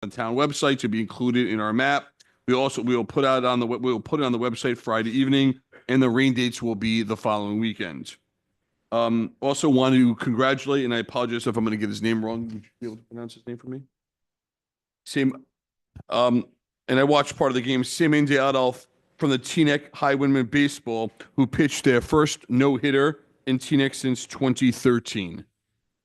the town website to be included in our map. We will put it on the website Friday evening, and the rain dates will be the following weekend. Also want to congratulate, and I apologize if I'm going to get his name wrong. Would you be able to pronounce his name for me? And I watched part of the game. Sam Adolf from the Teaneck High Windman Baseball, who pitched their first no-hitter in Teaneck since 2013.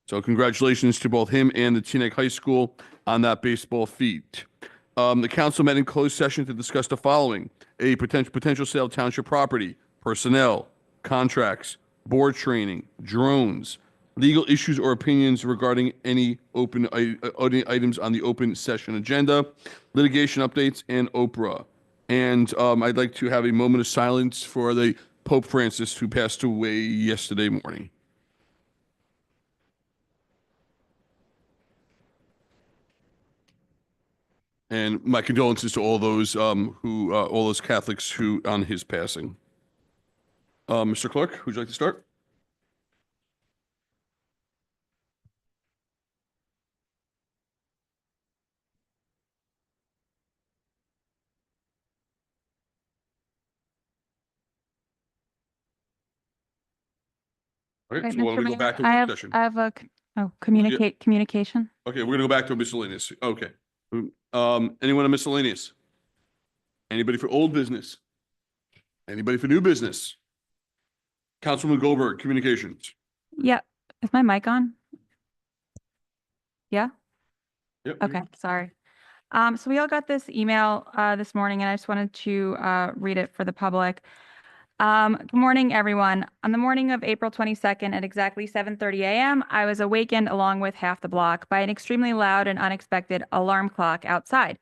So congratulations to both him and the Teaneck High School on that baseball feat. The council met in closed session to discuss the following: a potential sale of township property, personnel, contracts, board training, drones, legal issues or opinions regarding any open items on the open session agenda, litigation updates, and Oprah. And I'd like to have a moment of silence for the Pope Francis, who passed away yesterday morning. And my condolences to all those all those Catholics who on his passing. Mr. Clerk, would you like to start? Okay, so why don't we go back to the session? I have a communication. Okay, we're gonna go back to miscellaneous. Okay. Anyone on miscellaneous? Anybody for old business? Anybody for new business? Councilman Goldberg, communications. Yeah. Is my mic on? Yeah? Yep. Okay, sorry. So we all got this email this morning, and I just wanted to read it for the public. Good morning, everyone. On the morning of April 22nd at exactly 7:30 a.m., I was awakened along with half the block by an extremely loud and unexpected alarm clock outside.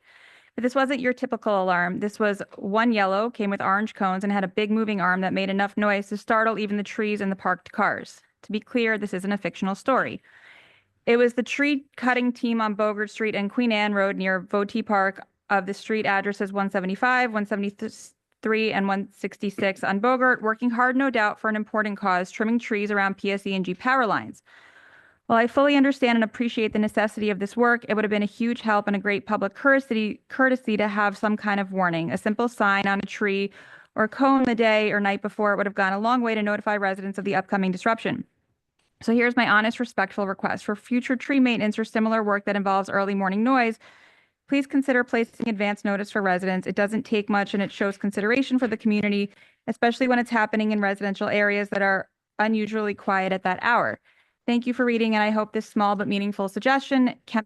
But this wasn't your typical alarm. This was one yellow, came with orange cones, and had a big moving arm that made enough noise to startle even the trees and the parked cars. To be clear, this isn't a fictional story. It was the tree cutting team on Bogart Street and Queen Anne Road near Votee Park of the street addresses 175, 173, and 166 on Bogart, working hard, no doubt, for an important cause, trimming trees around PSE&G power lines. While I fully understand and appreciate the necessity of this work, it would have been a huge help and a great public courtesy to have some kind of warning. A simple sign on a tree or a cone the day or night before would have gone a long way to notify residents of the upcoming disruption. So here's my honest, respectful request. For future tree maintenance or similar work that involves early morning noise, please consider placing advance notice for residents. It doesn't take much, and it shows consideration for the community, especially when it's happening in residential areas that are unusually quiet at that hour. Thank you for reading, and I hope this small but meaningful suggestion can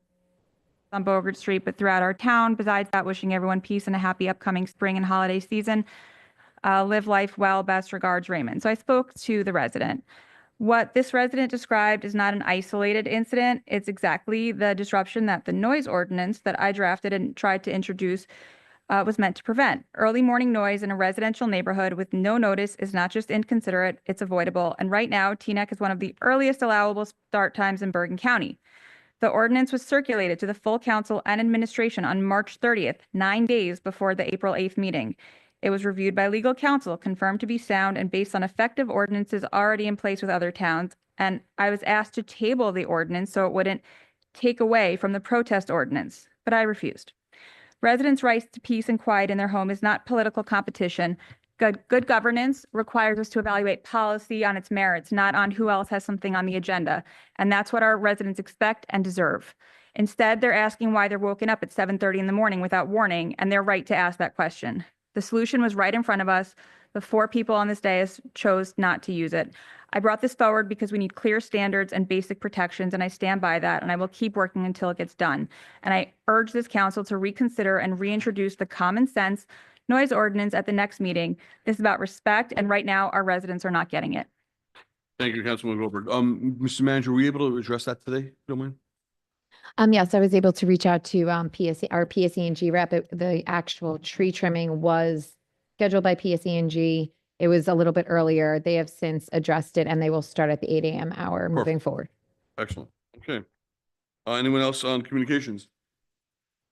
on Bogart Street, but throughout our town. Besides that, wishing everyone peace and a happy upcoming spring and holiday season. Live life well. Best regards, Raymond. So I spoke to the resident. What this resident described is not an isolated incident. It's exactly the disruption that the noise ordinance that I drafted and tried to introduce was meant to prevent. Early morning noise in a residential neighborhood with no notice is not just inconsiderate, it's avoidable. And right now, Teaneck is one of the earliest allowable start times in Bergen County. The ordinance was circulated to the full council and administration on March 30th, 9 days before the April 8th meeting. It was reviewed by legal counsel, confirmed to be sound and based on effective ordinances already in place with other towns. And I was asked to table the ordinance so it wouldn't take away from the protest ordinance, but I refused. Residents' rights to peace and quiet in their home is not political competition. Good governance requires us to evaluate policy on its merits, not on who else has something on the agenda. And that's what our residents expect and deserve. Instead, they're asking why they're woken up at 7:30 in the morning without warning, and they're right to ask that question. The solution was right in front of us. The 4 people on this dais chose not to use it. I brought this forward because we need clear standards and basic protections, and I stand by that, and I will keep working until it gets done. And I urge this council to reconsider and reintroduce the common sense noise ordinance at the next meeting. This is about respect, and right now our residents are not getting it. Thank you, Councilman Goldberg. Mr. Manager, were you able to address that today? Don't mind. Yes, I was able to reach out to our PSE&G rep. The actual tree trimming was scheduled by PSE&G. It was a little bit earlier. They have since addressed it, and they will start at the 8 a.m. hour moving forward. Excellent. Okay. Anyone else on communications?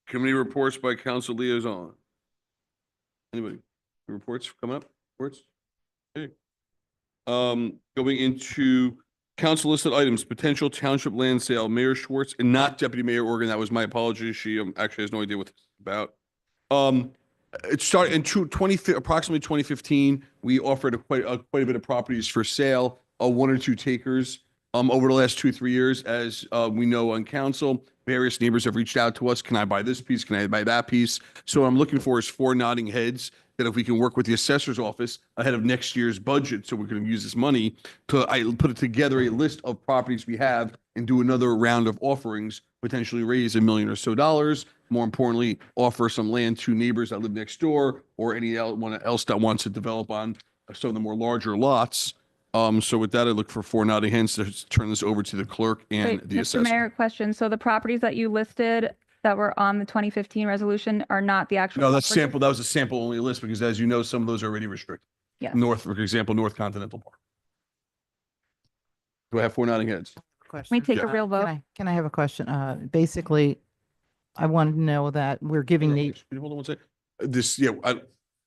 Committee reports by council liaison. Anybody? Reports coming up? Reports? Okay. Going into Council listed items, potential township land sale, Mayor Schwartz, and not Deputy Mayor Organ. That was my apology. She actually has no idea what this is about. It started in approximately 2015. We offered quite a bit of properties for sale, one or two takers. Over the last 2-3 years, as we know on council, various neighbors have reached out to us. Can I buy this piece? Can I buy that piece? So what I'm looking for is 4 nodding heads that if we can work with the assessor's office ahead of next year's budget, so we're going to use this money to put it together a list of properties we have and do another round of offerings, potentially raise $1 million or so. More importantly, offer some land to neighbors that live next door or anyone else that wants to develop on some of the more larger lots. So with that, I look for 4 nodding heads to turn this over to the clerk and Wait, the Mr. assessor. Mayor, question. So the properties that you listed that were on the 2015 resolution are not the actual. No, that's properties? sample. That was a sample only list because, as you know, some of those are already restricted. Yes. North, for example, North Continental Park. Do I have 4 nodding heads? Can we take a Yeah. real vote? Can I have a question? Basically, I want to know that we're giving the, Hold on one second.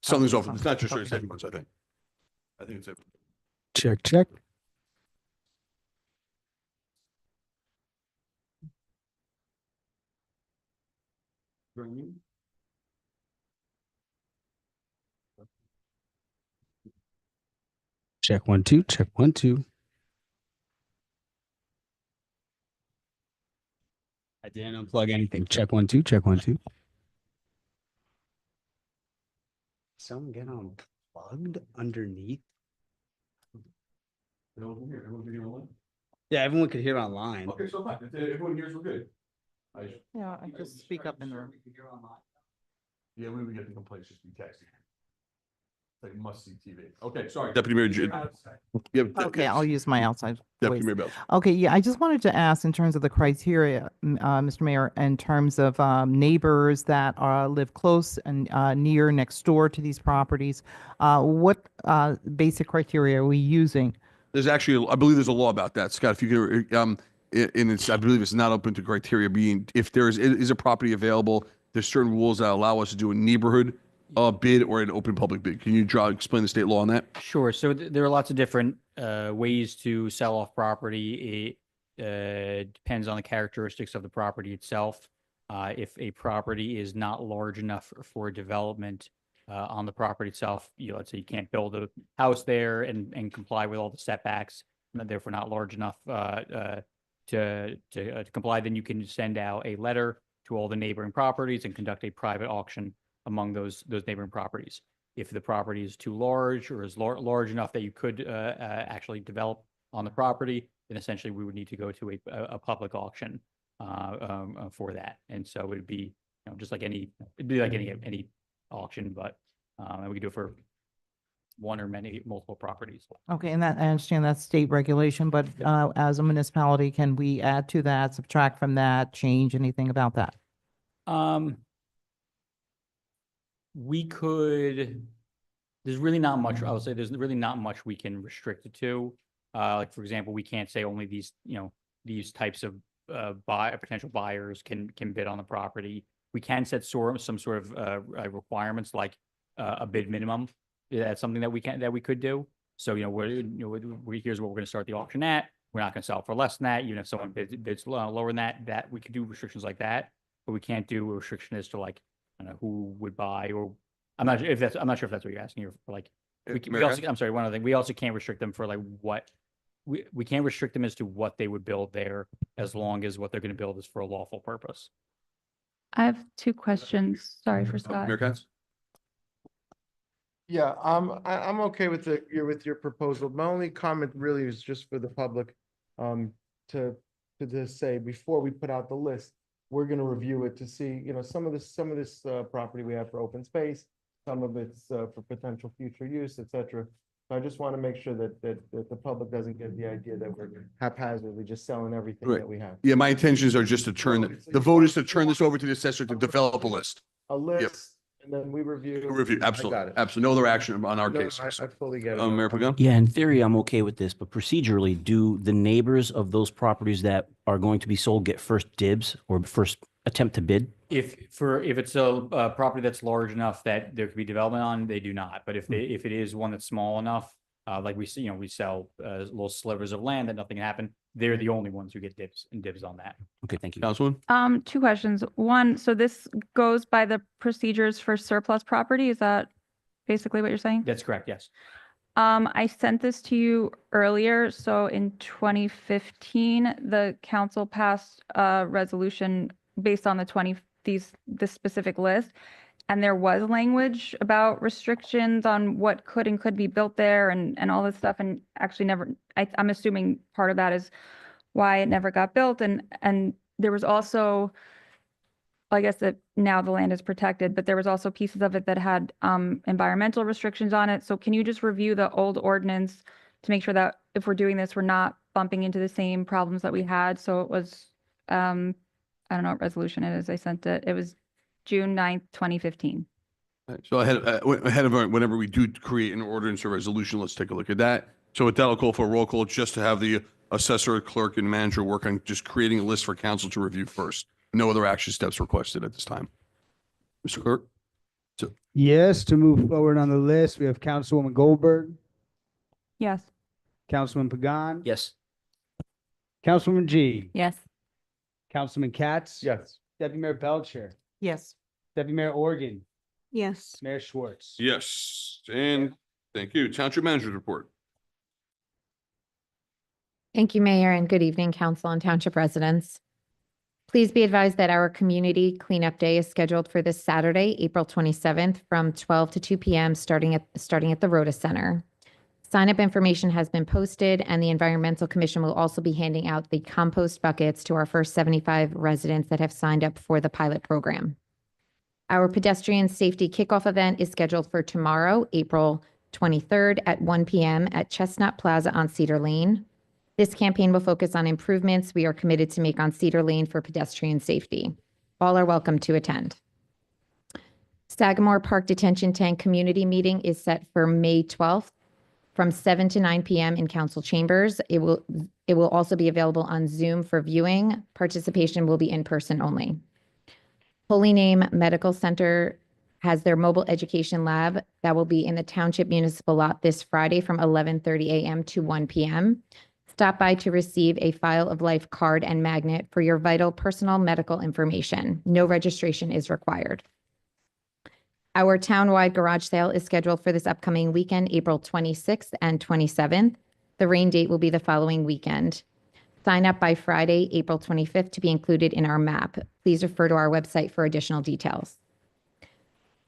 Something's off. It's not just Okay. it's everyone's, I think. I think it's everyone. Check, check. Check 1 2. Check 1 2. I didn't unplug anything. Check 1 2. Check 1 2. Someone get unplugged underneath. Yeah, everyone could hear online. Okay, so fine. If everyone hears, we're good. yeah, I just speak up in the room. Yeah, we would get the complaints, just be texting. Like must see TV. Okay, sorry. Deputy Mayor. Okay, I'll use my outside Deputy voice. Mayor Bell. Okay, yeah, I just wanted to ask in terms of the criteria, Mr. Mayor, in terms of neighbors that live close and near next door to these properties, what basic criteria are we using? There's actually, I believe there's a law about that, Scott. If you could, and it's, I believe it's not open to criteria being, if there is a property available, there's certain rules that allow us to do a neighborhood bid or an open public bid. Can you explain the state law on that? Sure. So there are lots of different ways to sell off property. It depends on the characteristics of the property itself. If a property is not large enough for development on the property itself, let's say you can't build a house there and comply with all the setbacks, and therefore not large enough to comply, then you can send out a letter to all the neighboring properties and conduct a private auction among those neighboring properties. If the property is too large or is large enough that you could actually develop on the property, then essentially we would need to go to a public auction for that. And so it would be just like any auction, but we could do it for one or multiple properties. Okay, and that, I understand that's state regulation, but as a municipality, can we add to that, subtract from that, change anything about that? We could, there's really not much, I would say there's really not much we can restrict it to. Like, for example, we can't say only these, these types of potential buyers can bid on the property. We can set some sort of requirements like a bid minimum. That's something that we could do. So, here's what we're going to start the auction at. We're not going to sell for less than that. Even if someone bids lower than that we could do restrictions like that. But we can't do a restriction as to like, I don't know, who would buy, or I'm not sure if that's what you're asking. Or for like, we also, I'm sorry, one other thing, we also can't restrict them for like what we can't restrict them as to what they would build there, as long as what they're going to build is for a lawful purpose. I have 2 questions. Sorry for Scott. Mayor Katz? Yeah, I'm okay with your proposal. My only comment really is just for the public, to just say, before we put out the list, we're gonna review it to see, some of this property we have for open space, some of it's for potential future use, et cetera. So I just want to make sure that the public doesn't get the idea that we're haphazardly just selling everything Right. that we have. Yeah, my intentions are just to turn, the vote is to turn this over to the assessor to develop a list. A list, and then we review. Review, I absolutely, got it. absolutely. No other action on our No, case. I fully get it. Mayor Pagan? Yeah, in theory, I'm okay with this, but procedurally, do the neighbors of those properties that are going to be sold get first dibs or first attempt to bid? If it's a property that's large enough that there could be development on, they do not. But if it is one that's small enough, like we see, we sell little slivers of land that nothing happened. They're the only ones who get dibs on that. Okay, thank you. Councilman? Two questions. One, so this goes by the procedures for surplus property. Is that basically what you're saying? That's correct. Yes. I sent this to you earlier. So in 2015, the council passed a resolution based on this specific list. And there was language about restrictions on what could and could be built there and all this stuff. And actually I'm assuming part of that is why it never got built. And there was also, I guess that now the land is protected, but there was also pieces of it that had environmental restrictions on it. So can you just review the old ordinance to make sure that if we're doing this, we're not bumping into the same problems that we had? So it was, I don't know what resolution it is. I sent it. It was June 9th, 2015. So ahead of whenever we do create an ordinance or resolution, let's take a look at that. So with that, I'll call for a roll call just to have the assessor, clerk, and manager work on just creating a list for council to review first. No other action steps requested at this time. Mr. Clerk? Yes, to move forward on the list, we have Councilwoman Goldberg, Yes. Councilman Pagan. Yes. Councilwoman G, Yes. Councilman Katz. Yes. Deputy Mayor Belcher, Yes. Deputy Mayor Organ, Yes. Mayor Schwartz. Yes, and thank you. Township manager's report. Thank you, Mayor, and good evening, council and township residents. Please be advised that our community cleanup day is scheduled for this Saturday, April 27th from 12 to 2 p.m. starting at the Rhoda Center. Sign-up information has been posted, and the Environmental Commission will also be handing out the compost buckets to our first 75 residents that have signed up for the pilot program. Our pedestrian safety kickoff event is scheduled for tomorrow, April 23rd at 1 p.m. at Chestnut Plaza on Cedar Lane. This campaign will focus on improvements we are committed to make on Cedar Lane for pedestrian safety. All are welcome to attend. Sagamore Park Detention Tank Community Meeting is set for May 12th from 7 to 9 p.m. in council chambers. It will also be available on Zoom for viewing. Participation will be in person only. Holy Name Medical Center has their mobile education lab that will be in the Township Municipal Lot this Friday from 11:30 a.m. to 1 p.m. Stop by to receive a File of Life card and magnet for your vital personal medical information. No registration is required. Our townwide garage sale is scheduled for this upcoming weekend, April 26th and 27th. The rain date will be the following weekend. Sign up by Friday, April 25th to be included in our map. Please refer to our website for additional details.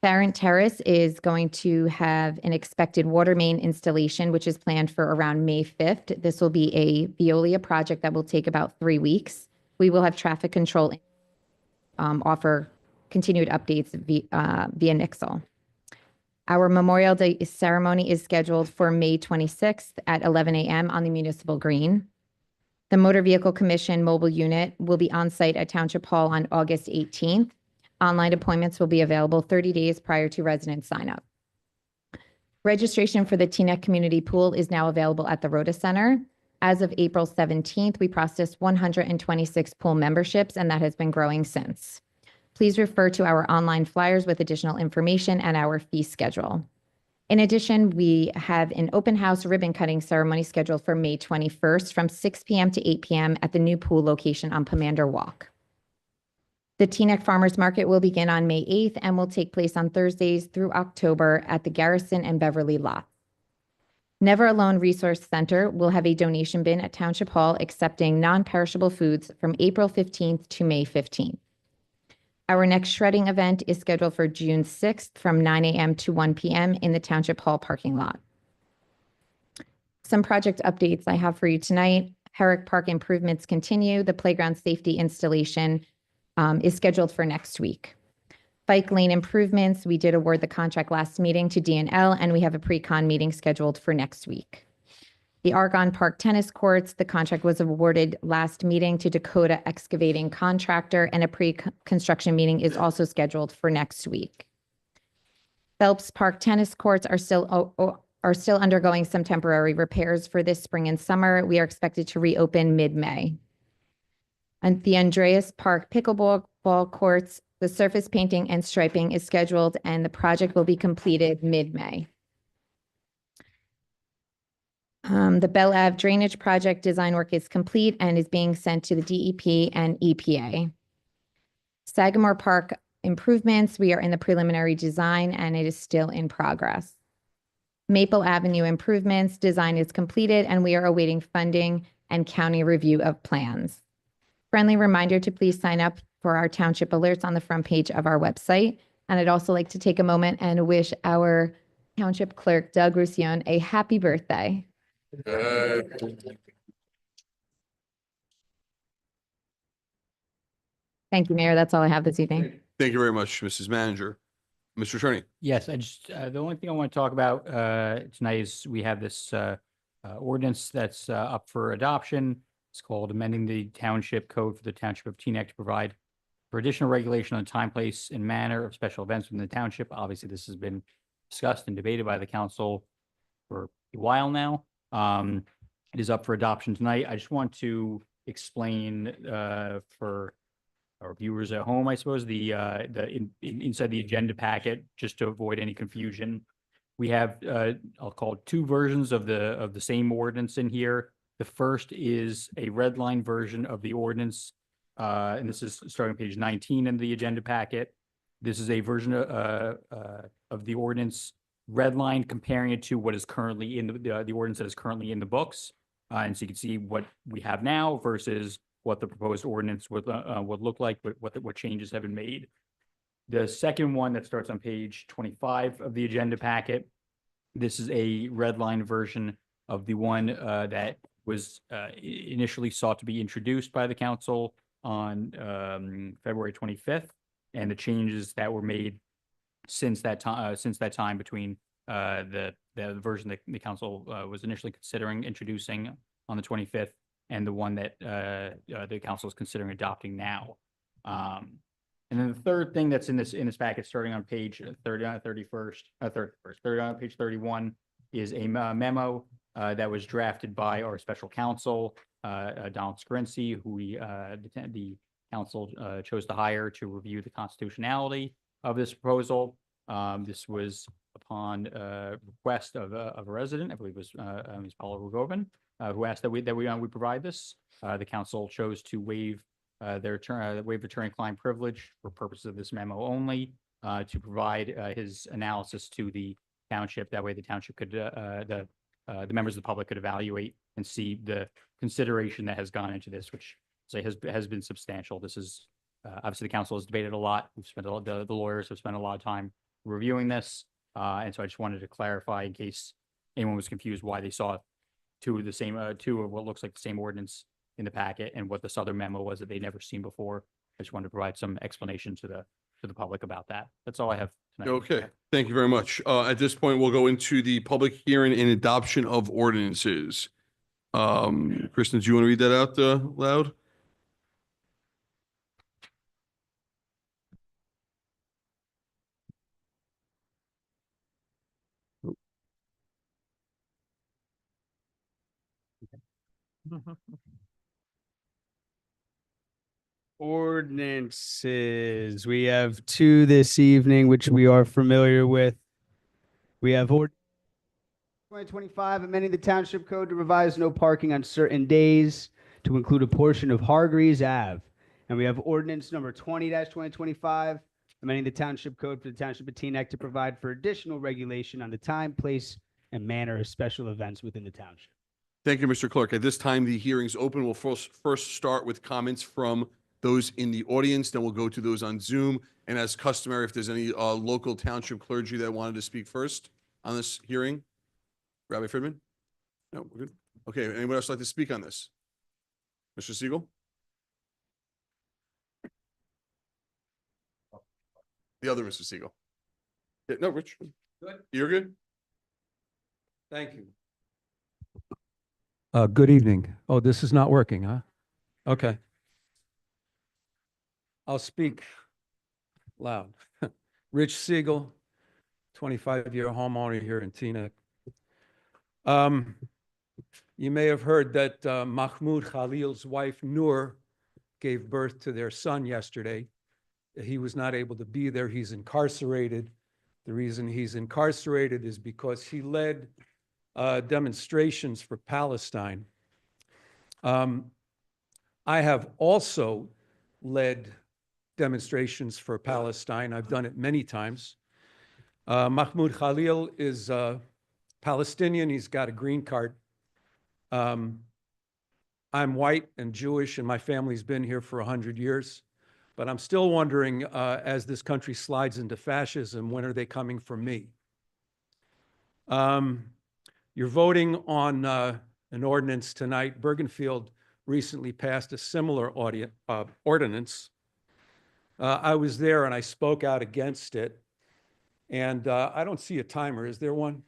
Farrant Terrace is going to have an expected water main installation, which is planned for around May 5th. This will be a Veolia project that will take about 3 weeks. We will have traffic control, offer continued updates via Nixle. Our Memorial Day ceremony is scheduled for May 26th at 11 a.m. on the Municipal Green. The Motor Vehicle Commission mobile unit will be on site at Township Hall on August 18th. Online appointments will be available 30 days prior to resident sign-up. Registration for the Teaneck Community Pool is now available at the Rhoda Center. As of April 17th, we processed 126 pool memberships, and that has been growing since. Please refer to our online flyers with additional information and our fee schedule. In addition, we have an open house ribbon cutting ceremony scheduled for May 21st from 6 p.m. to 8 p.m. at the new pool location on Pomander Walk. The Teaneck Farmers Market will begin on May 8th and will take place on Thursdays through October at the Garrison and Beverly lots. Never Alone Resource Center will have a donation bin at Township Hall accepting non-perishable foods from April 15th to May 15th. Our next shredding event is scheduled for June 6th from 9 a.m. to 1 p.m. in the Township Hall parking lot. Some project updates I have for you tonight. Herrick Park improvements continue. The playground safety installation is scheduled for next week. Bike lane improvements, we did award the contract last meeting to DNL, and we have a pre-con meeting scheduled for next week. The Argonne Park tennis courts, the contract was awarded last meeting to Dakota Excavating Contractor, and a pre-construction meeting is also scheduled for next week. Phelps Park tennis courts are still undergoing some temporary repairs for this spring and summer. We are expected to reopen mid-May. And the Andreas Park pickleball courts, the surface painting and striping is scheduled, and the project will be completed mid-May. The Bell Ave Drainage Project design work is complete and is being sent to the DEP and EPA. Sagamore Park improvements, we are in the preliminary design and it is still in progress. Maple Avenue improvements, design is completed and we are awaiting funding and county review of plans. Friendly reminder to please sign up for our township alerts on the front page of our website. And I'd also like to take a moment and wish our township clerk, Doug Roussillon, a happy birthday. Thank you, Mayor. That's all I have this evening. Thank you very much, Mrs. Manager. Mr. Attorney. Yes, I just, the only thing I want to talk about tonight is we have this ordinance that's up for adoption. It's called amending the township code for the township of Teaneck to provide for additional regulation on time, place, and manner of special events within the township. Obviously, this has been discussed and debated by the council for a while now. It is up for adoption tonight. I just want to explain for our viewers at home, I suppose, inside the agenda packet, just to avoid any confusion. We have I'll call it two versions of the same ordinance in here. The first is a red line version of the ordinance, and this is starting on page 19 in the agenda packet. This is a version of the ordinance red line, comparing it to what is currently in the ordinance that is currently in the books, and so you can see what we have now versus what the proposed ordinance would look like, but what changes have been made. The second one that starts on page 25 of the agenda packet, this is a red line version of the one that was initially sought to be introduced by the council on February 25th, and the changes that were made since that time between the version that the council was initially considering introducing on the 25th and the one that the council is considering adopting now. And then the third thing that's in this packet, starting on page 31, page 31, is a memo that was drafted by our special counsel, Donald Scarinci, who the council chose to hire to review the constitutionality of this proposal. This was upon request of a resident, I believe it was Ms. Paula Rugovin, who asked that we provide this. The council chose to waive attorney-client privilege for purposes of this memo only, to provide his analysis to the township. That way, the township could the members of the public could evaluate and see the consideration that has gone into this, which has been substantial. This is obviously the council has debated a lot. We've spent the lawyers have spent a lot of time reviewing this, and so I just wanted to clarify in case anyone was confused why they saw two of what looks like the same ordinance in the packet and what this other memo was that they'd never seen before. I just wanted to provide some explanation to the public about that. That's all I have tonight. Okay, thank you very much. At this point, we'll go into the public hearing and adoption of ordinances. Kristen, do you want to read that out loud? Ordinances. We have two this evening, which we are familiar with. We have 2025, amending the township code to revise no parking on certain days to include a portion of Hargreaves Ave. And we have ordinance number 20-2025, amending the township code for the township of Teaneck to provide for additional regulation on the time, place, and manner of special events within the township. Thank you, Mr. Clerk. At this time, the hearing's open. We'll first start with comments from those in the audience, then we'll go to those on Zoom. And as customary, if there's any local township clergy that wanted to speak first on this hearing. Rabbi Friedman? No, we're good. Okay, anyone else like to speak on this? Mr. Siegel? The other Mr. Siegel. Yeah, no, Rich. Good. You're good? Thank you. Good evening. Oh, this is not working, huh? Okay. I'll speak loud. Rich Siegel, 25-year homeowner here in Teaneck. You may have heard that Mahmoud Khalil's wife, Noor, gave birth to their son yesterday. He was not able to be there. He's incarcerated. The reason he's incarcerated is because he led demonstrations for Palestine. I have also led demonstrations for Palestine. I've done it many times. Mahmoud Khalil is Palestinian. He's got a green card. I'm white and Jewish, and my family's been here for 100 years. But I'm still wondering, as this country slides into fascism, when are they coming for me? You're voting on an ordinance tonight. Bergenfield recently passed a similar ordinance. I was there and I spoke out against it. And I don't see a timer. Is there one?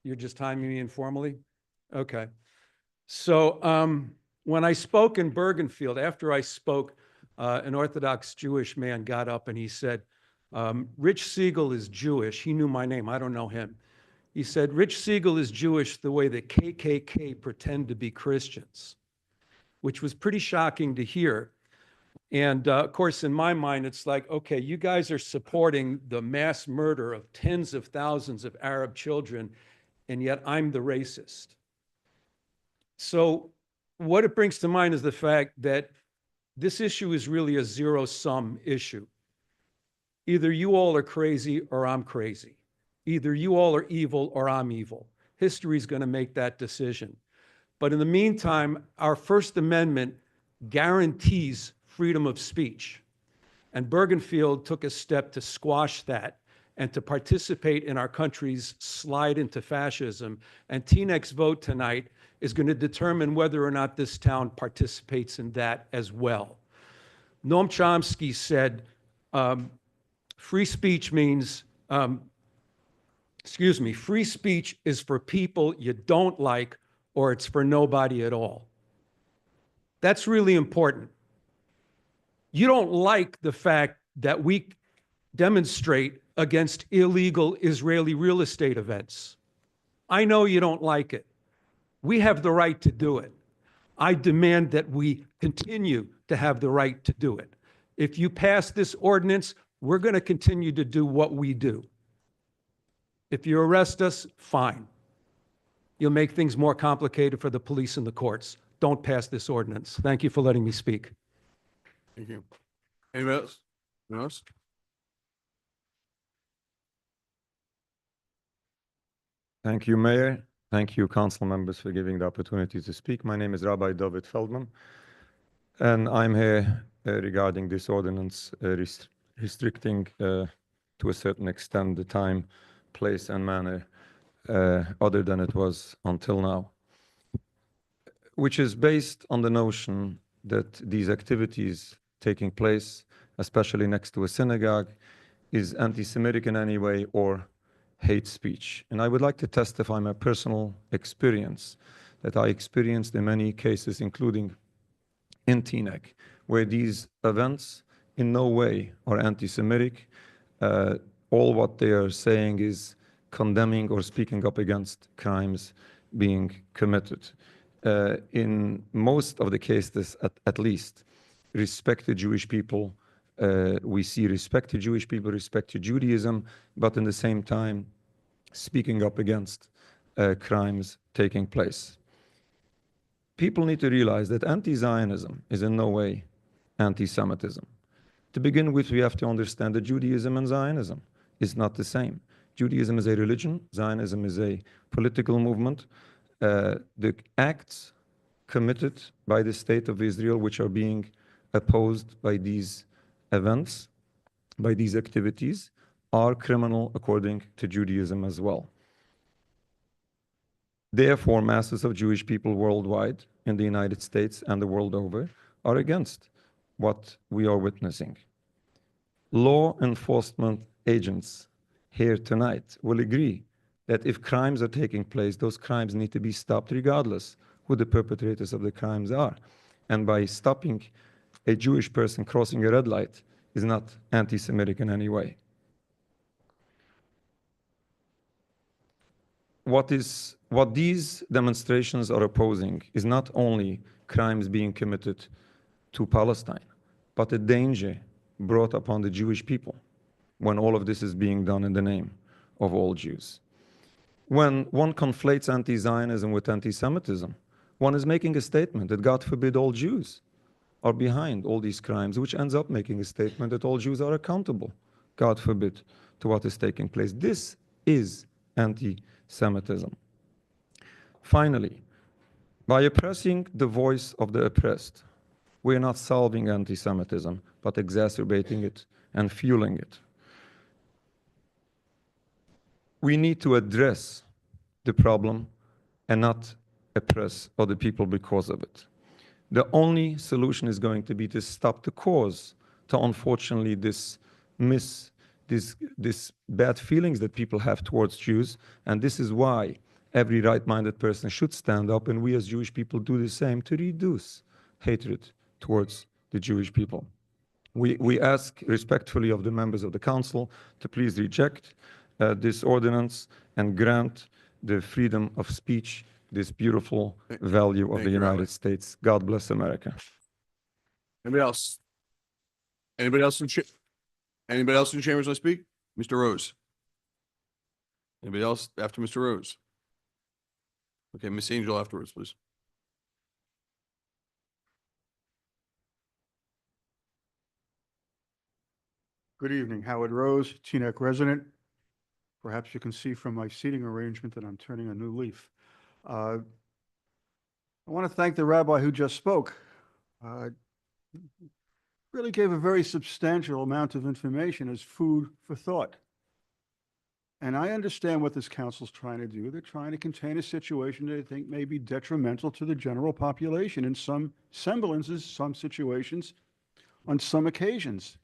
You're just timing me informally? Okay. So when I spoke in Bergenfield, after I spoke, an Orthodox Jewish man got up and he said, Rich Siegel is Jewish. He knew my name. I don't know him. He said, Rich Siegel is Jewish the way the KKK pretend to be Christians, which was pretty shocking to hear. And of course, in my mind, it's like, okay, you guys are supporting the mass murder of tens of thousands of Arab children, and yet I'm the racist. So what it brings to mind is the fact that this issue is really a zero-sum issue. Either you all are crazy or I'm crazy. Either you all are evil or I'm evil. History is going to make that decision. But in the meantime, our First Amendment guarantees freedom of speech. And Bergenfield took a step to squash that and to participate in our country's slide into fascism. And Teanec's vote tonight is going to determine whether or not this town participates in that as well. Noam Chomsky said, free speech means, free speech is for people you don't like, or it's for nobody at all. That's really important. You don't like the fact that we demonstrate against illegal Israeli real estate events. I know you don't like it. We have the right to do it. I demand that we continue to have the right to do it. If you pass this ordinance, we're going to continue to do what we do. If you arrest us, fine. You'll make things more complicated for the police and the courts. Don't pass this ordinance. Thank you for letting me speak. Thank you. Anybody else? Anyone else? Thank you, Mayor. Thank you, council members, for giving the opportunity to speak. My name is Rabbi David Feldman, and I'm here regarding this ordinance restricting to a certain extent the time, place, and manner other than it was until now, which is based on the notion that these activities taking place, especially next to a synagogue, is anti-Semitic in any way or hate speech. And I would like to testify my personal experience that I experienced in many cases, including in Teaneck, where these events in no way are anti-Semitic. All what they are saying is condemning or speaking up against crimes being committed. In most of the cases, at least, respect to Jewish people. We see respect to Jewish people, respect to Judaism, but in the same time, speaking up against crimes taking place. People need to realize that anti-Zionism is in no way anti-Semitism. To begin with, we have to understand that Judaism and Zionism is not the same. Judaism is a religion, Zionism is a political movement. The acts committed by the state of Israel, which are being opposed by these events, by these activities, are criminal according to Judaism as well. Therefore, masses of Jewish people worldwide, in the United States and the world over, are against what we are witnessing. Law enforcement agents here tonight will agree that if crimes are taking place, those crimes need to be stopped regardless who the perpetrators of the crimes are. And by stopping a Jewish person crossing a red light is not anti-Semitic in any way. What these demonstrations are opposing is not only crimes being committed to Palestine, but a danger brought upon the Jewish people when all of this is being done in the name of all Jews. when one conflates anti-Zionism with anti-Semitism. One is making a statement that, God forbid, all Jews are behind all these crimes, which ends up making a statement that all Jews are accountable, God forbid, to what is taking place. This is anti-Semitism. Finally, by oppressing the voice of the oppressed, we are not solving anti-Semitism, but exacerbating it and fueling it. We need to address the problem and not oppress other people because of it. The only solution is going to be to stop the cause, to unfortunately these bad feelings that people have towards Jews. And this is why every right-minded person should stand up, and we as Jewish people do the same to reduce hatred towards the Jewish people. We ask respectfully of the members of the council to please reject this ordinance and grant the freedom of speech, this beautiful value of Thank the you, Rabbi. United States. God bless America. Anybody else? Anybody else in anybody else in the chambers want to speak? Mr. Rose. Anybody else after Mr. Rose? Okay, Miss Angel afterwards, please. Good evening, Howard Rose, Teaneck resident. Perhaps you can see from my seating arrangement that I'm turning a new leaf. I want to thank the rabbi who just spoke. Really gave a very substantial amount of information as food for thought. And I understand what this council's trying to do. They're trying to contain a situation that they think may be detrimental to the general population in some semblances, some situations, on some occasions.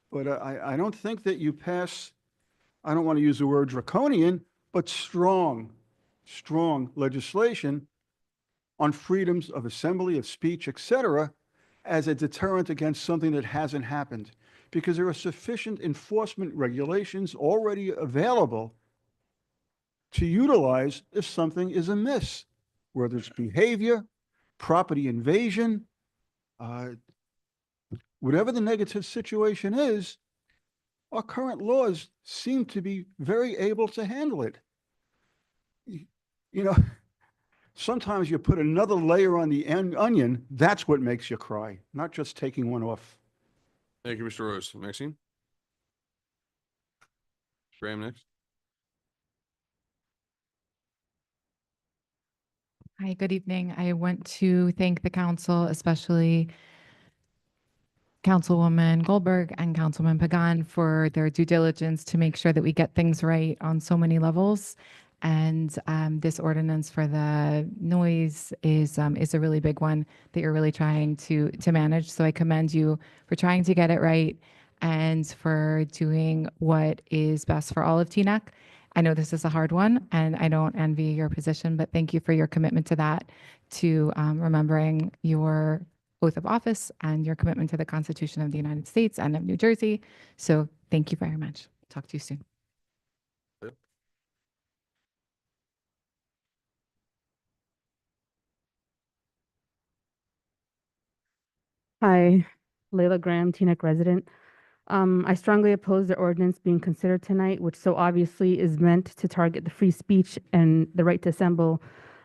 But I don't think that you pass, I don't want to use the word draconian, but strong legislation on freedoms of assembly, of speech, etc., as a deterrent against something that hasn't happened. Because there are sufficient enforcement regulations already available to utilize if something is amiss, whether it's behavior, property invasion, whatever the negative situation is, our current laws seem to be very able to handle it. You know, sometimes you put another layer on the onion, that's what makes you cry, not just taking one off. Thank you, Mr. Rose. Maxine? Graham next. Hi, good evening. I want to thank the council, especially Councilwoman Goldberg and Councilman Pagan, for their due diligence to make sure that we get things right on so many levels. And this ordinance for the noise is a really big one that you're really trying to manage. So I commend you for trying to get it right and for doing what is best for all of Teaneck. I know this is a hard one, and I don't envy your position, but thank you for your commitment to that, to remembering your oath of office and your commitment to the Constitution of the United States and of New Jersey. So thank you very much. Talk to you soon. Hi, Layla Graham, Teaneck resident. I strongly oppose the ordinance being considered tonight, which so obviously is meant to target the free speech and the right to assemble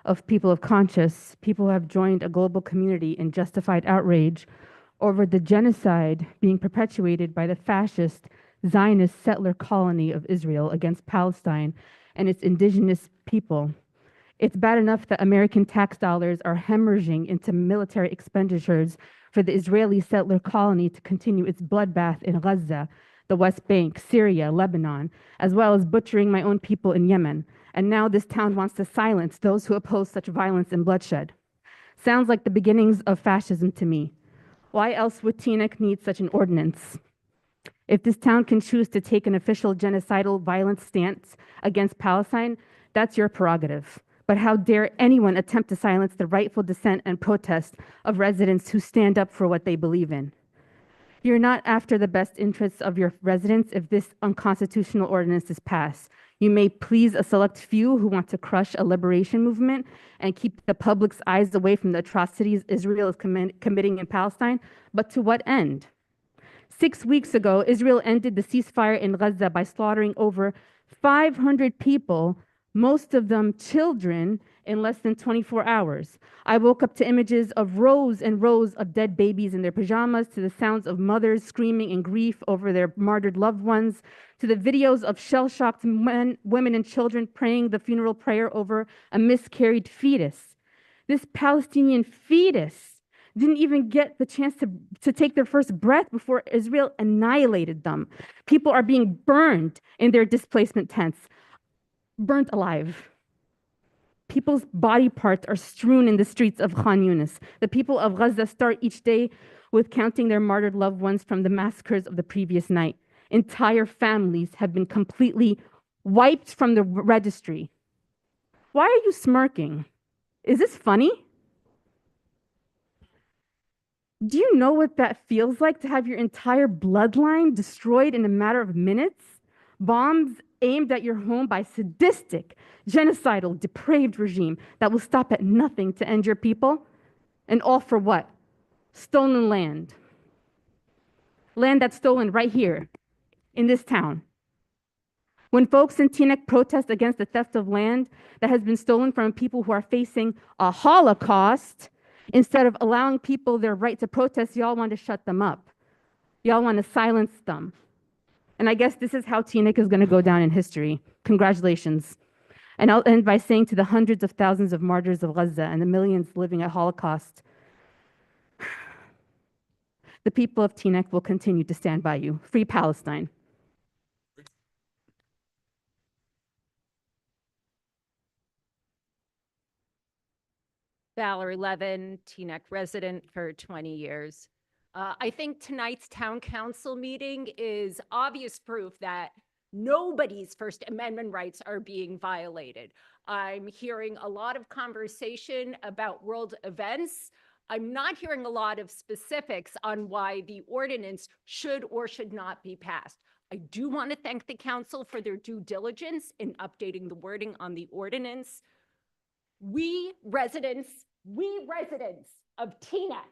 of people of conscience. People who have joined a global community in justified outrage over the genocide being perpetuated by the fascist Zionist settler colony of Israel against Palestine and its indigenous people. It's bad enough that American tax dollars are hemorrhaging into military expenditures for the Israeli settler colony to continue its bloodbath in Gaza, the West Bank, Syria, Lebanon, as well as butchering my own people in Yemen. And now this town wants to silence those who oppose such violence and bloodshed. Sounds like the beginnings of fascism to me. Why else would Teaneck need such an ordinance? If this town can choose to take an official genocidal violence stance against Palestine, that's your prerogative. But how dare anyone attempt to silence the rightful dissent and protest of residents who stand up for what they believe in? You're not after the best interests of your residents if this unconstitutional ordinance is passed. You may please a select few who want to crush a liberation movement and keep the public's eyes away from the atrocities Israel is committing in Palestine, but to what end? 6 weeks ago, Israel ended the ceasefire in Gaza by slaughtering over 500 people, most of them children, in less than 24 hours. I woke up to images of rows and rows of dead babies in their pajamas, to the sounds of mothers screaming in grief over their martyred loved ones, to the videos of shell-shocked men, women, and children praying the funeral prayer over a miscarried fetus. This Palestinian fetus didn't even get the chance to take their first breath before Israel annihilated them. People are being burned in their displacement tents, burnt alive. People's body parts are strewn in the streets of Khan Yunis. The people of Gaza start each day with counting their martyred loved ones from the massacres of the previous night. Entire families have been completely wiped from the registry. Why are you smirking? Is this funny? Do you know what that feels like, to have your entire bloodline destroyed in a matter of minutes? Bombs aimed at your home by sadistic, genocidal, depraved regime that will stop at nothing to end your people? And all for what? Stolen land. Land that's stolen right here in this town. When folks in Teaneck protest against the theft of land that has been stolen from people who are facing a Holocaust, instead of allowing people their right to protest, y'all want to shut them up. Y'all want to silence them. And I guess this is how Teaneck is going to go down in history. Congratulations. And I'll end by saying to the hundreds of thousands of martyrs of Gaza and the millions living at Holocaust, the people of Teaneck will continue to stand by you. Free Palestine. Valerie Levin, Teaneck resident for 20 years. I think tonight's town council meeting is obvious proof that nobody's First Amendment rights are being violated. I'm hearing a lot of conversation about world events. I'm not hearing a lot of specifics on why the ordinance should or should not be passed. I do want to thank the council for their due diligence in updating the wording on the ordinance. We residents of Teaneck,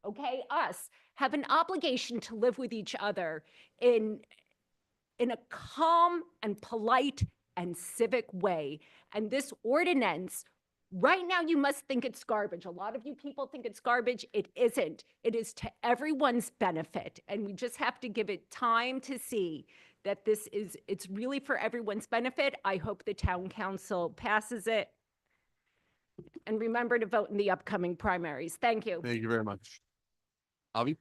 okay, us, have an obligation to live with each other in a calm and polite and civic way. And this ordinance, right now you must think it's garbage. A lot of you people think it's garbage. It isn't. It is to everyone's benefit. And we just have to give it time to see that it's really for everyone's benefit. I hope the town council passes it. And remember to vote in the upcoming primaries. Thank you. Thank you very much. Avi?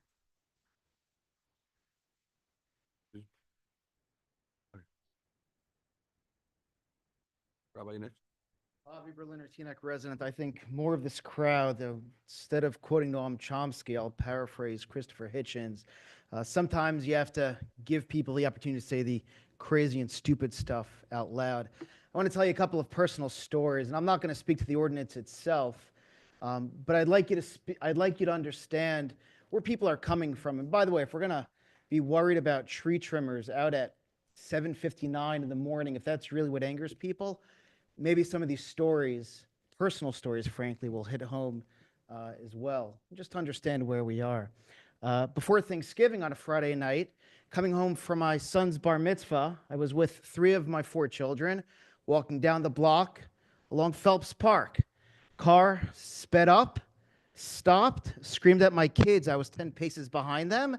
Rabbi, next. Avi Berliner, Teaneck resident. I think more of this crowd, instead of quoting Noam Chomsky, I'll paraphrase Christopher Hitchens. Sometimes you have to give people the opportunity to say the crazy and stupid stuff out loud. I want to tell you a couple of personal stories, and I'm not going to speak to the ordinance itself, but I'd like you to understand where people are coming from. And by the way, if we're going to be worried about tree trimmers out at 7:59 in the morning, if that's really what angers people, maybe some of these stories, personal stories, frankly, will hit home as well. Just to understand where we are. Before Thanksgiving on a Friday night, coming home from my son's bar mitzvah, I was with 3 of my 4 children, walking down the block along Phelps Park. Car sped up, stopped, screamed at my kids. I was 10 paces behind them.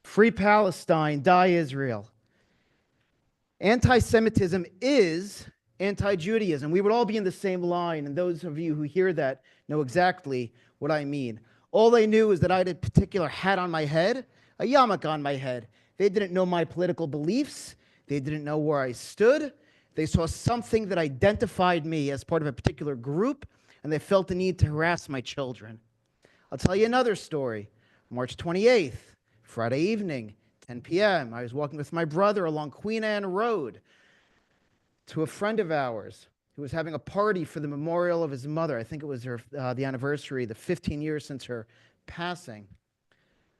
Free Palestine, die Israel. Anti-Semitism is anti-Judaism. We would all be in the same line, and those of you who hear that know exactly what I mean. All they knew is that I had a particular hat on my head, a yarmulke on my head. They didn't know my political beliefs. They didn't know where I stood. They saw something that identified me as part of a particular group, and they felt the need to harass my children. I'll tell you another story. March 28th, Friday evening, 10 p.m., I was walking with my brother along Queen Anne Road to a friend of ours who was having a party for the memorial of his mother. I think it was the anniversary, the 15 years since her passing.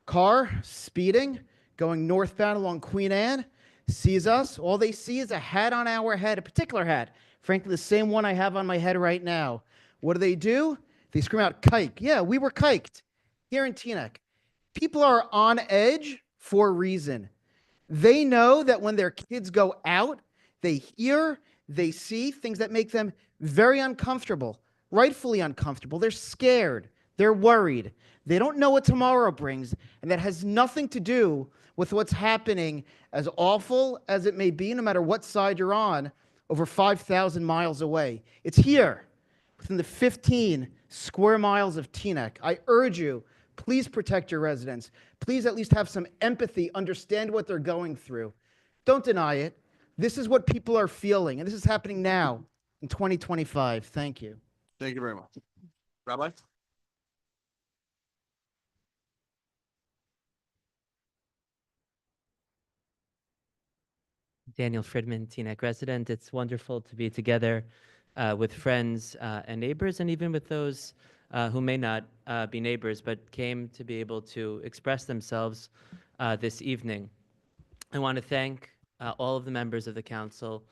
Car speeding, going northbound along Queen Anne, sees us. All they see is a hat on our head, a particular hat. Frankly, the same one I have on my head right now. What do? They scream out, "Kike." Yeah, we were kiked here in Teaneck. People are on edge for a reason. They know that when their kids go out, they hear, They see things that make them very uncomfortable, rightfully uncomfortable. They're scared. They're worried. They don't know what tomorrow brings, and that has nothing to do with what's happening, as awful as it may be, no matter what side you're on, over 5,000 miles away. It's here, within the 15 square miles of Teaneck. I urge you, please protect your residents. Please at least have some empathy, understand what they're going through. Don't deny it. This is what people are feeling, and this is happening now in 2025. Thank you. Thank you very much. Rabbi? Daniel Friedman, Teaneck resident. It's wonderful to be together with friends and neighbors, and even with those who may not be neighbors, but came to be able to express themselves this evening. I want to thank all of the members of the council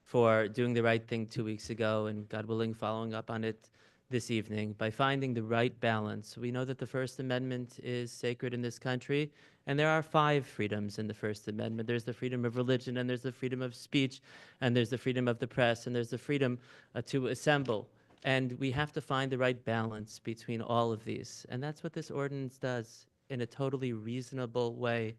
for doing the right thing 2 weeks ago, and God willing, following up on it this evening by finding the right balance. We know that the First Amendment is sacred in this country, and there are 5 freedoms in the First Amendment. There's the freedom of religion, and there's the freedom of speech, and there's the freedom of the press, and there's the freedom to assemble. And we have to find the right balance between all of these. And that's what this ordinance does in a totally reasonable way.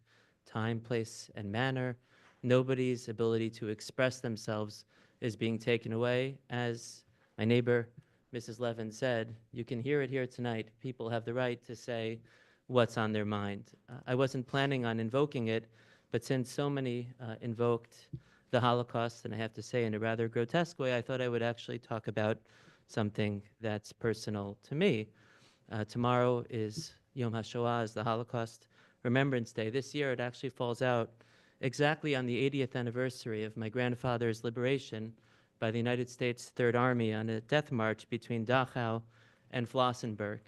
Time, place, and manner. Nobody's ability to express themselves is being taken away. As my neighbor, Mrs. Levin, said, you can hear it here tonight. People have the right to say what's on their mind. I wasn't planning on invoking it, but since so many invoked the Holocaust, and I have to say in a rather grotesque way, I thought I would actually talk about something that's personal to me. Tomorrow is Yom HaShoah, is the Holocaust Remembrance Day. This year it actually falls out exactly on the 80th anniversary of my grandfather's liberation by the United States Third Army on a death march between Dachau and Flossenburg.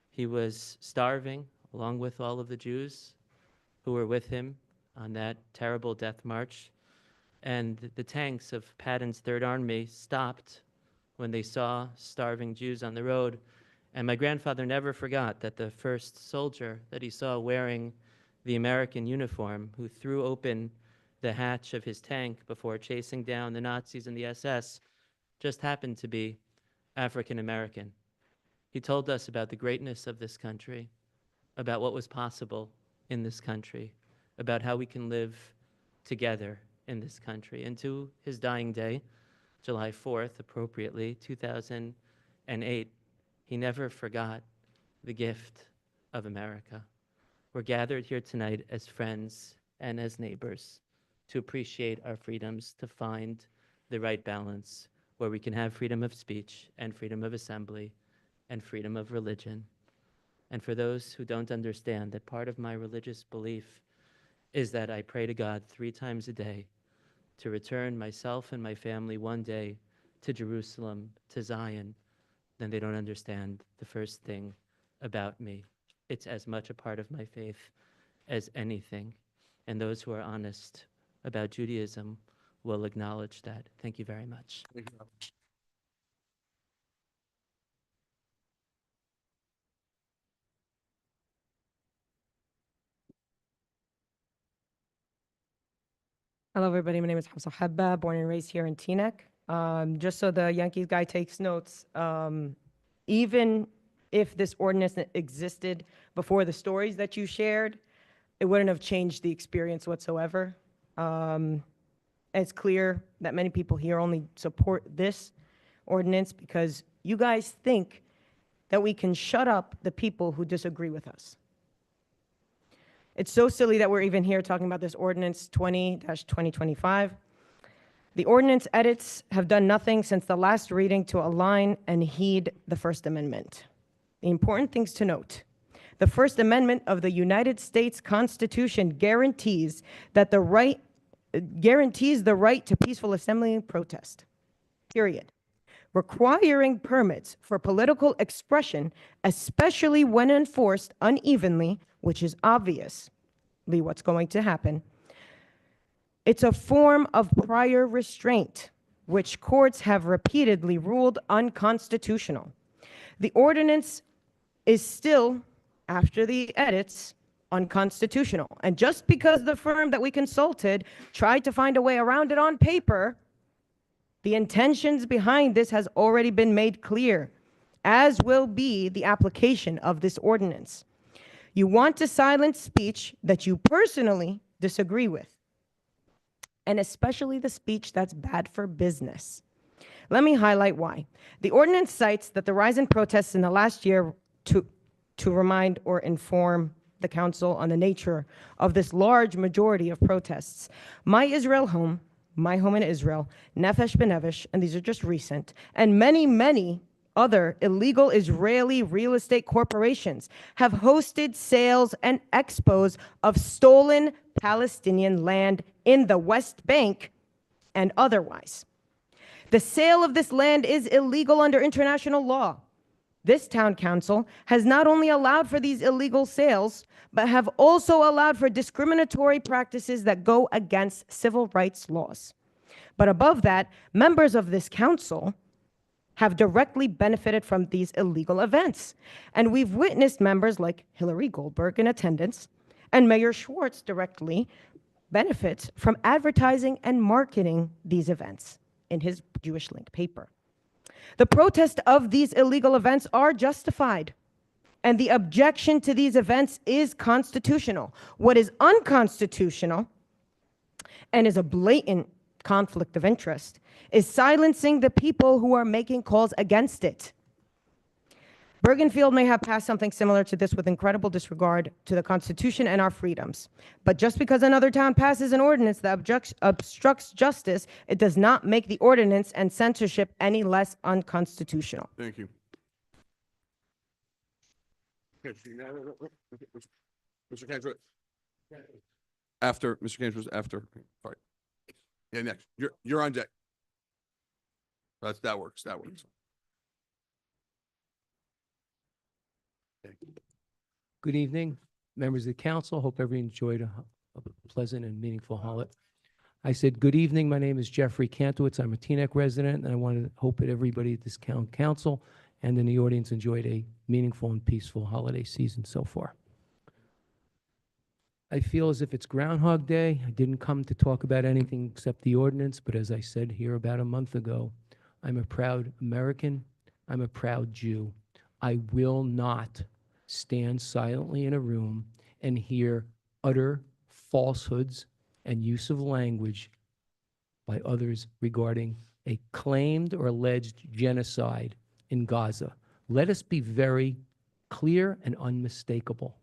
He was starving, along with all of the Jews who were with him on that terrible death march. And the tanks of Patton's Third Army stopped when they saw starving Jews on the road. And my grandfather never forgot that the first soldier that he saw wearing the American uniform, who threw open the hatch of his tank before chasing down the Nazis and the SS, just happened to be African American. He told us about the greatness of this country, about what was possible in this country, about how we can live together in this country. And to his dying day, July 4th, appropriately, 2008, he never forgot the gift of America. We're gathered here tonight as friends and as neighbors to appreciate our freedoms, to find the right balance where we can have freedom of speech and freedom of assembly and freedom of religion. And for those who don't understand that part of my religious belief is that I pray to God 3 times a day to return myself and my family one day to Jerusalem, to Zion, then they don't understand the first thing about me. It's as much a part of my faith as anything. And those who are honest about Judaism will acknowledge that. Thank you very much. Thank you. Hello, everybody. My name is Hamza Habba, born and raised here in Teaneck. Just so the Yankees guy takes notes, even if this ordinance existed before the stories that you shared, it wouldn't have changed the experience whatsoever. It's clear that many people here only support this ordinance because you guys think that we can shut up the people who disagree with us. It's so silly that we're even here talking about this ordinance 20-2025. The ordinance edits have done nothing since the last reading to align and heed the First Amendment. The important things to note: the First Amendment of the United States Constitution guarantees the right to peaceful assembly and protest, period. Requiring permits for political expression, especially when enforced unevenly, which is obviously what's going to happen. It's a form of prior restraint, which courts have repeatedly ruled unconstitutional. The ordinance is still, after the edits, unconstitutional. And just because the firm that we consulted tried to find a way around it on paper, The intentions behind this has already been made clear, as will be the application of this ordinance. You want to silence speech that you personally disagree with, and especially the speech that's bad for business. Let me highlight why. The ordinance cites that the rise in protests in the last year to remind or inform the council on the nature of this large majority of protests. My Israel Home, my home in Israel, Nefesh B'Nefesh, and these are just recent, and many, many other illegal Israeli real estate corporations have hosted sales and expos of stolen Palestinian land in the West Bank and otherwise. The sale of this land is illegal under international law. This town council has not only allowed for these illegal sales, but have also allowed for discriminatory practices that go against civil rights laws. But above that, members of this council have directly benefited from these illegal events. And we've witnessed members like Hillary Goldberg in attendance, and Mayor Schwartz directly benefits from advertising and marketing these events in his Jewish Link paper. The protest of these illegal events are justified, and the objection to these events is constitutional. What is unconstitutional and is a blatant conflict of interest is silencing the people who are making calls against it. Bergenfield may have passed something similar to this with incredible disregard to the Constitution and our freedoms. But just because another town passes an ordinance that obstructs justice, it does not make the ordinance and censorship any less unconstitutional. Thank you. Mr. Cantor. After, Mr. Cantor, after. Sorry. Yeah, next. You're on deck. That works. That works. Good evening, members of the council. Hope everyone enjoyed a pleasant and meaningful holiday. I said, good evening. My name is Jeffrey Kantowitz. I'm a Teaneck resident, and I want to hope that everybody at this council and in the audience enjoyed a meaningful and peaceful holiday season so far. I feel as if it's Groundhog Day. I didn't come to talk about anything except the ordinance, but as I said here about a month ago, I'm a proud American. I'm a proud Jew. I will not stand silently in a room and hear utter falsehoods and use of language by others regarding a claimed or alleged genocide in Gaza. Let us be very clear and unmistakable.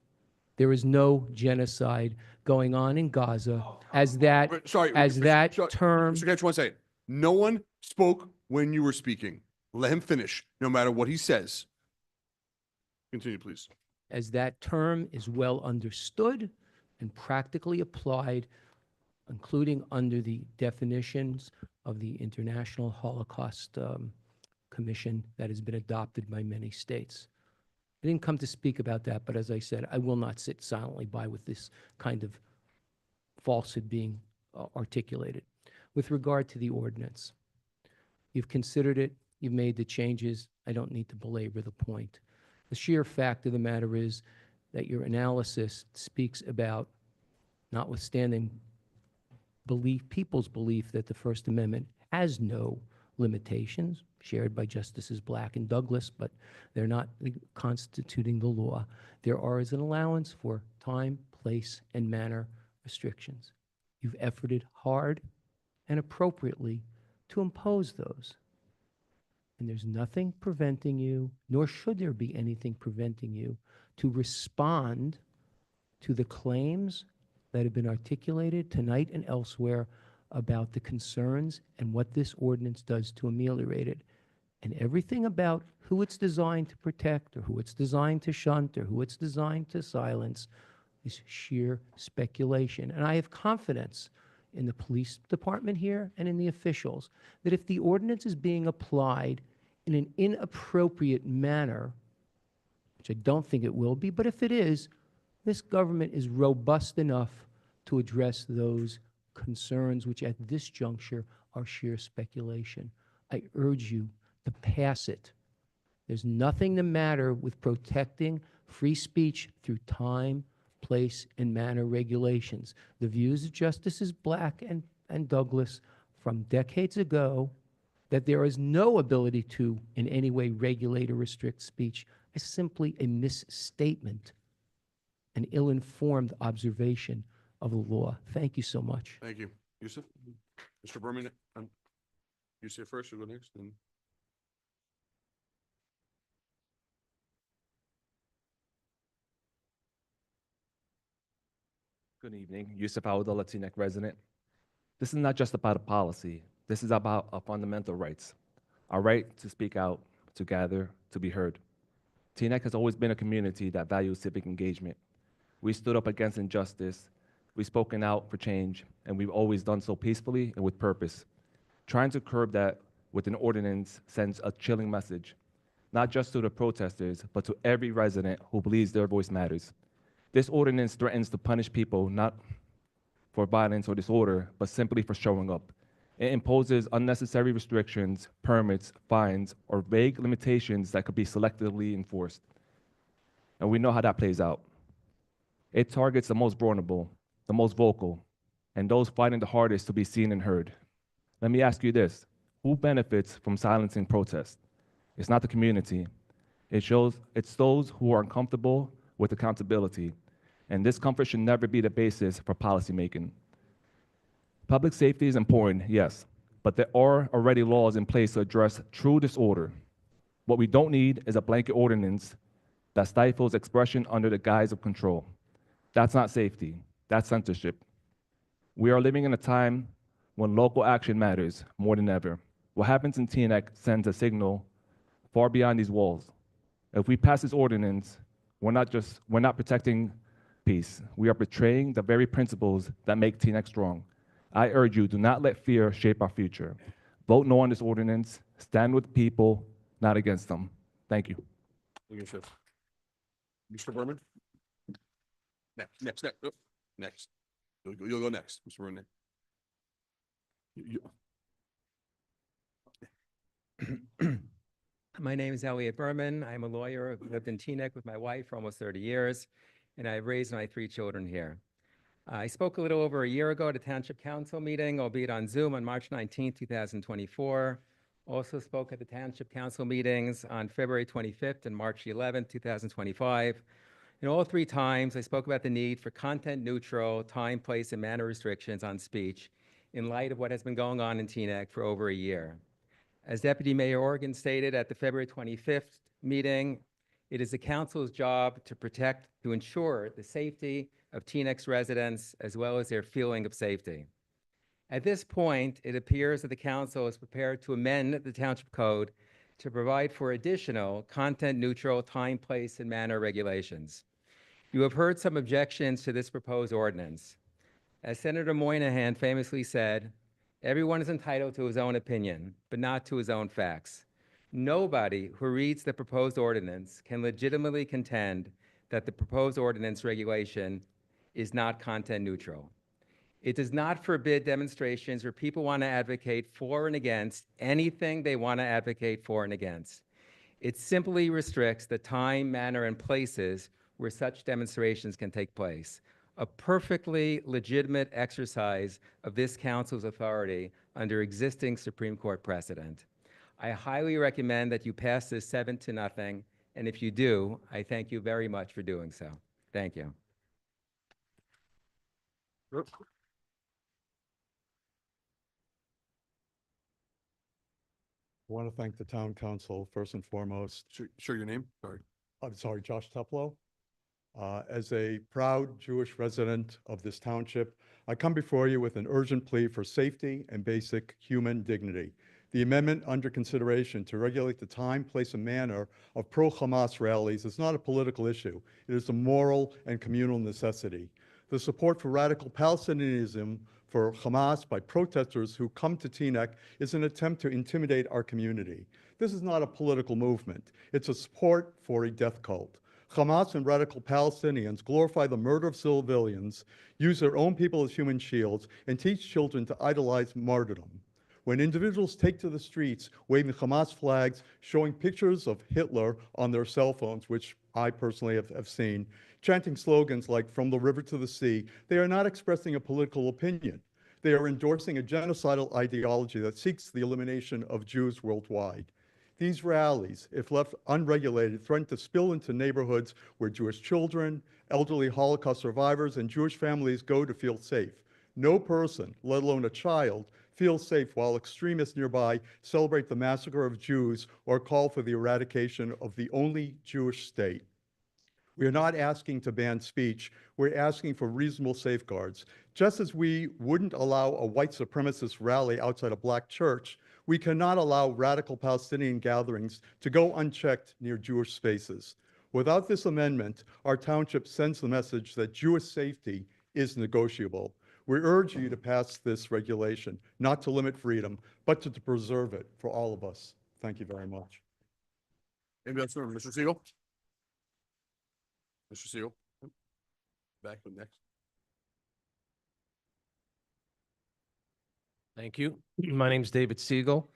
There is no genocide going on in Gaza as that, term. Mr. Ketch, 1 second. No one spoke when you were speaking. Let him finish, no matter what he says. Continue, please. As that term is well understood and practically applied, including under the definitions of the International Holocaust Commission that has been adopted by many states. I didn't come to speak about that, but as I said, I will not sit silently by with this kind of falsehood being articulated. With regard to the ordinance, you've considered it, you've made the changes. I don't need to belabor the point. The sheer fact of the matter is that your analysis speaks about, notwithstanding people's belief that the First Amendment has no limitations, shared by Justices Black and Douglas, but they're not constituting the law. There is an allowance for time, place, and manner restrictions. You've efforted hard and appropriately to impose those. And there's nothing preventing you, nor should there be anything preventing you, to respond to the claims that have been articulated tonight and elsewhere about the concerns and what this ordinance does to ameliorate it. And everything about who it's designed to protect or who it's designed to shunt or who it's designed to silence is sheer speculation. And I have confidence in the police department here and in the officials that if the ordinance is being applied in an inappropriate manner, which I don't think it will be, but if it is, this government is robust enough to address those concerns, which at this juncture are sheer speculation. I urge you to pass it. There's nothing the matter with protecting free speech through time, place, and manner regulations. The views of Justices Black and Douglas from decades ago that there is no ability to in any way regulate or restrict speech is simply a misstatement, an ill-informed observation of the law. Thank you so much. Thank you. Yusuf? Mr. Berman, you say first, you go next, then. Good evening, Yusuf Awad, Latinx resident. This is not just about a policy. This is about our fundamental rights. Our right to speak out, to gather, to be heard. TNEC has always been a community that values civic engagement. We stood up against injustice, we've spoken out for change, and we've always done so peacefully and with purpose. Trying to curb that with an ordinance sends a chilling message, not just to the protesters, but to every resident who believes their voice matters. This ordinance threatens to punish people not for violence or disorder, but simply for showing up. It imposes unnecessary restrictions, permits, fines, or vague limitations that could be selectively enforced. And we know how that plays out. It targets the most vulnerable, the most vocal, and those fighting the hardest to be seen and heard. Let me ask you this: who benefits from silencing protest? It's not the community. It's those who are uncomfortable with accountability, and this comfort should never be the basis for policymaking. Public safety is important, yes, but there are already laws in place to address true disorder. What we don't need is a blanket ordinance that stifles expression under the guise of control. That's not safety, that's censorship. We are living in a time when local action matters more than ever. What happens in TNEC sends a signal far beyond these walls. If we pass this ordinance, we're not protecting peace. We are betraying the very principles that make TNEC strong. I urge you, do not let fear shape our future. Vote no on this ordinance. Stand with people, not against them. Thank you. Mr. Berman? Next. Oh, next. You'll go next, Mr. Berman. My name is Elliot Berman. I'm a lawyer. I've lived in Teaneck with my wife for almost 30 years, and I've raised my 3 children here. I spoke a little over a year ago at a Township Council meeting, albeit on Zoom, on March 19, 2024. Also spoke at the Township Council meetings on February 25th and March 11th, 2025. And all 3 times, I spoke about the need for content-neutral time, place, and manner restrictions on speech in light of what has been going on in Teaneck for over a year. As Deputy Mayor Organ stated at the February 25th meeting, it is the council's job to ensure the safety of Teaneck's residents as well as their feeling of safety. At this point, it appears that the council is prepared to amend the Township Code to provide for additional content-neutral time, place, and manner regulations. You have heard some objections to this proposed ordinance. As Senator Moynihan famously said, everyone is entitled to his own opinion, but not to his own facts. Nobody who reads the proposed ordinance can legitimately contend that the proposed ordinance regulation is not content neutral. It does not forbid demonstrations where people want to advocate for and against anything they want to advocate for and against. It simply restricts the time, manner, and places where such demonstrations can take place. A perfectly legitimate exercise of this council's authority under existing Supreme Court precedent. I highly recommend that you pass this 7-0, and if you do, I thank you very much for doing so. Thank you. I want to thank the town council first and foremost. Sure, your name? Sorry. I'm sorry, Josh Tuplow. As a proud Jewish resident of this township, I come before you with an urgent plea for safety and basic human dignity. The amendment under consideration to regulate the time, place, and manner of pro-Hamas rallies is not a political issue. It is a moral and communal necessity. The support for radical Palestinianism for Hamas by protesters who come to Teaneck is an attempt to intimidate our community. This is not a political movement. It's a support for a death cult. Hamas and radical Palestinians glorify the murder of civilians, use their own people as human shields, and teach children to idolize martyrdom. When individuals take to the streets waving Hamas flags, showing pictures of Hitler on their cell phones, which I personally have seen, chanting slogans like "from the river to the sea," they are not expressing a political opinion. they are endorsing a genocidal ideology that seeks the elimination of Jews worldwide. These rallies, if left unregulated, threaten to spill into neighborhoods where Jewish children, elderly Holocaust survivors, and Jewish families go to feel safe. No person, let alone a child, feels safe while extremists nearby celebrate the massacre of Jews or call for the eradication of the only Jewish state. We are not asking to ban speech. We're asking for reasonable safeguards. Just as we wouldn't allow a white supremacist rally outside a black church, we cannot allow radical Palestinian gatherings to go unchecked near Jewish spaces. Without this amendment, our township sends the message that Jewish safety is negotiable. We urge you to pass this regulation, not to limit freedom, but to preserve it for all of us. Thank you very much. Anybody else? Mr. Siegel? Mr. Siegel? Back with next. Thank you. My name's David Siegel.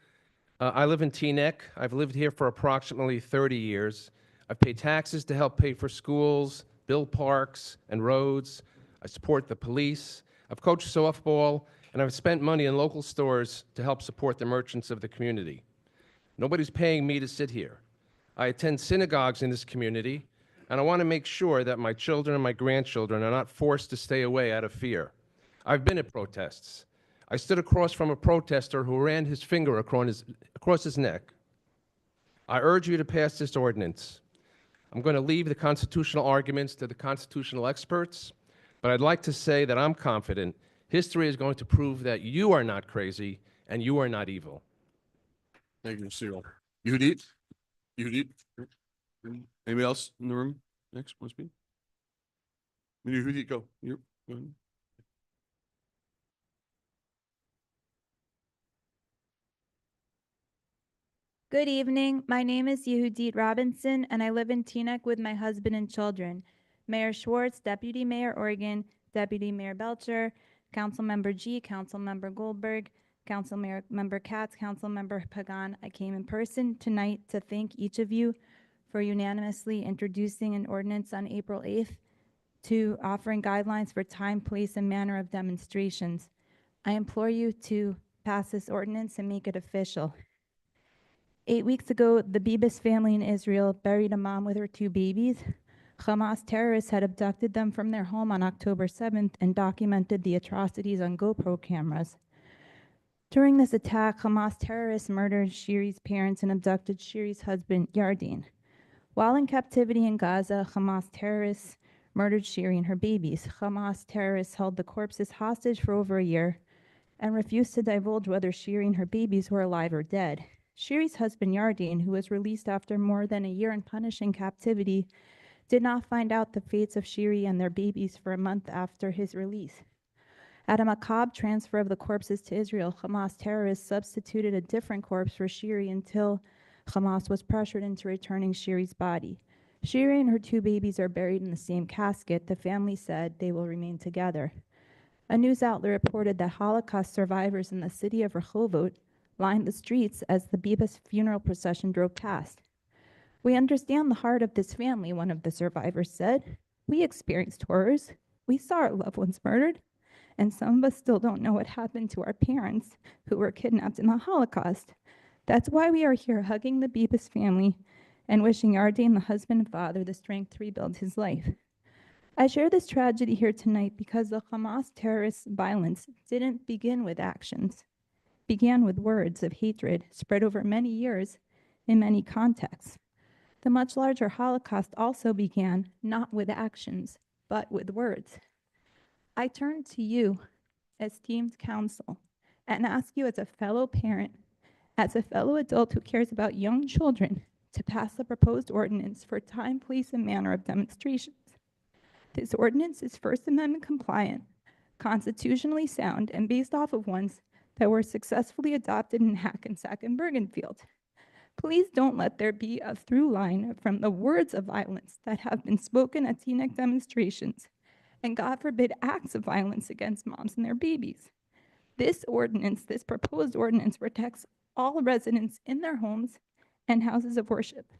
I live in Teaneck. I've lived here for approximately 30 years. I've paid taxes to help pay for schools, build parks and roads. I support the police. I've coached softball, and I've spent money in local stores to help support the merchants of the community. Nobody's paying me to sit here. I attend synagogues in this community, and I want to make sure that my children and my grandchildren are not forced to stay away out of fear. I've been at protests. I stood across from a protester who ran his finger across his neck. I urge you to pass this ordinance. I'm going to leave the constitutional arguments to the constitutional experts, but I'd like to say that I'm confident history is going to prove that you are not crazy and you are not evil. Thank you, Mr. Siegel. Yehudit? Yehudit? Anybody else in the room? Next, want to speak? Yehudit, go. Go ahead. Good evening. My name is Yehudit Robinson, and I live in Teaneck with my husband and children. Mayor Schwartz, Deputy Mayor Organ, Deputy Mayor Belcher, Councilmember G, Councilmember Goldberg, Councilmember Katz, Councilmember Pagan. I came in person tonight to thank each of you for unanimously introducing an ordinance on April 8th to offering guidelines for time, place, and manner of demonstrations. I implore you to pass this ordinance and make it official. 8 weeks ago, the Bibas family in Israel buried a mom with her 2 babies. Hamas terrorists had abducted them from their home on October 7th and documented the atrocities on GoPro cameras. During this attack, Hamas terrorists murdered Shiri's parents and abducted Shiri's husband, Yardin. While in captivity in Gaza, Hamas terrorists murdered Shiri and her babies. Hamas terrorists held the corpses hostage for over a year and refused to divulge whether Shiri and her babies were alive or dead. Shiri's husband, Yardin, who was released after more than a year in punishing captivity, did not find out the fates of Shiri and their babies for a month after his release. At a macabre transfer of the corpses to Israel, Hamas terrorists substituted a different corpse for Shiri until Hamas was pressured into returning Shiri's body. Shiri and her 2 babies are buried in the same casket. The family said they will remain together. A news outlet reported that Holocaust survivors in the city of Rehovot lined the streets as the Bibas funeral procession drove past. We understand the heart of this family, one of the survivors said. We experienced horrors. We saw our loved ones murdered. And some of us still don't know what happened to our parents who were kidnapped in the Holocaust. That's why we are here hugging the Bibas family and wishing Yardin, the husband and father, the strength to rebuild his life. I share this tragedy here tonight because the Hamas terrorist violence didn't begin with actions. Began with words of hatred spread over many years in many contexts. The much larger Holocaust also began not with actions, but with words. I turn to you, esteemed council, and ask you as a fellow parent, as a fellow adult who cares about young children, to pass the proposed ordinance for time, place, and manner of demonstrations. This ordinance is First Amendment compliant, constitutionally sound, and based off of ones that were successfully adopted in Hackensack and Bergenfield. Please don't let there be a through line from the words of violence that have been spoken at Teaneck demonstrations, and God forbid acts of violence against moms and their babies. This ordinance, this proposed ordinance, protects all residents in their homes and houses of worship.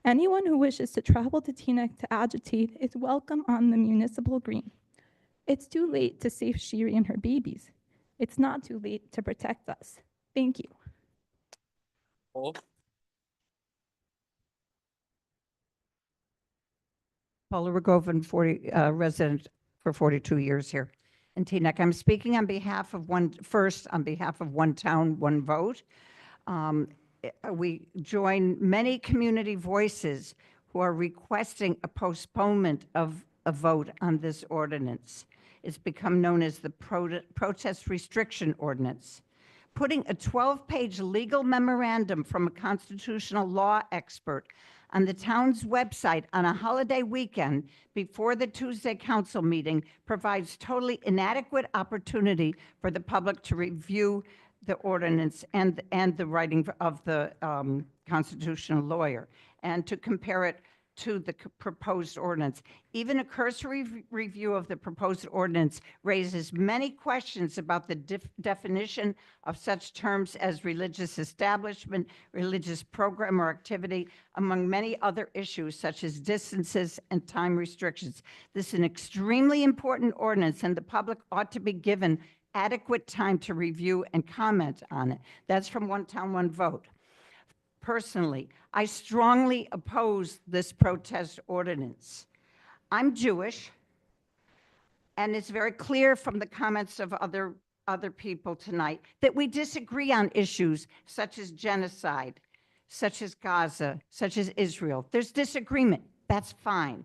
Anyone who wishes to travel to Teaneck to agitate is welcome on the municipal green. It's too late to save Shiri and her babies. It's not too late to protect us. Thank you. Paul? Paula Rogovan, resident for 42 years here in Teaneck. I'm speaking on behalf of One Town, One Vote. We join many community voices who are requesting a postponement of a vote on this ordinance. It's become known as the Protest Restriction Ordinance. Putting a 12-page legal memorandum from a constitutional law expert on the town's website on a holiday weekend before the Tuesday council meeting provides totally inadequate opportunity for the public to review the ordinance and the writing of the constitutional lawyer, and to compare it to the proposed ordinance. Even a cursory review of the proposed ordinance raises many questions about the definition of such terms as religious establishment, religious program or activity, among many other issues such as distances and time restrictions. This is an extremely important ordinance, and the public ought to be given adequate time to review and comment on it. That's from One Town, One Vote. Personally, I strongly oppose this protest ordinance. I'm Jewish, and it's very clear from the comments of other people tonight that we disagree on issues such as genocide, such as Gaza, such as Israel. There's disagreement. That's fine.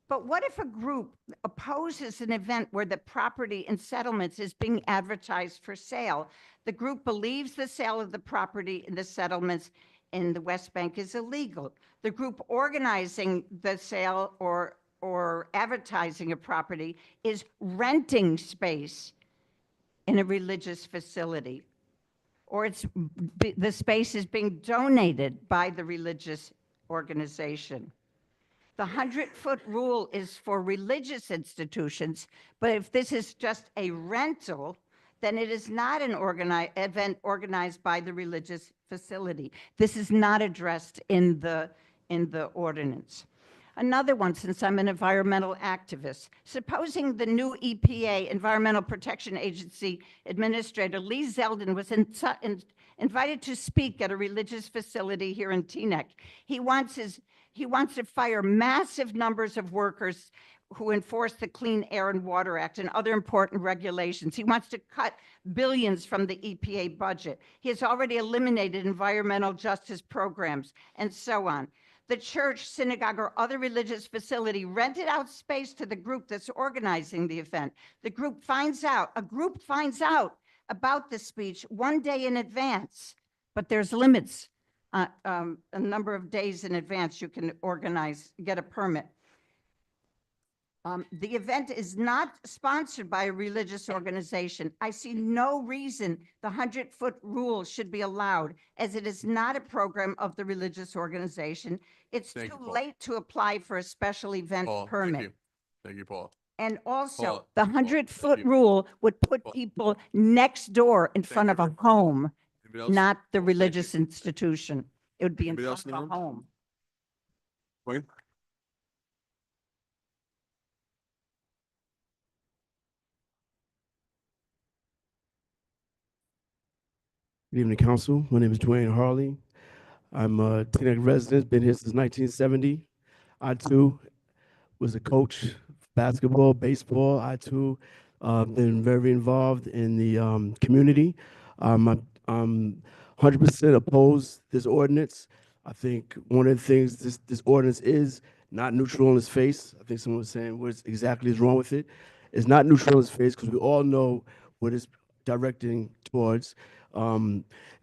But what if a group opposes an event where the property in settlements is being advertised for sale? The group believes the sale of the property in the settlements in the West Bank is illegal. The group organizing the sale or advertising a property is renting space in a religious facility, or the space is being donated by the religious organization. The 100-foot rule is for religious institutions, but if this is just a rental, then it is not an event organized by the religious facility. This is not addressed in the ordinance. Another one, since I'm an environmental activist, supposing the new EPA, Environmental Protection Agency Administrator Lee Zeldin, was invited to speak at a religious facility here in Teaneck. He wants to fire massive numbers of workers who enforce the Clean Air and Water Act and other important regulations. He wants to cut billions from the EPA budget. He has already eliminated environmental justice programs and so on. The church, synagogue, or other religious facility rented out space to the group that's organizing the event. A group finds out about the speech one day in advance, but there's limits. A number of days in advance you can get a permit. The event is not sponsored by a religious organization. I see no reason the 100-foot rule should be allowed, as it is not a program of the religious organization. It's too late to apply for a special event permit. Thank you, Paul. And also, Paul, the 100-foot rule would put people next door in front of a home, not the religious institution. It would be in front of a home. Wayne? Good evening, Council. My name is Dwayne Harley. I'm a Teaneck resident, been here since 1970. I too was a coach, basketball, baseball. I too been very involved in the community. I'm 100% opposed this ordinance. I think one of the things this ordinance is not neutral on its face. I think someone was saying what exactly is wrong with it. It's not neutral on its face because we all know what it's directing towards.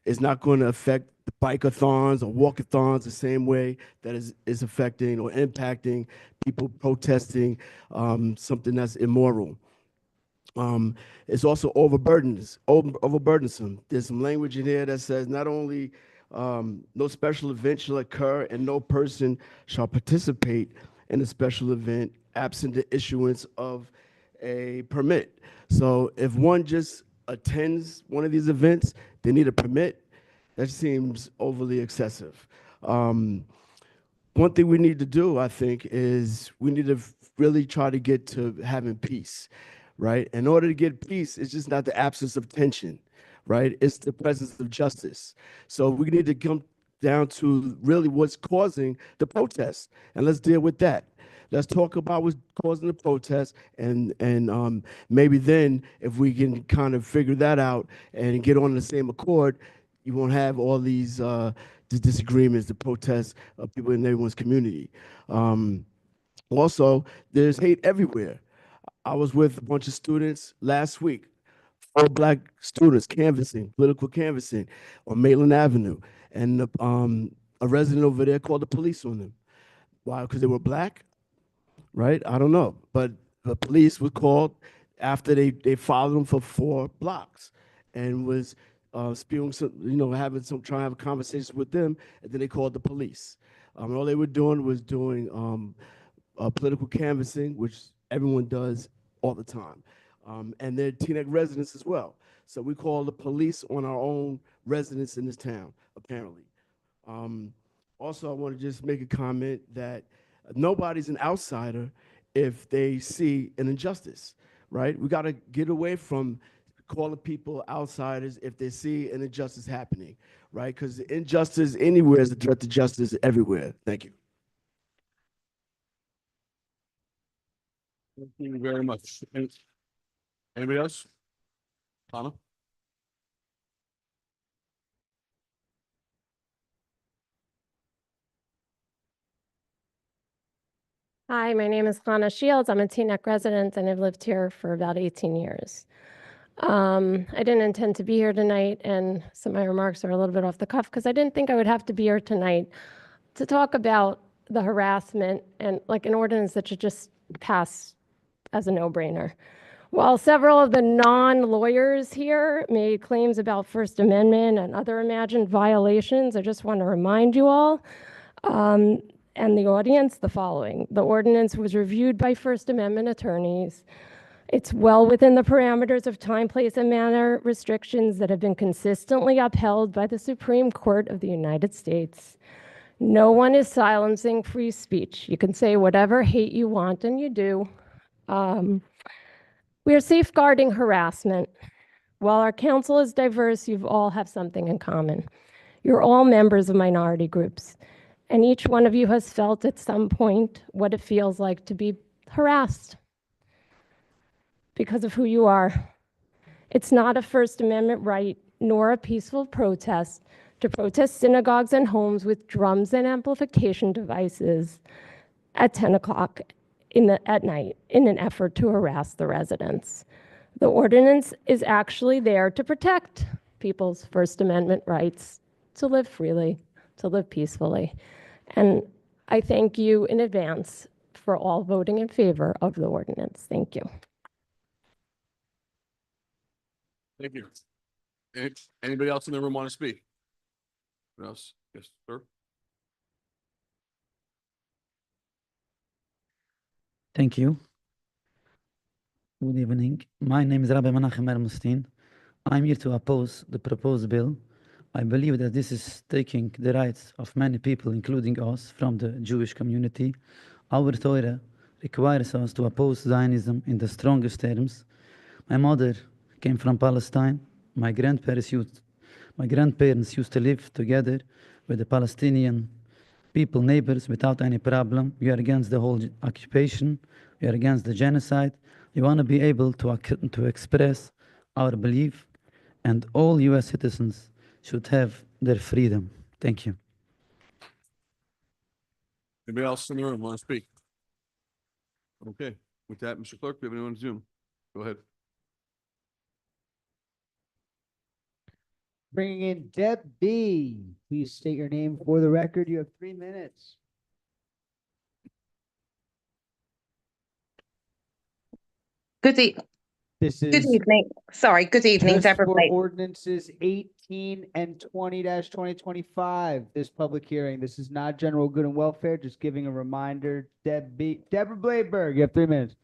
It's not going to affect the bike-a-thons or walk-a-thons the same way that is affecting or impacting people protesting something that's immoral. It's also overburdensome. There's some language in here that says not only no special event shall occur and no person shall participate in a special event absent the issuance of a permit. So if one just attends one of these events, they need a permit. That seems overly excessive. One thing we need to do, I think, is we need to really try to get to having peace. right? In order to get peace, it's just not the absence of tension, right? It's the presence of justice. So we need to come down to really what's causing the protests, and let's deal with that. Let's talk about what's causing the protests, and maybe then if we can kind of figure that out and get on the same accord, you won't have all these disagreements, the protests of people in everyone's community. Also, there's hate everywhere. I was with a bunch of students last week, 4 Black students canvassing, political canvassing on Maitland Avenue, and a resident over there called the police on them. Why? Because they were Black, right? I don't know, but the police was called after they followed them for 4 blocks and was spewing some, trying to have conversations with them, and then they called the police. All they were doing was doing political canvassing, which everyone does all the time. And they're Teaneck residents as well. So we call the police on our own residents in this town, apparently. Also, I want to just make a comment that nobody's an outsider if they see an injustice, right? We got to get away from calling people outsiders if they see an injustice happening, right? Because injustice anywhere is a threat to justice everywhere. Thank you. Thank you very much. Anybody else? Hannah? Hi, my name is Hannah Shields. I'm a Teaneck resident and I've lived here for about 18 years. I didn't intend to be here tonight, and some of my remarks are a little bit off the cuff because I didn't think I would have to be here tonight to talk about the harassment and like an ordinance that should just pass as a no-brainer. While several of the non-lawyers here made claims about First Amendment and other imagined violations, I just want to remind you all and the audience the following. The ordinance was reviewed by First Amendment attorneys. It's well within the parameters of time, place, and manner restrictions that have been consistently upheld by the Supreme Court of the United States. No one is silencing free speech. You can say whatever hate you want, and you do. We are safeguarding harassment. While our council is diverse, you all have something in common. You're all members of minority groups, and each one of you has felt at some point what it feels like to be harassed because of who you are. It's not a First Amendment right, nor a peaceful protest to protest synagogues and homes with drums and amplification devices at 10 o'clock at night in an effort to harass the residents. The ordinance is actually there to protect people's First Amendment rights to live freely, to live peacefully. And I thank you in advance for all voting in favor of the ordinance. Thank you. Thank you. Anybody else in the room want to speak? What else? Yes, sir. Thank you. Good evening. My name is Rabbi Menachem Ermustin. I'm here to oppose the proposed bill. I believe that this is taking the rights of many people, including us, from the Jewish community. Our Torah requires us to oppose Zionism in the strongest terms. My mother came from Palestine. My grandparents used to live together with the Palestinian people, neighbors, without any problem. We are against the whole occupation. We are against the genocide. We want to be able to express our belief, and all U.S. citizens should have their freedom. Thank you. Anybody else in the room want to speak? Okay. With that, Mr. Clerk, do we have anyone on Zoom? Go ahead. Bringing in Deb B. Please state your name for the record. You have 3 minutes. Good evening. Sorry, good evening, Just Deborah for Blake. ordinances 18 and 20-2025, this public hearing. This is not general good and welfare, just giving a reminder. Deborah Blaberg, you have 3 minutes.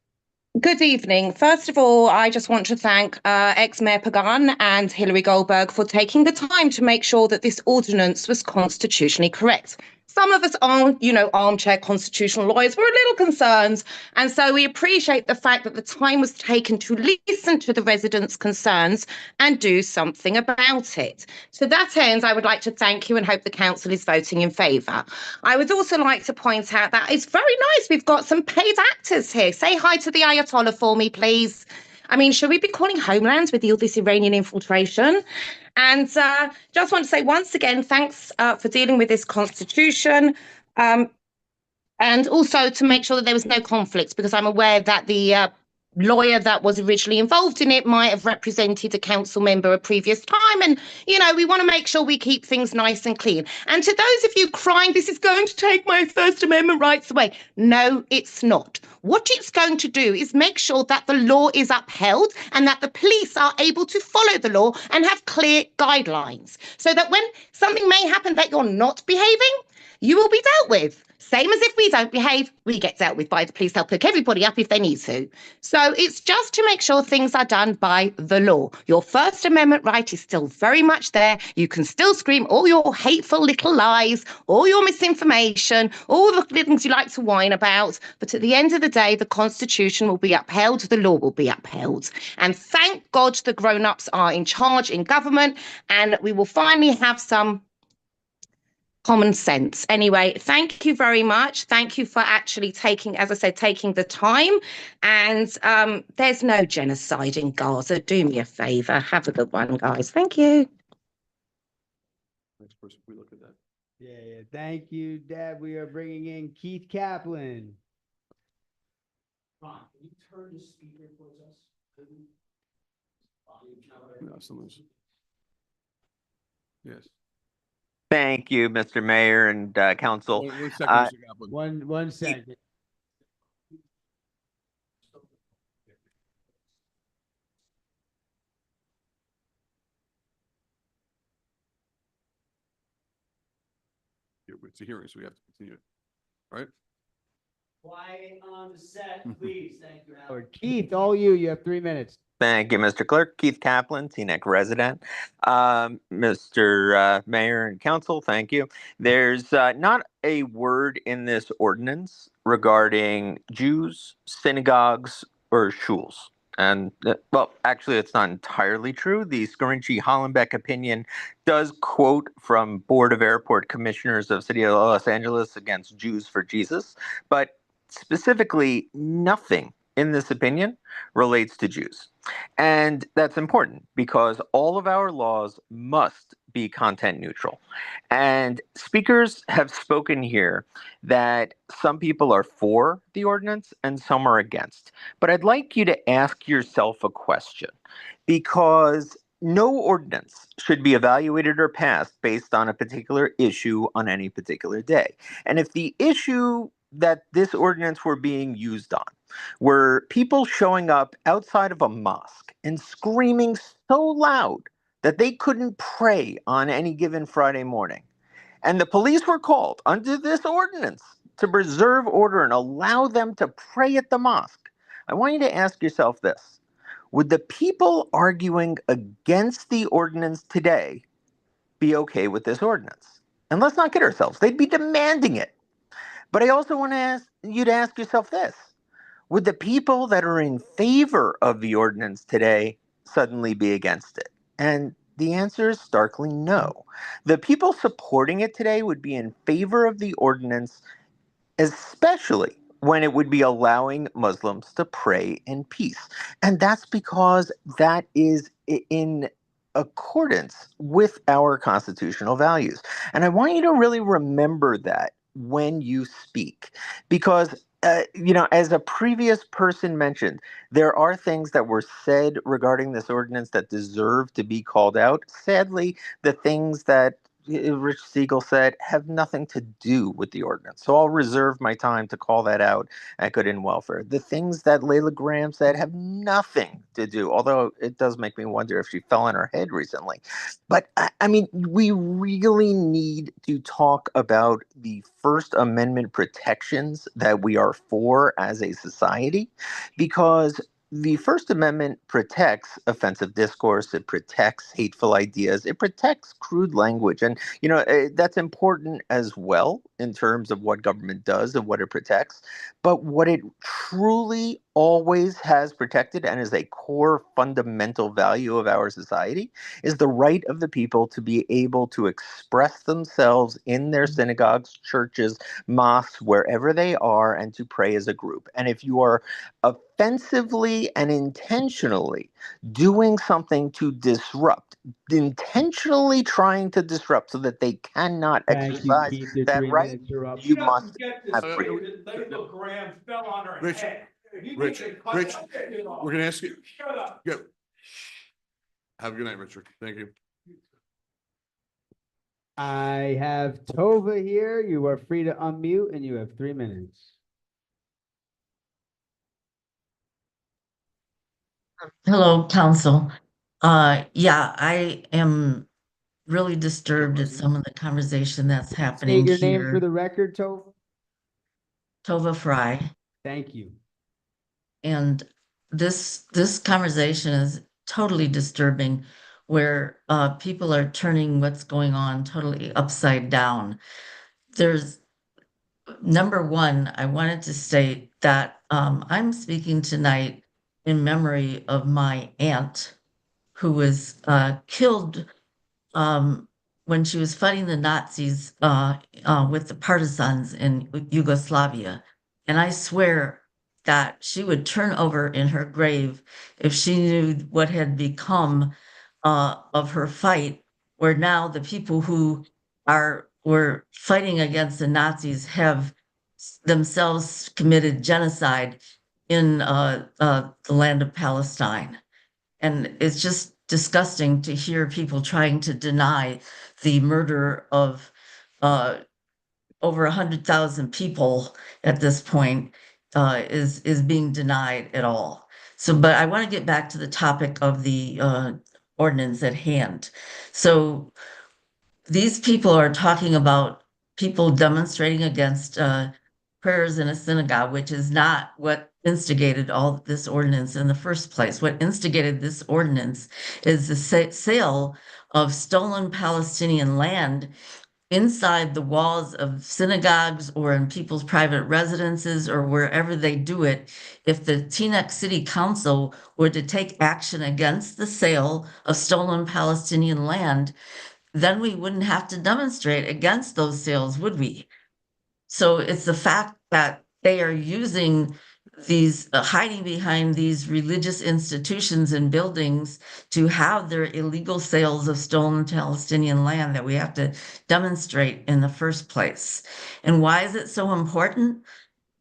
Good evening. First of all, I just want to thank ex-Mayor Pagan and Hilary Goldberg for taking the time to make sure that this ordinance was constitutionally correct. some of us aren't, armchair constitutional lawyers. We're a little concerned. And so we appreciate the fact that the time was taken to listen to the residents' concerns and do something about it. To that end, I would like to thank you and hope the council is voting in favour. I would also like to point out that it's very nice. We've got some paid actors here. Say hi to the Ayatollah for me, please. I mean, should we be calling Homeland with all this Iranian infiltration? And just want to say once again, thanks for dealing with this constitution. And also to make sure that there was no conflicts, because I'm aware that the lawyer that was originally involved in it might have represented a council member a previous time. And, we want to make sure we keep things nice and clean. And to those of you crying, this is going to take my First Amendment rights away. No, it's not. What it's going to do is make sure that the law is upheld and that the police are able to follow the law and have clear guidelines so that when something may happen that you're not behaving, you will be dealt with. Same as if we don't behave, we get dealt with by the police. They'll pick everybody up if they need to. So it's just to make sure things are done by the law. Your First Amendment right is still very much there. You can still scream all your hateful little lies, all your misinformation, all the things you like to whine about. But at the end of the day, the Constitution will be upheld, the law will be upheld. And thank God the grown-ups are in charge in government, and we will finally have some common sense. Anyway, thank you very much. Thank you for actually taking, as I said, taking the time. And there's no genocide in Gaza. Do me a favor. Have a good one, guys. Thank you. Next person, we look at that. Yeah. Thank you, Deb. We are bringing in Keith Kaplan. Ron, can you turn the speaker towards us? No, someone's. Yes. Thank you, Mr. Mayor and Council. One second, Mr. Kaplan. One second. It's a hearing, so we have to continue it. All right? Quiet on the set, please. Thank you, Howard. Keith, all you. You have 3 minutes. Thank you, Mr. Clerk. Keith Kaplan, Teaneck resident. Mr. Mayor and Council, thank you. There's not a word in this ordinance regarding Jews, synagogues, or shuls. And, well, actually, it's not entirely true. The Scarinci-Hollenbeck opinion does quote from Board of Airport Commissioners of City of Los Angeles against Jews for Jesus, but specifically nothing in this opinion relates to Jews. And that's important because all of our laws must be content neutral. And speakers have spoken here that some people are for the ordinance and some are against. But I'd like you to ask yourself a question, because no ordinance should be evaluated or passed based on a particular issue on any particular day. And if the issue that this ordinance were being used on were people showing up outside of a mosque and screaming so loud that they couldn't pray on any given Friday morning, and the police were called under this ordinance to preserve order and allow them to pray at the mosque, I want you to ask yourself this. Would the people arguing against the ordinance today be okay with this ordinance? And let's not kid ourselves. They'd be demanding it. But I also want to ask you to ask yourself this. Would the people that are in favor of the ordinance today suddenly be against it? And the answer is starkly no. The people supporting it today would be in favor of the ordinance, especially when it would be allowing Muslims to pray in peace. And that's because that is in accordance with our constitutional values. And I want you to really remember that when you speak, because as a previous person mentioned, there are things that were said regarding this ordinance that deserve to be called out. Sadly, the things that Rich Siegel said have nothing to do with the ordinance. So I'll reserve my time to call that out at Good and Welfare. The things that Layla Graham said have nothing to do, although it does make me wonder if she fell on her head recently. But I mean, we really need to talk about the First Amendment protections that we are for as a society, because the First Amendment protects offensive discourse. It protects hateful ideas. It protects crude language. And, that's important as well in terms of what government does and what it protects. But what it truly always has protected and is a core fundamental value of our society is the right of the people to be able to express themselves in their synagogues, churches, mosques, wherever they are, and to pray as a group. And if you are offensively and intentionally doing something to disrupt, intentionally trying to disrupt so that they cannot Thank you, exercise Keith. Your that 3 right, minutes are up. you must have freedom. Graham fell on her head. Rich, we're going to ask you. Shut up. Go. Have a good night, Richard. Thank you. I have Tova here. You are free to unmute and you have 3 minutes. Hello, council. Yeah, I am really disturbed at some of the conversation that's happening State your name for here. the record, Tova. Tova Fry. Thank you. And this conversation is totally disturbing, where people are turning what's going on totally upside down. There's number one, I wanted to state that I'm speaking tonight in memory of my aunt who was killed when she was fighting the Nazis with the partisans in Yugoslavia. And I swear that she would turn over in her grave if she knew what had become of her fight, where now the people who were fighting against the Nazis have themselves committed genocide in the land of Palestine. And it's just disgusting to hear people trying to deny the murder of over 100,000 people at this point is being denied at all. So, but I want to get back to the topic of the ordinance at hand. So these people are talking about people demonstrating against prayers in a synagogue, which is not what instigated all of this ordinance in the first place. What instigated this ordinance is the sale of stolen Palestinian land inside the walls of synagogues or in people's private residences or wherever they do it. If the Teaneck City Council were to take action against the sale of stolen Palestinian land, then we wouldn't have to demonstrate against those sales, would we? So it's the fact that they are using these, hiding behind these religious institutions and buildings to have their illegal sales of stolen Palestinian land that we have to demonstrate in the first place. And why is it so important?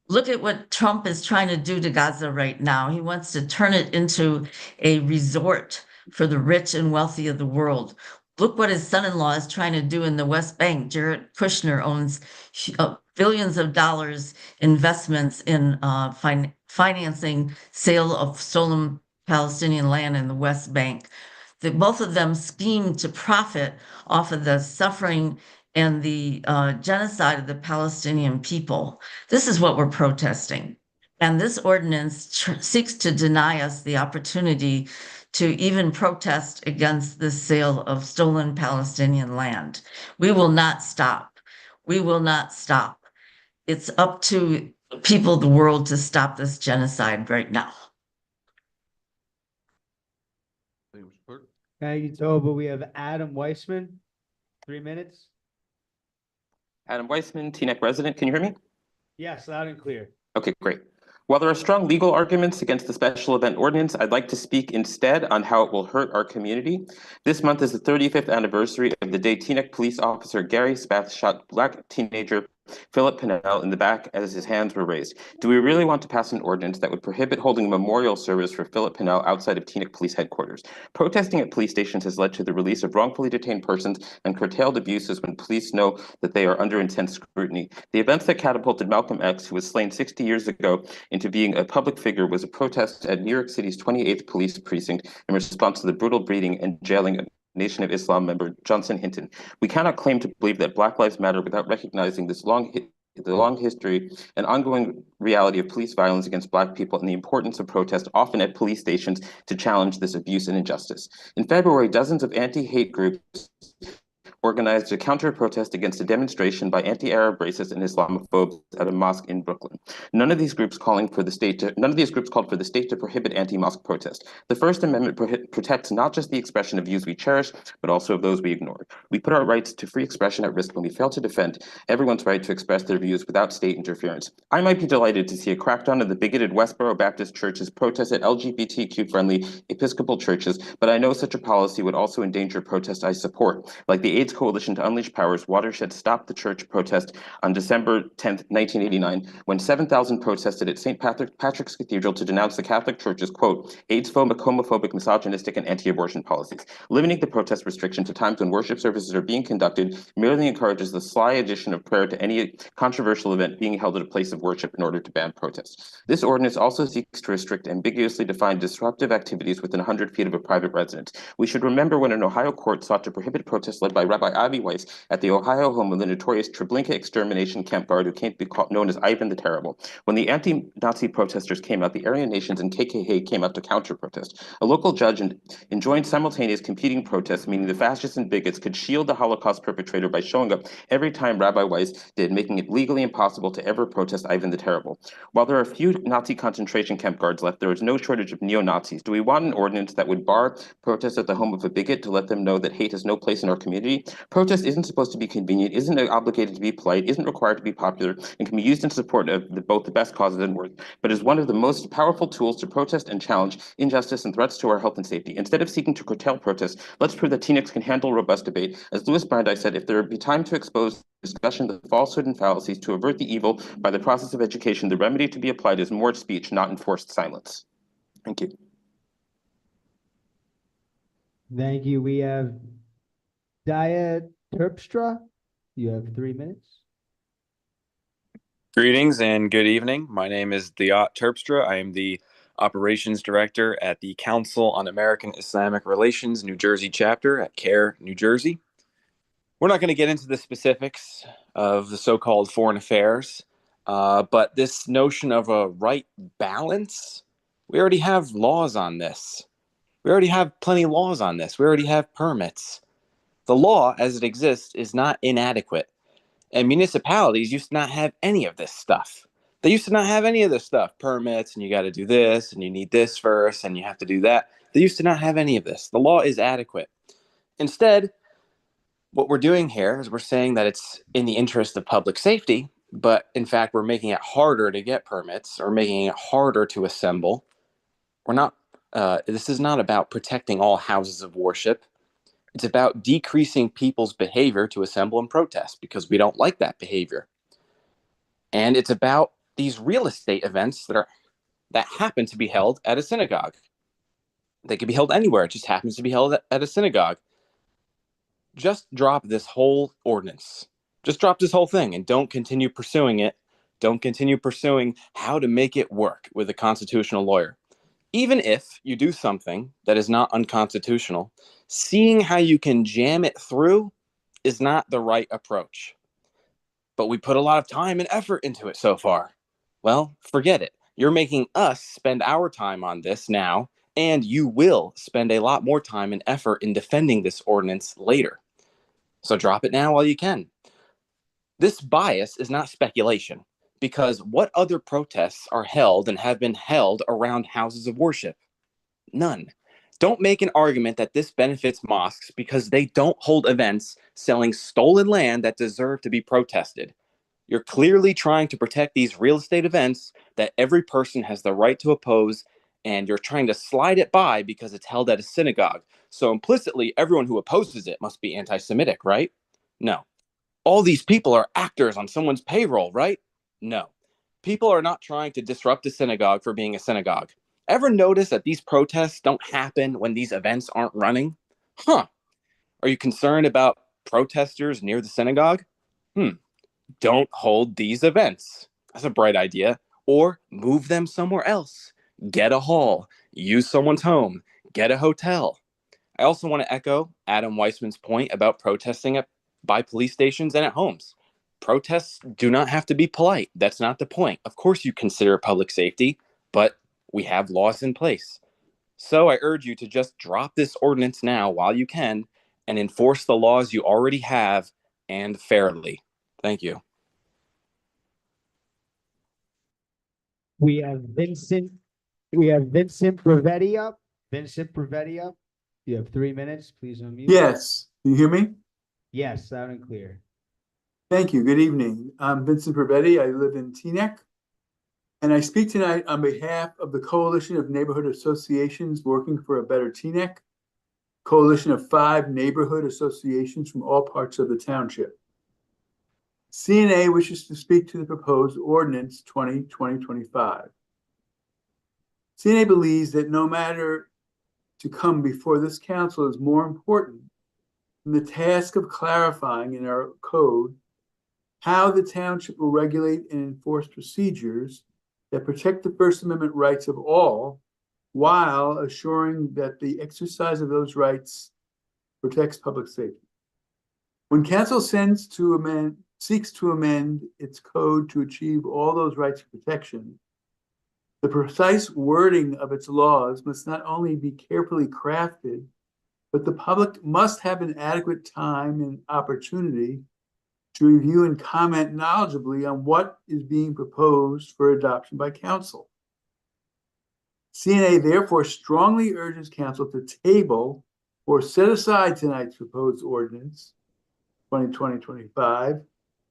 Look at what Trump is trying to do to Gaza right now. He wants to turn it into a resort for the rich and wealthy of the world. Look what his son-in-law is trying to do in the West Bank. Jared Kushner owns billions of dollars investments in financing sale of stolen Palestinian land in the West Bank. Both of them scheme to profit off of the suffering and the genocide of the Palestinian people. This is what we're protesting. And this ordinance seeks to deny us the opportunity to even protest against the sale of stolen Palestinian land. We will not stop. We will not stop. It's up to people of the world to stop this genocide right now. Thank you, Tova. We have Adam Weissman, 3 minutes. Adam Weissman, Teaneck resident. Can you hear me? Yes, loud and clear. Okay, great. While there are strong legal arguments against the special event ordinance, I'd like to speak instead on how it will hurt our community. This month is the 35th anniversary of the day Teaneck police officer Gary Spath shot Black teenager Philip Pinnell in the back as his hands were raised. Do we really want to pass an ordinance that would prohibit holding a memorial service for Philip Pinnell outside of Teaneck Police Headquarters? Protesting at police stations has led to the release of wrongfully detained persons and curtailed abuses when police know that they are under intense scrutiny. The events that catapulted Malcolm X, who was slain 60 years ago, into being a public figure was a protest at New York City's 28th Police Precinct in response to the brutal beating and jailing of Nation of Islam member Johnson Hinton. We cannot claim to believe that Black Lives Matter without recognizing this long the long history and ongoing reality of police violence against Black people and the importance of protest, often at police stations, to challenge this abuse and injustice. In February, dozens of anti-hate groups organized a counter-protest against a demonstration by anti-Arab racists and Islamophobes at a mosque in Brooklyn. None of these groups called for the state to prohibit anti-mosque protest. The First Amendment protects not just the expression of views we cherish, but also of those we ignore. We put our rights to free expression at risk when we fail to defend everyone's right to express their views without state interference. I might be delighted to see a crackdown of the bigoted Westboro Baptist Church's protest at LGBTQ-friendly Episcopal churches, but I know such a policy would also endanger protests I support, like the AIDS Coalition to Unleash Power's Watershed Stop the Church protest on December 10th, 1989, when 7,000 protested at St. Patrick's Cathedral to denounce the Catholic Church's, quote, AIDS-phobic, homophobic, misogynistic, and anti-abortion policies. Limiting the protest restriction to times when worship services are being conducted merely encourages the sly addition of prayer to any controversial event being held at a place of worship in order to ban protests. This ordinance also seeks to restrict ambiguously defined disruptive activities within 100 feet of a private residence. We should remember when an Ohio court sought to prohibit protests led by Rabbi Avi Weiss at the Ohio home of the notorious Treblinka extermination camp guard who came to be known as Ivan the Terrible. When the anti-Nazi protesters came out, the Aryan Nations and KKK came out to counter-protest. A local judge enjoined simultaneous competing protests, meaning the fascists and bigots could shield the Holocaust perpetrator by showing up every time Rabbi Weiss did, making it legally impossible to ever protest Ivan the Terrible. While there are few Nazi concentration camp guards left, there is no shortage of neo-Nazis. Do we want an ordinance that would bar protests at the home of a bigot to let them know that hate has no place in our community? Protest isn't supposed to be convenient, isn't obligated to be polite, isn't required to be popular, and can be used in support of both the best causes and worth, but is one of the most powerful tools to protest and challenge injustice and threats to our health and safety. Instead of seeking to curtail protests, let's prove that TNICs can handle robust debate. As Louis Brandeis said, if there be time to expose discussion of falsehood and fallacies to avert the evil by the process of education, the remedy to be applied is more speech, not enforced silence. Thank you. Thank you. We have Dia Terpstra. You have 3 minutes. Greetings and good evening. My name is Diat Terpstra. I am the Operations Director at the Council on American Islamic Relations New Jersey chapter at CARE, New Jersey. We're not going to get into the specifics of the so-called foreign affairs, but this notion of a right balance, we already have laws on this. We already have plenty of laws on this. We already have permits. The law as it exists is not inadequate. And municipalities used to not have any of this stuff. They used to not have any of this stuff. Permits, and you got to do this, and you need this first, and you have to do that. They used to not have any of this. The law is adequate. Instead, what we're doing here is we're saying that it's in the interest of public safety, but in fact, we're making it harder to get permits or making it harder to assemble. We're not, this is not about protecting all houses of worship. It's about decreasing people's behavior to assemble and protest because we don't like that behavior. And it's about these real estate events that happen to be held at a synagogue. They could be held anywhere. It just happens to be held at a synagogue. Just drop this whole ordinance. Just drop this whole thing and don't continue pursuing it. Don't continue pursuing how to make it work with a constitutional lawyer. Even if you do something that is not unconstitutional, seeing how you can jam it through is not the right approach. But we put a lot of time and effort into it so far. Well, forget it. You're making us spend our time on this now, and you will spend a lot more time and effort in defending this ordinance later. So drop it now while you can. This bias is not speculation, because what other protests are held and have been held around houses of worship? None. Don't make an argument that this benefits mosques because they don't hold events selling stolen land that deserve to be protested. You're clearly trying to protect these real estate events that every person has the right to oppose, and you're trying to slide it by because it's held at a synagogue. So implicitly, everyone who opposes it must be anti-Semitic, right? No. All these people are actors on someone's payroll, right? No. People are not trying to disrupt a synagogue for being a synagogue. Ever notice that these protests don't happen when these events aren't running? Huh. Are you concerned about protesters near the synagogue? Don't hold these events. That's a bright idea. Or move them somewhere else. Get a hall. Use someone's home. Get a hotel. I also want to echo Adam Weissman's point about protesting by police stations and at homes. Protests do not have to be polite. That's not the point. Of course, you consider public safety, but we have laws in place. So I urge you to just drop this ordinance now while you can and enforce the laws you already have and fairly. Thank you. We have Vincent Bravetti up. Vincent Bravetti up. You have 3 minutes. Please unmute. Yes. Can you hear me? Yes, loud and clear. Thank you. Good evening. I'm Vincent Bravetti. I live in Teaneck. And I speak tonight on behalf of the Coalition of Neighborhood Associations Working for a Better Teaneck, coalition of 5 neighborhood associations from all parts of the township. CNA wishes to speak to the proposed Ordinance 2025. CNA believes that no matter to come before this council is more important than the task of clarifying in our code how the township will regulate and enforce procedures that protect the First Amendment rights of all, while assuring that the exercise of those rights protects public safety. When council seeks to amend its code to achieve all those rights of protection, the precise wording of its laws must not only be carefully crafted, but the public must have an adequate time and opportunity to review and comment knowledgeably on what is being proposed for adoption by council. CNA therefore strongly urges council to table or set aside tonight's proposed ordinance 2020-25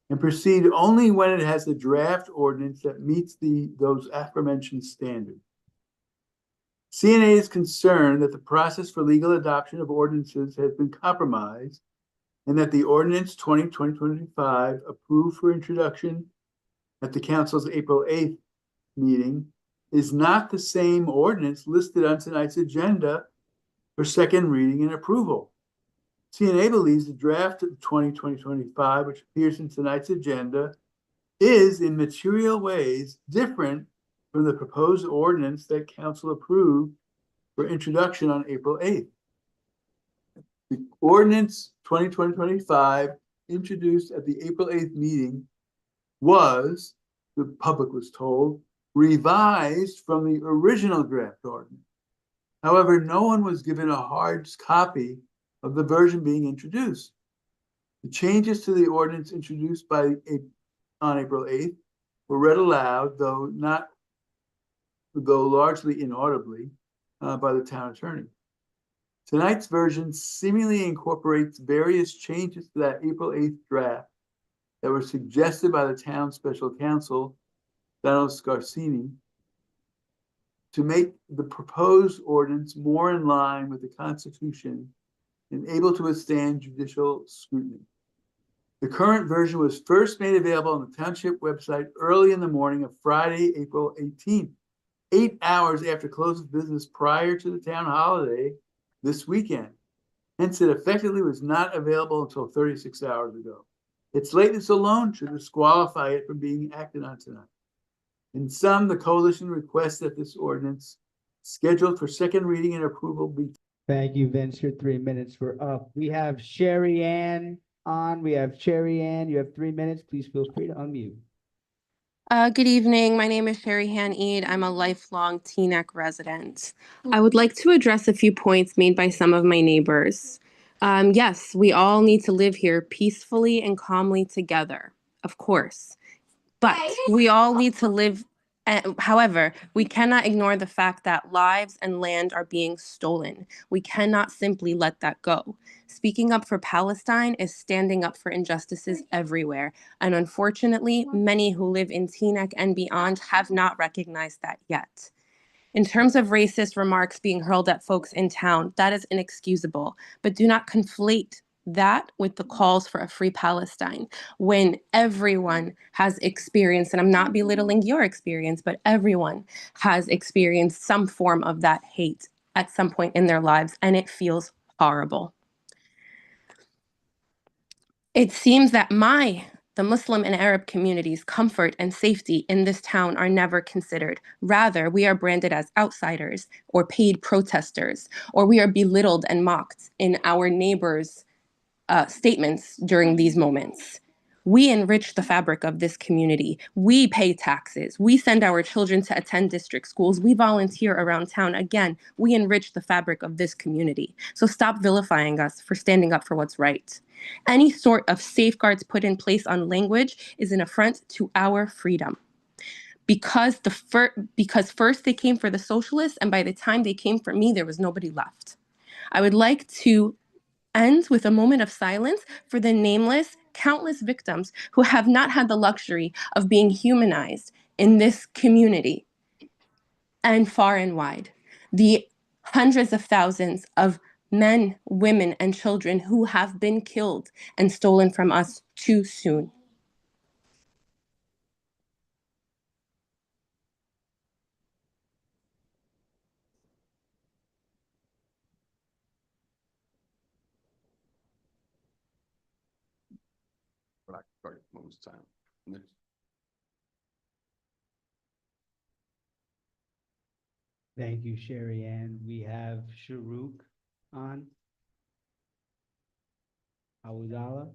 and proceed only when it has a draft ordinance that meets those aforementioned standards. CNA is concerned that the process for legal adoption of ordinances has been compromised and that the Ordinance 2020-25 approved for introduction at the council's April 8th meeting is not the same ordinance listed on tonight's agenda for second reading and approval. CNA believes the draft of 2020-25, which appears in tonight's agenda, is in material ways different from the proposed ordinance that council approved for introduction on April 8th. The Ordinance 2020-25 introduced at the April 8th meeting was, the public was told, revised from the original draft ordinance. However, no one was given a hard copy of the version being introduced. The changes to the ordinance introduced on April 8th were read aloud, though largely inaudibly, by the town attorney. Tonight's version seemingly incorporates various changes to that April 8th draft that were suggested by the town special counsel, Donald Scarsini, to make the proposed ordinance more in line with the Constitution and able to withstand judicial scrutiny. The current version was first made available on the township website early in the morning of Friday, April 18th, 8 hours after close of business prior to the town holiday this weekend. Hence, it effectively was not available until 36 hours ago. Its lateness alone should disqualify it from being acted on tonight. In sum, the coalition requests that this ordinance, scheduled for second reading and approval, be. Thank you, Vince. Your 3 minutes were up. We have Sherry Ann on. We have Sherry Ann. You have 3 minutes. Please feel free to unmute. Good evening. My name is Sherry Han-Eid. I'm a lifelong Teaneck resident. I would like to address a few points made by some of my neighbors. Yes, we all need to live here peacefully and calmly together, of course. But we all need to live. However, we cannot ignore the fact that lives and land are being stolen. We cannot simply let that go. Speaking up for Palestine is standing up for injustices everywhere. And unfortunately, many who live in Teaneck and beyond have not recognized that yet. In terms of racist remarks being hurled at folks in town, that is inexcusable. But do not conflate that with the calls for a free Palestine, when everyone has experienced, and I'm not belittling your experience, but everyone has experienced some form of that hate at some point in their lives, and it feels horrible. It seems that the Muslim and Arab communities' comfort and safety in this town are never considered. Rather, we are branded as outsiders or paid protesters, or we are belittled and mocked in our neighbors' statements during these moments. We enrich the fabric of this community. We pay taxes. We send our children to attend district schools. We volunteer around town. Again, we enrich the fabric of this community. So stop vilifying us for standing up for what's right. Any sort of safeguards put in place on language is an affront to our freedom. Because first they came for the socialists, and by the time they came for me, there was nobody left. I would like to end with a moment of silence for the nameless, countless victims who have not had the luxury of being humanized in this community and far and wide. The hundreds of thousands of men, women, and children who have been killed and stolen from us too soon. Thank you, Sherry Ann. We have Sharuk on. Awudala.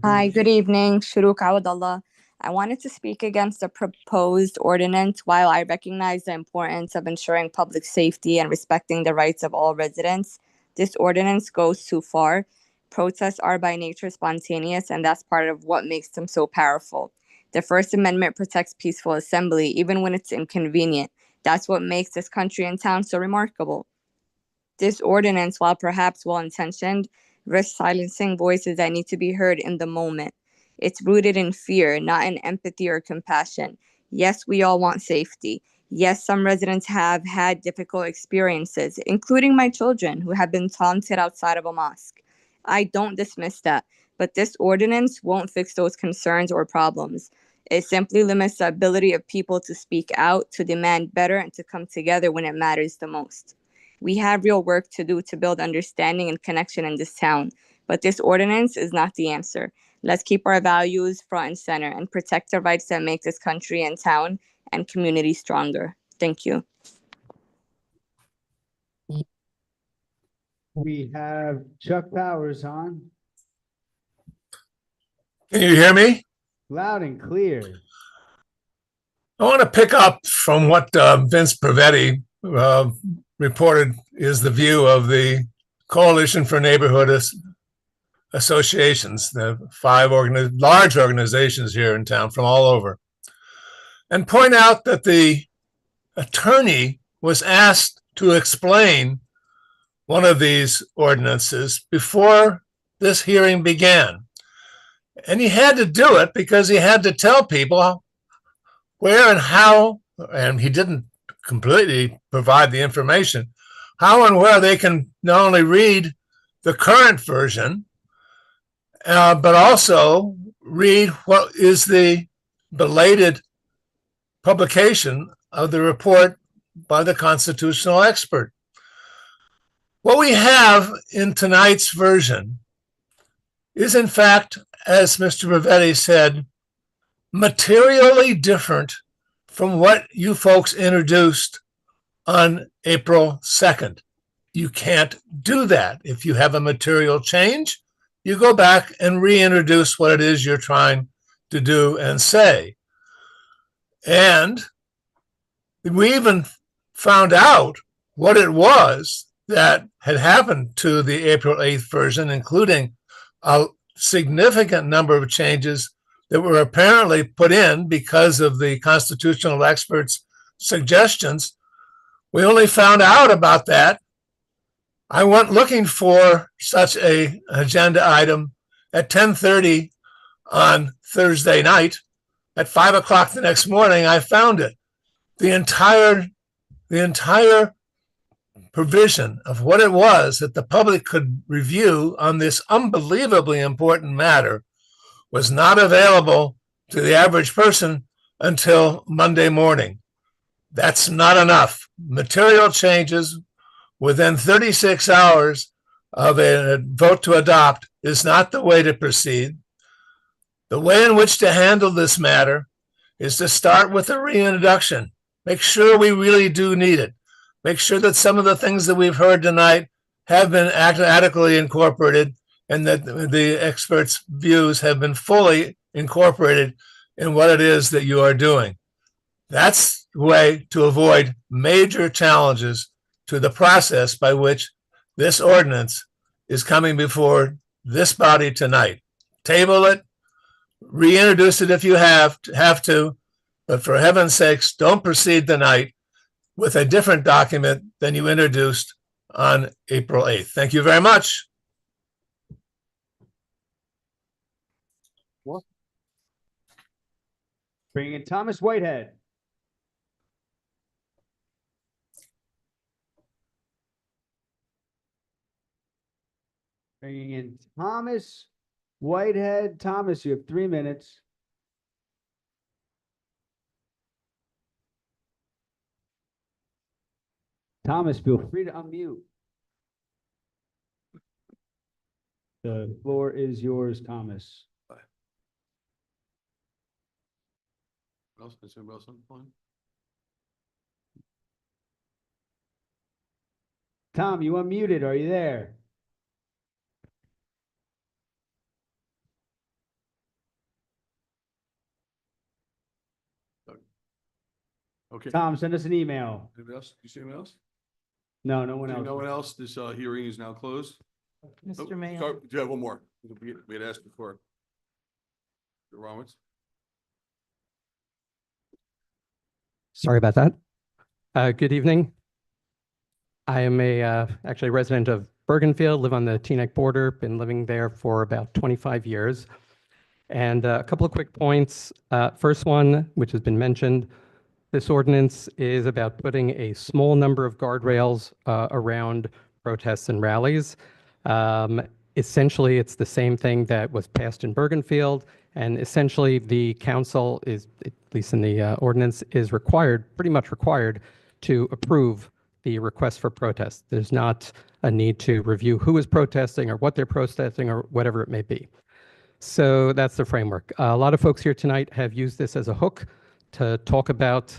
Hi, good evening. Shuruk Awadallah. I wanted to speak against the proposed ordinance. While I recognize the importance of ensuring public safety and respecting the rights of all residents, this ordinance goes too far. Protests are by nature spontaneous, and that's part of what makes them so powerful. The First Amendment protects peaceful assembly, even when it's inconvenient. That's what makes this country and town so remarkable. This ordinance, while perhaps well-intentioned, risks silencing voices that need to be heard in the moment. It's rooted in fear, not in empathy or compassion. Yes, we all want safety. Yes, some residents have had difficult experiences, including my children who have been taunted outside of a mosque. I don't dismiss that, but this ordinance won't fix those concerns or problems. It simply limits the ability of people to speak out, to demand better, and to come together when it matters the most. We have real work to do to build understanding and connection in this town, but this ordinance is not the answer. Let's keep our values front and center and protect the rights that make this country and town and community stronger. Thank you. We have Chuck Powers on. Can you hear me? Loud and clear. I want to pick up from what Vince Prevetti reported is the view of the Coalition for Neighborhood Associations, the five large organizations here in town from all over, and point out that the attorney was asked to explain one of these ordinances before this hearing began. And he had to do it because he had to tell people where and how, and he didn't completely provide the information, how and where they can not only read the current version, but also read what is the belated publication of the report by the constitutional expert. What we have in tonight's version is, in fact, as Mr. Prevetti said, materially different from what you folks introduced on April 2nd. You can't do that. If you have a material change, you go back and reintroduce what it is you're trying to do and say. And we even found out what it was that had happened to the April 8th version, including a significant number of changes that were apparently put in because of the constitutional experts' suggestions. We only found out about that. I went looking for such an agenda item at 10:30 on Thursday night. At 5 o'clock the next morning, I found it. The entire provision of what it was that the public could review on this unbelievably important matter was not available to the average person until Monday morning. That's not enough. Material changes within 36 hours of a vote to adopt is not the way to proceed. The way in which to handle this matter is to start with the reintroduction. Make sure we really do need it. Make sure that some of the things that we've heard tonight have been adequately incorporated and that the experts' views have been fully incorporated in what it is that you are doing. That's the way to avoid major challenges to the process by which this ordinance is coming before this body tonight. Table it, reintroduce it if you have to, but for heaven's sakes, don't proceed tonight with a different document than you introduced on April 8th. Thank you very much. Bringing in Thomas Whitehead. Bringing in Thomas Whitehead. Thomas, you have 3 minutes. Thomas, feel free to unmute. The floor is yours, Thomas. Is anybody else on the line? Tom, you unmuted. Are you there? Okay. Tom, send us an email. Anybody else? You see anyone else? No, no one Okay, else. no one else. This hearing is now closed. Mr. Mayor. Sorry, do you have one more? We had asked before. Mr. Roberts? Sorry about that. Good evening. I am actually a resident of Bergenfield, live on the Teaneck border, been living there for about 25 years. And a couple of quick points. First one, which has been mentioned, this ordinance is about putting a small number of guardrails around protests and rallies. Essentially, it's the same thing that was passed in Bergenfield, and essentially the council is, at least in the ordinance, is required, pretty much required, to approve the request for protest. There's not a need to review who is protesting or what they're protesting or whatever it may be. So that's the framework. A lot of folks here tonight have used this as a hook to talk about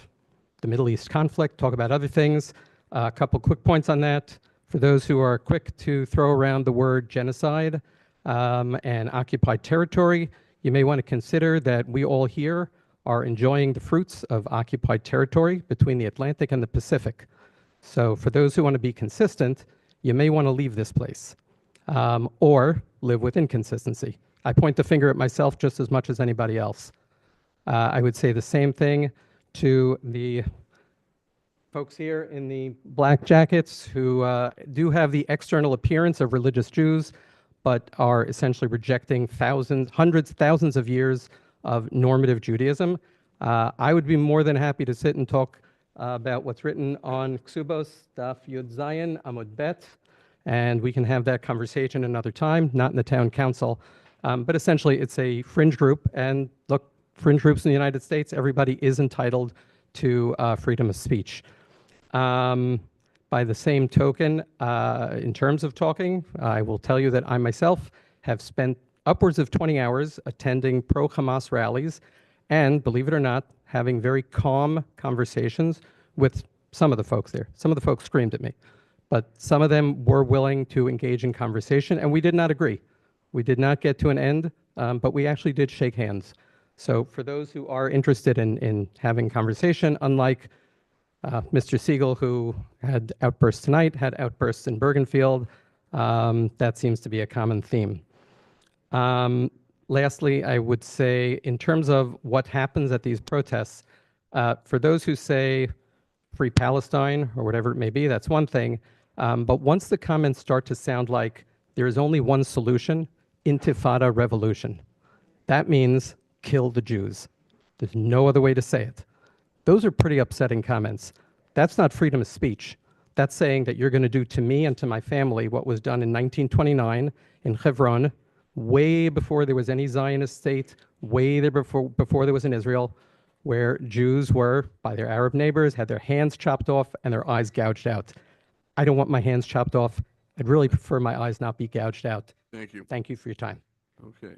the Middle East conflict, talk about other things. A couple quick points on that. For those who are quick to throw around the word genocide and occupied territory, you may want to consider that we all here are enjoying the fruits of occupied territory between the Atlantic and the Pacific. So for those who want to be consistent, you may want to leave this place or live with inconsistency. I point the finger at myself just as much as anybody else. I would say the same thing to the folks here in the black jackets who do have the external appearance of religious Jews, but are essentially rejecting hundreds, thousands of years of normative Judaism. I would be more than happy to sit and talk about what's written on Ksubos, Daf Yud Zayin, Amud Bet, and we can have that conversation another time, not in the town council. But essentially, it's a fringe group, and look, fringe groups in the United States, everybody is entitled to freedom of speech. By the same token, in terms of talking, I will tell you that I myself have spent upwards of 20 hours attending pro-Hamas rallies and, believe it or not, having very calm conversations with some of the folks there. Some of the folks screamed at me, but some of them were willing to engage in conversation, and we did not agree. We did not get to an end, but we actually did shake hands. So for those who are interested in having conversation, unlike Mr. Siegel, who had outbursts tonight, had outbursts in Bergenfield, that seems to be a common theme. Lastly, I would say in terms of what happens at these protests, for those who say free Palestine or whatever it may be, that's one thing. But once the comments start to sound like there is only one solution, intifada revolution, that means kill the Jews. There's no other way to say it. Those are pretty upsetting comments. That's not freedom of speech. That's saying that you're going to do to me and to my family what was done in 1929 in Hebron, way before there was any Zionist state, way there before there was an Israel, where Jews were, by their Arab neighbors, had their hands chopped off and their eyes gouged out. I don't want my hands chopped off. I'd really prefer my eyes not be gouged out. Thank you. Thank you for your time. Okay.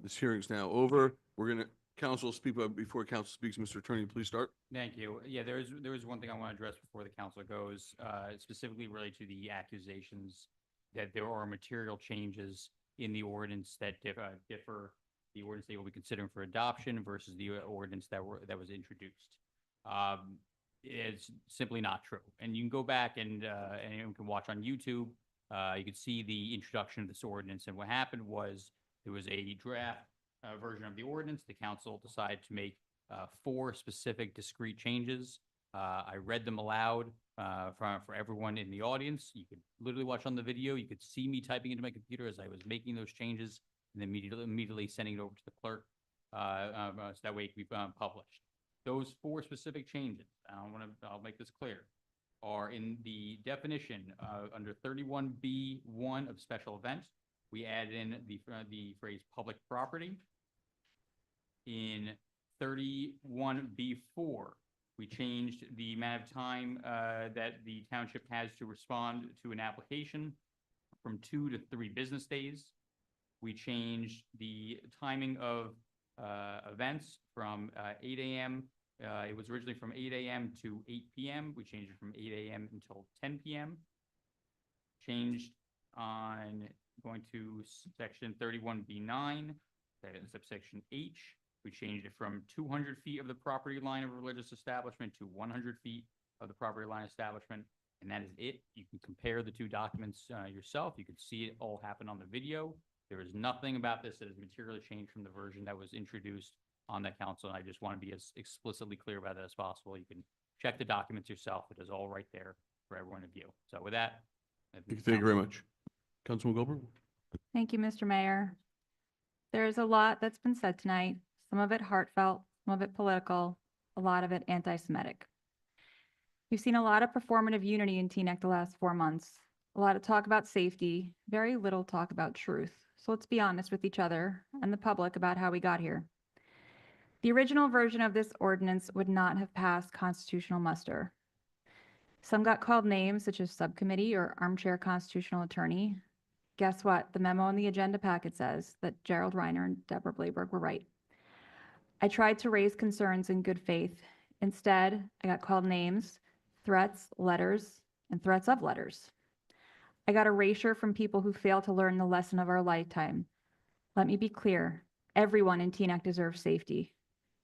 This hearing's now over. We're going to Council speak, but before council speaks, Mr. Attorney, please start. Thank you. Yeah, there is one thing I want to address before the council goes, specifically related to the accusations that there are material changes in the ordinance that differ the ordinance they will be considering for adoption versus the ordinance that was introduced. It's simply not true. And you can go back and you can watch on YouTube. You can see the introduction of this ordinance. And what happened was there was a draft version of the ordinance. The council decided to make 4 specific discrete changes. I read them aloud for everyone in the audience. You could literally watch on the video. You could see me typing into my computer as I was making those changes and then immediately sending it over to the clerk so that way it can be published. Those 4 specific changes, I'll make this clear, are in the definition under 31B1 of special event. We added in the phrase public property. In 31B4, we changed the amount of time that the township has to respond to an application from 2 to 3 business days. We changed the timing of events from 8 a.m. It was originally from 8 a.m. to 8 p.m. We changed it from 8 a.m. until 10 p.m. Changed on going to section 31B9, that is subsection H. We changed it from 200 feet of the property line of a religious establishment to 100 feet of the property line establishment. And that is it. You can compare the 2 documents yourself. You can see it all happen on the video. There is nothing about this that has materially changed from the version that was introduced on that council. And I just want to be as explicitly clear about that as possible. You can check the documents yourself. It is all right there for everyone to view. So with that, Thank you very much. Councilman Goldberg? Thank you, Mr. Mayor. There's a lot that's been said tonight, some of it heartfelt, some of it political, a lot of it anti-Semitic. We've seen a lot of performative unity in Teaneck the last 4 months, a lot of talk about safety, very little talk about truth. So let's be honest with each other and the public about how we got here. The original version of this ordinance would not have passed constitutional muster. Some got called names such as subcommittee or armchair constitutional attorney. Guess what? The memo in the agenda packet says that Gerald Reiner and Deborah Blaberg were right. I tried to raise concerns in good faith. Instead, I got called names, threats, letters, and threats of letters. I got erasure from people who failed to learn the lesson of our lifetime. Let me be clear. Everyone in Teaneck deserves safety.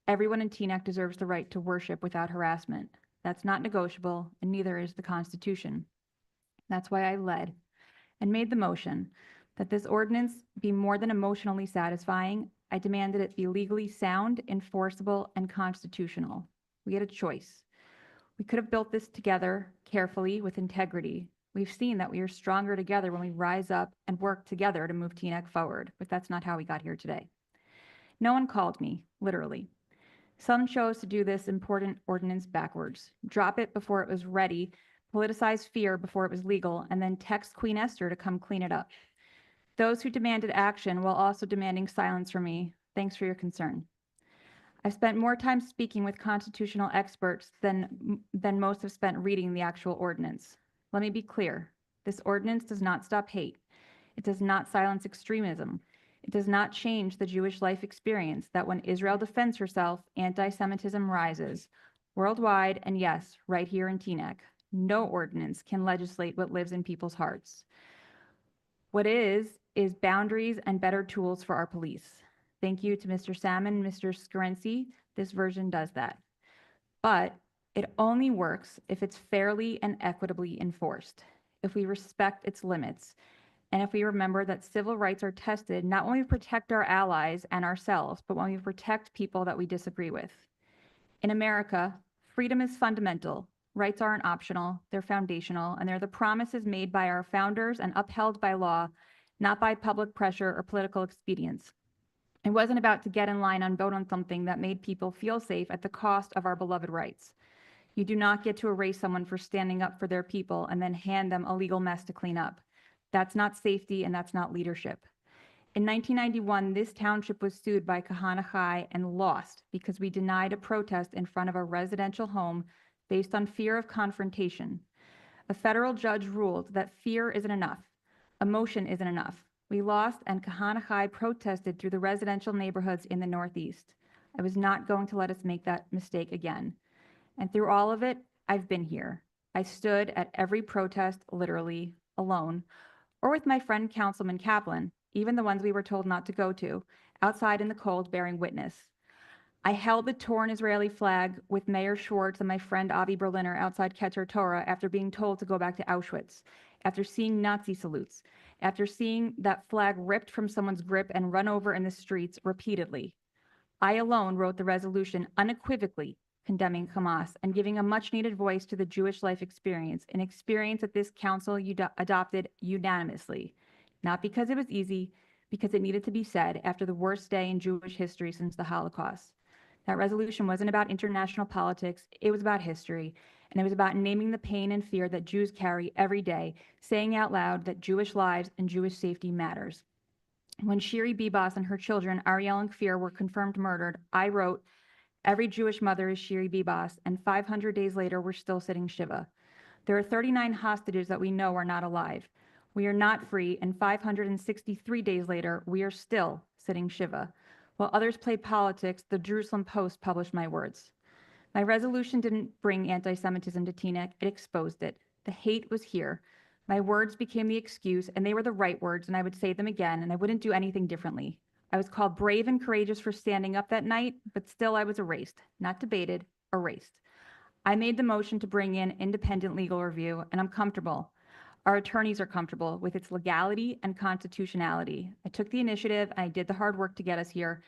Everyone in Teaneck deserves the right to worship without harassment. That's not negotiable, and neither is the Constitution. That's why I led and made the motion that this ordinance be more than emotionally satisfying. I demanded it be legally sound, enforceable, and constitutional. We had a choice. We could have built this together carefully with integrity. We've seen that we are stronger together when we rise up and work together to move Teaneck forward, but that's not how we got here today. No one called me, literally. Some chose to do this important ordinance backwards, drop it before it was ready, politicize fear before it was legal, and then text Queen Esther to come clean it up. Those who demanded action while also demanding silence from me, thanks for your concern. I've spent more time speaking with constitutional experts than most have spent reading the actual ordinance. Let me be clear. This ordinance does not stop hate. It does not silence extremism. It does not change the Jewish life experience that when Israel defends herself, anti-Semitism rises. Worldwide, and yes, right here in Teaneck, no ordinance can legislate what lives in people's hearts. What is boundaries and better tools for our police. Thank you to Mr. Salmon and Mr. Scarency. This version does that. But it only works if it's fairly and equitably enforced, if we respect its limits, and if we remember that civil rights are tested not when we protect our allies and ourselves, but when we protect people that we disagree with. In America, freedom is fundamental. Rights aren't optional, they're foundational, and they're the promises made by our founders and upheld by law, not by public pressure or political expedience. It wasn't about to get in line and vote on something that made people feel safe at the cost of our beloved rights. You do not get to erase someone for standing up for their people and then hand them a legal mess to clean up. That's not safety and that's not leadership. In 1991, this township was sued by Kahana Chai and lost because we denied a protest in front of a residential home based on fear of confrontation. A federal judge ruled that fear isn't enough. Emotion isn't enough. We lost and Kahana Chai protested through the residential neighborhoods in the Northeast. I was not going to let us make that mistake again. And through all of it, I've been here. I stood at every protest, literally, alone, or with my friend Councilman Kaplan, even the ones we were told not to go to, outside in the cold bearing witness. I held the torn Israeli flag with Mayor Schwartz and my friend Avi Berliner outside Keter Torah after being told to go back to Auschwitz, after seeing Nazi salutes, after seeing that flag ripped from someone's grip and run over in the streets repeatedly. I alone wrote the resolution unequivocally condemning Hamas and giving a much-needed voice to the Jewish life experience, an experience that this council adopted unanimously, not because it was easy, because it needed to be said after the worst day in Jewish history since the Holocaust. That resolution wasn't about international politics, it was about history, and it was about naming the pain and fear that Jews carry every day, saying out loud that Jewish lives and Jewish safety matters. When Shiri Bibas and her children, Ariel and Kfir, were confirmed murdered, I wrote, "Every Jewish mother is Shiri Bibas," and 500 days later, we're still sitting Shiva. There are 39 hostages that we know are not alive. We are not free, and 563 days later, we are still sitting Shiva. While others play politics, the Jerusalem Post published my words. My resolution didn't bring anti-Semitism to Teaneck, it exposed it. The hate was here. My words became the excuse, and they were the right words, and I would say them again, and I wouldn't do anything differently. I was called brave and courageous for standing up that night, but still I was erased, not debated, erased. I made the motion to bring in independent legal review, and I'm comfortable. Our attorneys are comfortable with its legality and constitutionality. I took the initiative, and I did the hard work to get us here,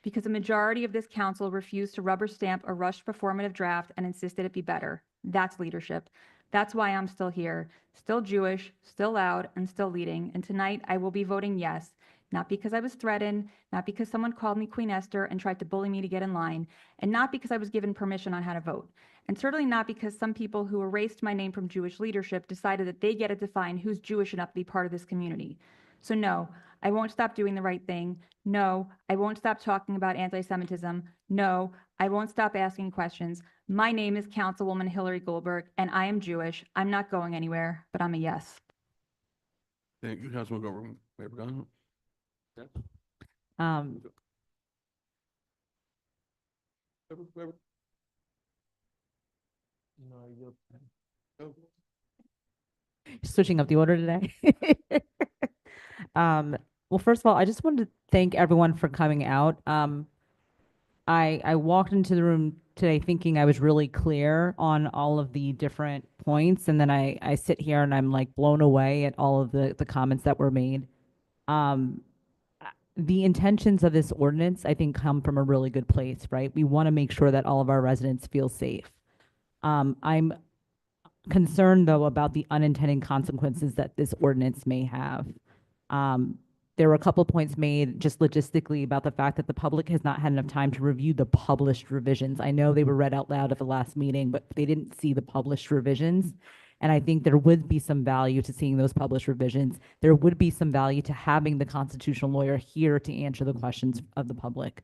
because a majority of this council refused to rubber stamp a rushed performative draft and insisted it be better. That's leadership. That's why I'm still here, still Jewish, still loud, and still leading. And tonight I will be voting yes, not because I was threatened, not because someone called me Queen Esther and tried to bully me to get in line, and not because I was given permission on how to vote. And certainly not because some people who erased my name from Jewish leadership decided that they get to define who's Jewish enough to be part of this community. So no, I won't stop doing the right thing. No, I won't stop talking about anti-Semitism. No, I won't stop asking questions. My name is Councilwoman Hillary Goldberg, and I am Jewish. I'm not going anywhere, but I'm a yes. Thank you, Councilman Goldberg. Switching up the order today. Well, first of all, I just wanted to thank everyone for coming out. I walked into the room today thinking I was really clear on all of the different points, and then I sit here and I'm like blown away at all of the comments that were made. The intentions of this ordinance, I think, come from a really good place, right? We want to make sure that all of our residents feel safe. I'm concerned, though, about the unintended consequences that this ordinance may have. There were a couple of points made just logistically about the fact that the public has not had enough time to review the published revisions. I know they were read out loud at the last meeting, but they didn't see the published revisions. And I think there would be some value to seeing those published revisions. There would be some value to having the constitutional lawyer here to answer the questions of the public.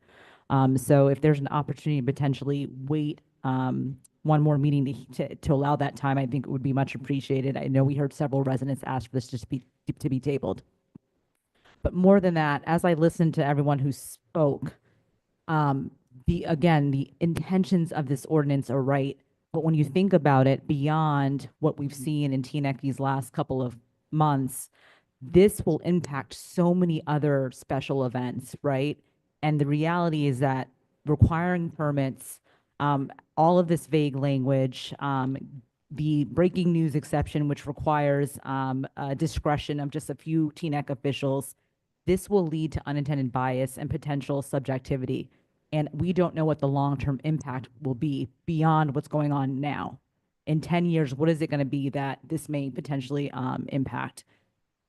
So if there's an opportunity to potentially wait one more meeting to allow that time, I think it would be much appreciated. I know we heard several residents ask for this to be tabled. But more than that, as I listened to everyone who spoke, the intentions of this ordinance are right. But when you think about it beyond what we've seen in Teaneck these last couple of months, this will impact so many other special events, right? And the reality is that requiring permits, all of this vague language, the breaking news exception, which requires discretion of just a few Teaneck officials, this will lead to unintended bias and potential subjectivity. And we don't know what the long-term impact will be beyond what's going on now. In 10 years, what is it going to be that this may potentially impact?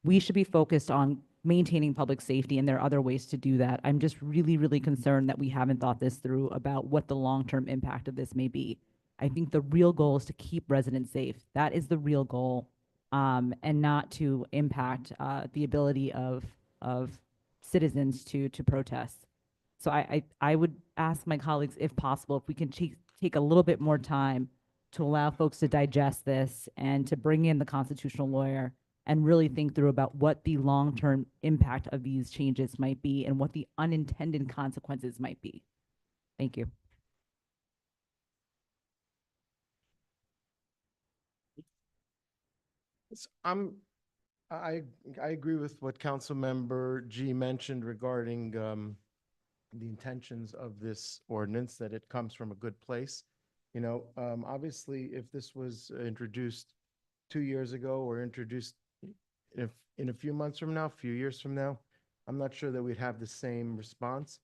We should be focused on maintaining public safety, and there are other ways to do that. I'm just really, really concerned that we haven't thought this through about what the long-term impact of this may be. I think the real goal is to keep residents safe. That is the real goal, and not to impact the ability of citizens to protest. So I would ask my colleagues, if possible, if we can take a little bit more time to allow folks to digest this and to bring in the constitutional lawyer and really think through about what the long-term impact of these changes might be and what the unintended consequences might be. Thank you. I agree with what Councilmember G mentioned regarding the intentions of this ordinance, that it comes from a good place. You know, obviously, if this was introduced 2 years ago or introduced if in a few months from now, a few years from now, I'm not sure that we'd have the same response.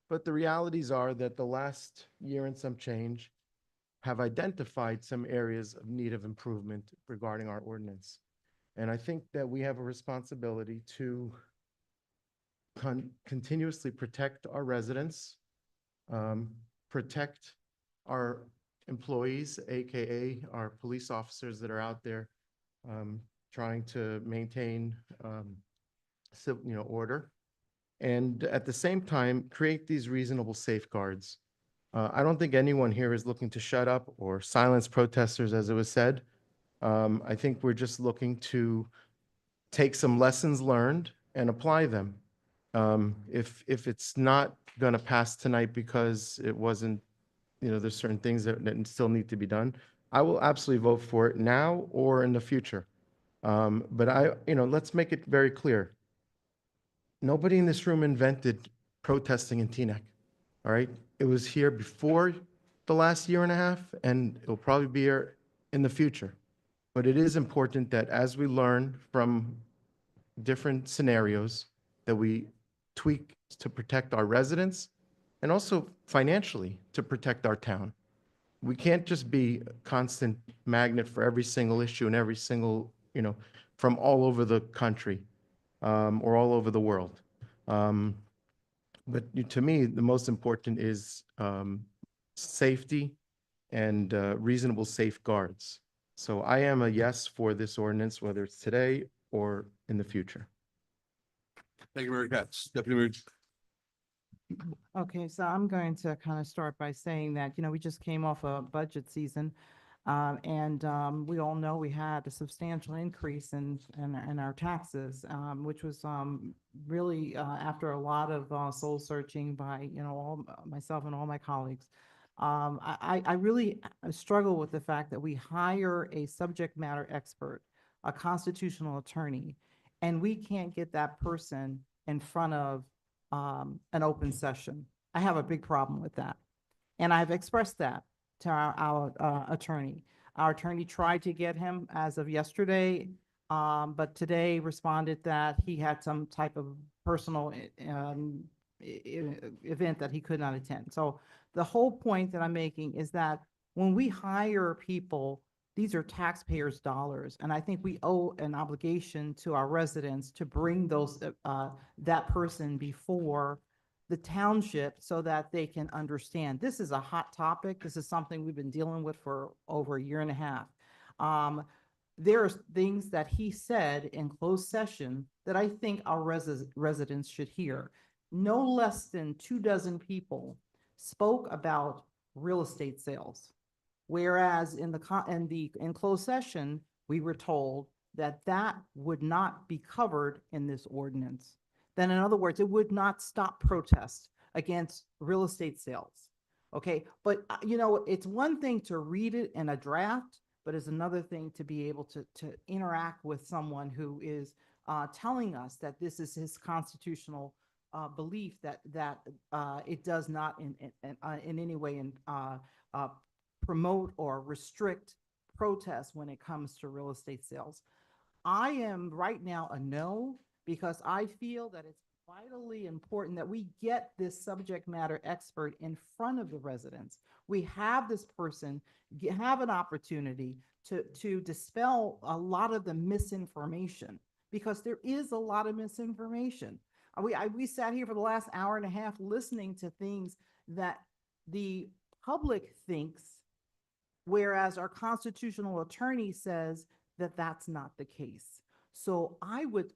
But the realities are that the last year and some change have identified some areas of need of improvement regarding our ordinance. And I think that we have a responsibility to continuously protect our residents, protect our employees, AKA our police officers that are out there trying to maintain order, and at the same time create these reasonable safeguards. I don't think anyone here is looking to shut up or silence protesters, as it was said. I think we're just looking to take some lessons learned and apply them. If it's not going to pass tonight because it wasn't, there's certain things that still need to be done, I will absolutely vote for it now or in the future. But let's make it very clear. Nobody in this room invented protesting in Teaneck, all right? It was here before the last year and a half, and it'll probably be here in the future. But it is important that as we learn from different scenarios, that we tweak to protect our residents and also financially to protect our town. We can't just be a constant magnet for every single issue and every single, from all over the country or all over the world. But to me, the most important is safety and reasonable safeguards. So I am a yes for this ordinance, whether it's today or in the future. Thank you, Mayor Katz. Deputy Mayor. Okay, so I'm going to kind of start by saying that, we just came off a budget season. And we all know we had a substantial increase in our taxes, which was really after a lot of soul searching by, myself and all my colleagues. I really struggle with the fact that we hire a subject matter expert, a constitutional attorney, and we can't get that person in front of an open session. I have a big problem with that. And I've expressed that to our attorney. Our attorney tried to get him as of yesterday, but today responded that he had some type of personal event that he could not attend. So the whole point that I'm making is that when we hire people, these are taxpayers' dollars, and I think we owe an obligation to our residents to bring that person before the township so that they can understand. This is a hot topic. This is something we've been dealing with for over a year and a half. There are things that he said in closed session that I think our residents should hear. No less than 24 people spoke about real estate sales. Whereas in closed session, we were told that that would not be covered in this ordinance. Then in other words, it would not stop protests against real estate sales. Okay, but it's one thing to read it in a draft, but it's another thing to be able to interact with someone who is telling us that this is his constitutional belief that it does not in any way promote or restrict protests when it comes to real estate sales. I am right now a no, because I feel that it's vitally important that we get this subject matter expert in front of the residents. We have this person have an opportunity to dispel a lot of the misinformation, because there is a lot of misinformation. We sat here for the last hour and a half listening to things that the public thinks, whereas our constitutional attorney says that that's not the case. So I would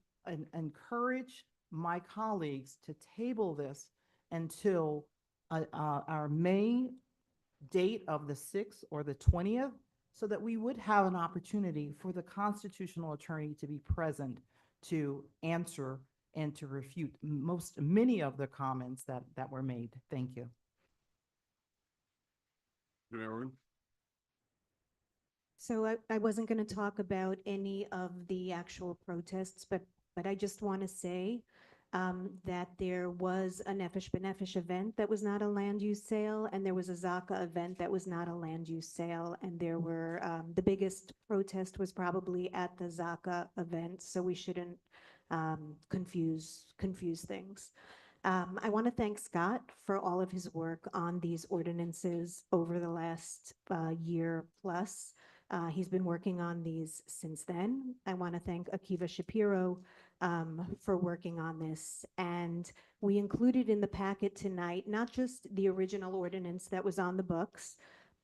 encourage my colleagues to table this until our May date of the 6th or the 20th, so that we would have an opportunity for the constitutional attorney to be present to answer and to refute many of the comments that were made. Thank you. So I wasn't going to talk about any of the actual protests, but I just want to say that there was a Nefesh B'Nefesh event that was not a land use sale, and there was a Zaka event that was not a land use sale, and there were the biggest protest was probably at the Zaka event, so we shouldn't confuse things. I want to thank Scott for all of his work on these ordinances over the last year plus. He's been working on these since then. I want to thank Akiva Shapiro for working on this. And we included in the packet tonight, not just the original ordinance that was on the books,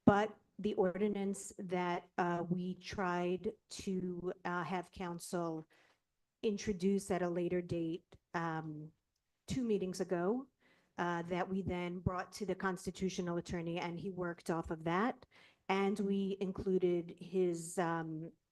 but the ordinance that we tried to have council introduce at a later date 2 meetings ago, that we then brought to the constitutional attorney, and he worked off of that. And we included his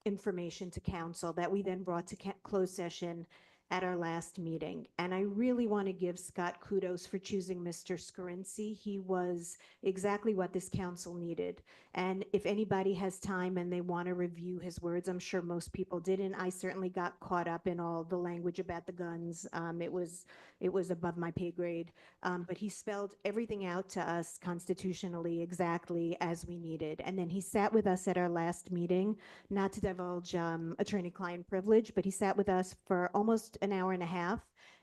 information to council that we then brought to closed session at our last meeting. And I really want to give Scott kudos for choosing Mr. Scarinci. He was exactly what this council needed. And if anybody has time and they want to review his words, I'm sure most people didn't. I certainly got caught up in all the language about the guns. It was above my pay grade. But he spelled everything out to us constitutionally exactly as we needed. And then he sat with us at our last meeting, not to divulge attorney-client privilege, but he sat with us for almost an hour and a half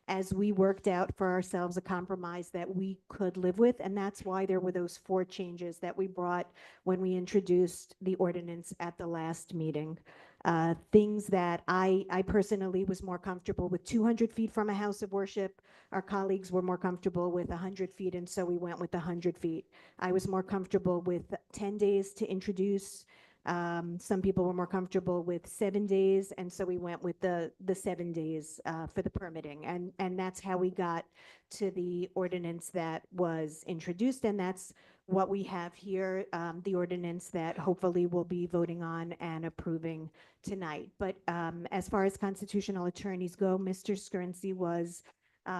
as we worked out for ourselves a compromise that we could live with. And that's why there were those 4 changes that we brought when we introduced the ordinance at the last meeting. Things that I personally was more comfortable with 200 feet from a house of worship. Our colleagues were more comfortable with 100 feet, and so we went with 100 feet. I was more comfortable with 10 days to introduce. Some people were more comfortable with 7 days, and so we went with the 7 days for the permitting. And that's how we got to the ordinance that was introduced, and that's what we have here, the ordinance that hopefully we'll be voting on and approving tonight. But as far as constitutional attorneys go, Mr. Scarinci was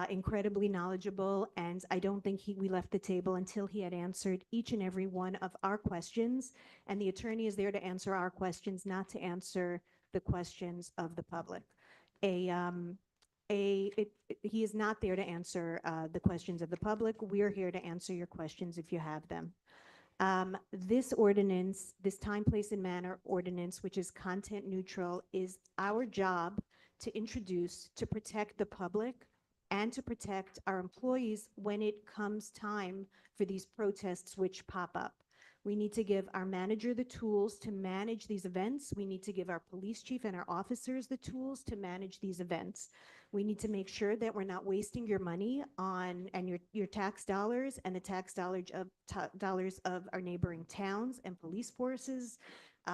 incredibly knowledgeable, and I don't think we left the table until he had answered each and every one of our questions. And the attorney is there to answer our questions, not to answer the questions of the public. He is not there to answer the questions of the public. We're here to answer your questions if you have them. This ordinance, this time, place, and manner ordinance, which is content neutral, is our job to introduce to protect the public and to protect our employees when it comes time for these protests which pop up. We need to give our manager the tools to manage these events. We need to give our police chief and our officers the tools to manage these events. We need to make sure that we're not wasting your money on and your tax dollars and the tax dollars of our neighboring towns and police forces,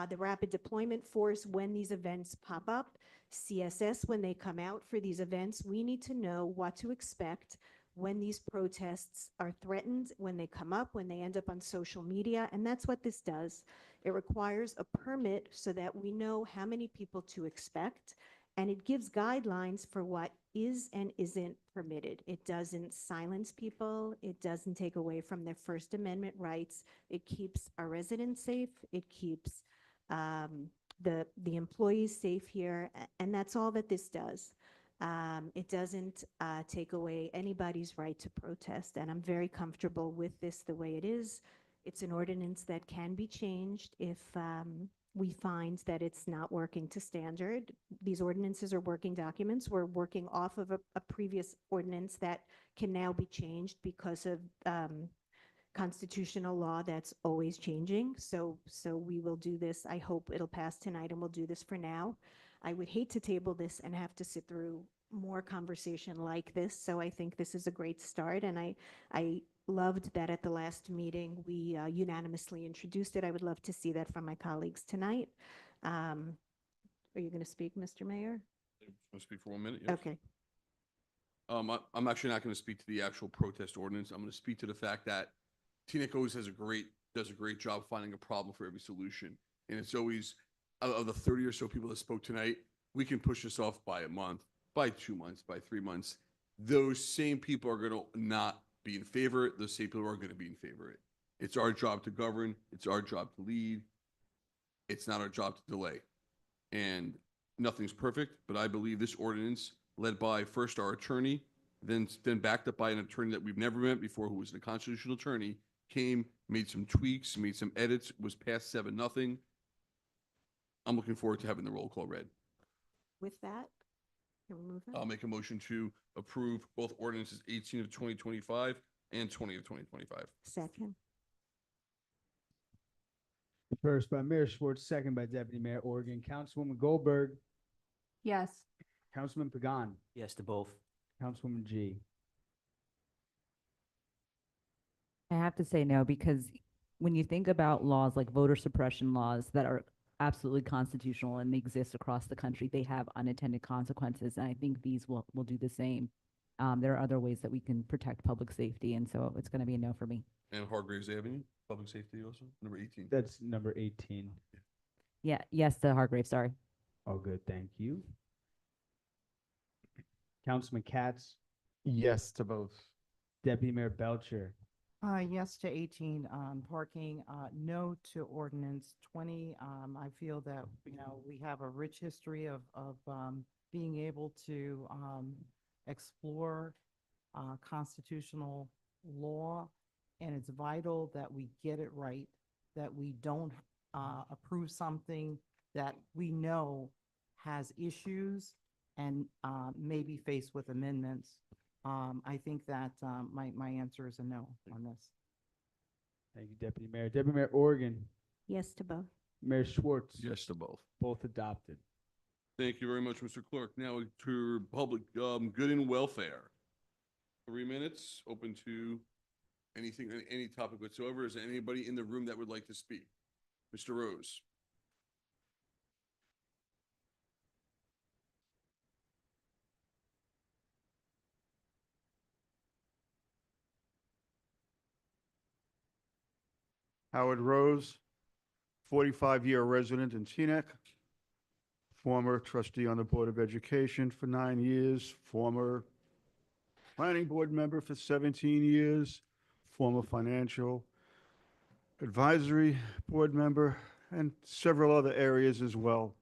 the rapid deployment force when these events pop up, CSS when they come out for these events. We need to know what to expect when these protests are threatened, when they come up, when they end up on social media, and that's what this does. It requires a permit so that we know how many people to expect, and it gives guidelines for what is and isn't permitted. It doesn't silence people. It doesn't take away from their First Amendment rights. It keeps our residents safe. It keeps the employees safe here, and that's all that this does. It doesn't take away anybody's right to protest, and I'm very comfortable with this the way it is. It's an ordinance that can be changed if we find that it's not working to standard. These ordinances are working documents. We're working off of a previous ordinance that can now be changed because of constitutional law that's always changing. So we will do this. I hope it'll pass tonight, and we'll do this for now. I would hate to table this and have to sit through more conversation like this. So I think this is a great start. And I loved that at the last meeting, we unanimously introduced it. I would love to see that from my colleagues tonight. Are you going to speak, Mr. Mayor? I'm going to speak for 1 minute. Yes. Okay. I'm actually not going to speak to the actual protest ordinance. I'm going to speak to the fact that TNEC always does a great job finding a problem for every solution. And it's always, of the 30 or so people that spoke tonight, we can push this off by a month, by 2 months, by 3 months. Those same people are going to not be in favor. Those same people are going to be in favor of it. It's our job to govern. It's our job to lead. It's not our job to delay. And nothing's perfect, but I believe this ordinance, led by first our attorney, then backed up by an attorney that we've never met before, who was a constitutional attorney, came, made some tweaks, made some edits, was passed 7-0. I'm looking forward to having the roll call read. With that, can we move on? I'll make a motion to approve both ordinances 18 of 2025 and 20 of 2025. Second. First by Mayor Schwartz, second by Deputy Mayor Organ. Councilwoman Goldberg, Yes. Councilman Pagan, Yes to both. Councilwoman G. I have to say no, because when you think about laws like voter suppression laws that are absolutely constitutional and they exist across the country, they have unintended consequences. And I think these will do the same. There are other ways that we can protect public safety. And so it's going to be a no for me. And Hargraves Avenue, public safety also, number 18. That's number 18. Yeah. Yes, to Hargrave. Sorry. All good, thank you. Councilman Katz, Yes to both. Deputy Mayor Belcher, Yes to 18 on parking, no to ordinance 20. I feel that, we have a rich history of being able to explore constitutional law, and it's vital that we get it right, that we don't approve something that we know has issues and may be faced with amendments. I think that my answer is a no on this. thank you, Deputy Mayor. Deputy Mayor Organ, Yes to both. Mayor Schwartz, Yes to both. both adopted. Thank you very much, Mr. Clerk. Now to public good and welfare. 3 minutes, open to anything, any topic whatsoever. Is there anybody in the room that would like to speak? Mr. Rose. Howard Rose, 45-year resident in Teaneck, former trustee on the Board of Education for 9 years, former planning board member for 17 years, former financial advisory board member, and several other areas as well.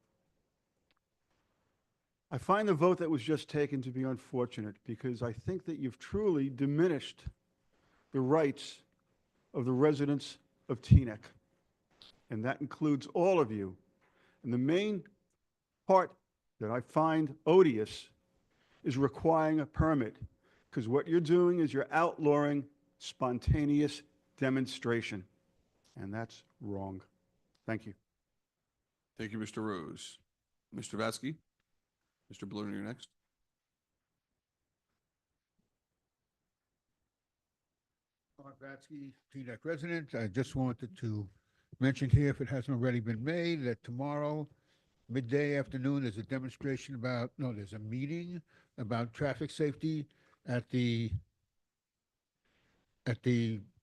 I find the vote that was just taken to be unfortunate because I think that you've truly diminished the rights of the residents of Teaneck, and that includes all of you. And the main part that I find odious is requiring a permit, because what you're doing is you're outlawing spontaneous demonstration, and that's wrong. Thank you. Thank you, Mr. Rose. Mr. Vatsky? Mr. Bluner, you're next. Mark Vatsky, Teaneck resident. I just wanted to mention here, if it hasn't already been made, that tomorrow, midday afternoon, there's a demonstration there's a meeting about traffic safety at the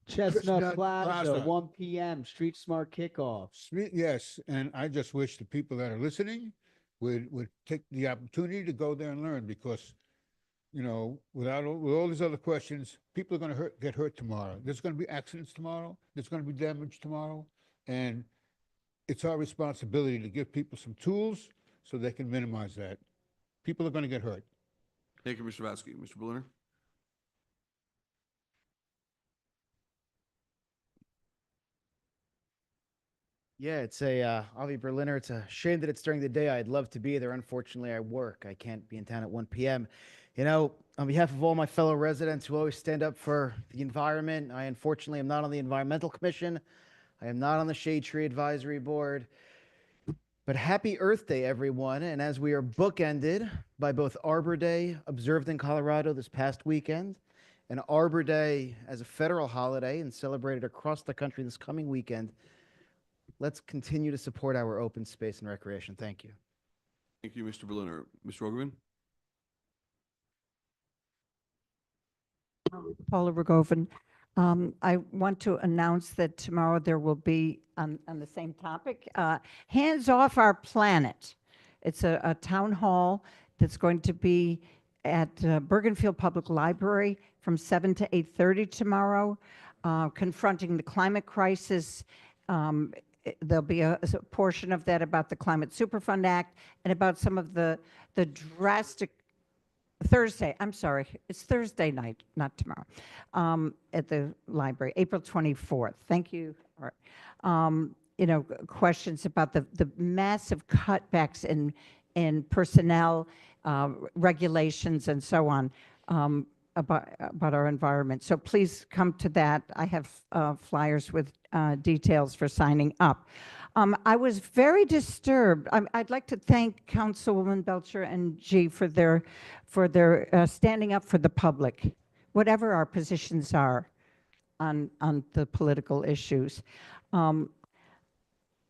Chestnut Plaza, 1 p.m., Street Smart Kickoff. Yes, and I just wish the people that are listening would take the opportunity to go there and learn, because with all these other questions, people are going to get hurt tomorrow. There's going to be accidents tomorrow. There's going to be damage tomorrow. And it's our responsibility to give people some tools so they can minimize that. People are going to get hurt. Thank you, Mr. Vatsky. Mr. Bluner? Yeah, it's Avi Berliner. It's a shame that it's during the day. I'd love to be there. Unfortunately, I work. I can't be in town at 1 p.m. On behalf of all my fellow residents who always stand up for the environment, I unfortunately am not on the Environmental Commission. I am not on the Shade Tree Advisory Board. But happy Earth Day, everyone. And as we are bookended by both Arbor Day, observed in Colorado this past weekend, and Arbor Day as a federal holiday and celebrated across the country this coming weekend, let's continue to support our open space and recreation. Thank you. Thank you, Mr. Bluner. Mr. Ogerman? Paula Rogovan. I want to announce that tomorrow there will be, on the same topic, Hands Off Our Planet. It's a town hall that's going to be at Bergenfield Public Library from 7 to 8:30 tomorrow. confronting the climate crisis. There'll be a portion of that about the Climate Superfund Act and about some of the drastic Thursday, I'm sorry, it's Thursday night, not tomorrow, at the library, April 24th. Thank you. All right. You know, questions about the massive cutbacks in personnel, regulations, and so on, about our environment. So please come to that. I have flyers with details for signing up. I was very disturbed. I'd like to thank Councilwoman Belcher and G for their standing up for the public, whatever our positions are on the political issues.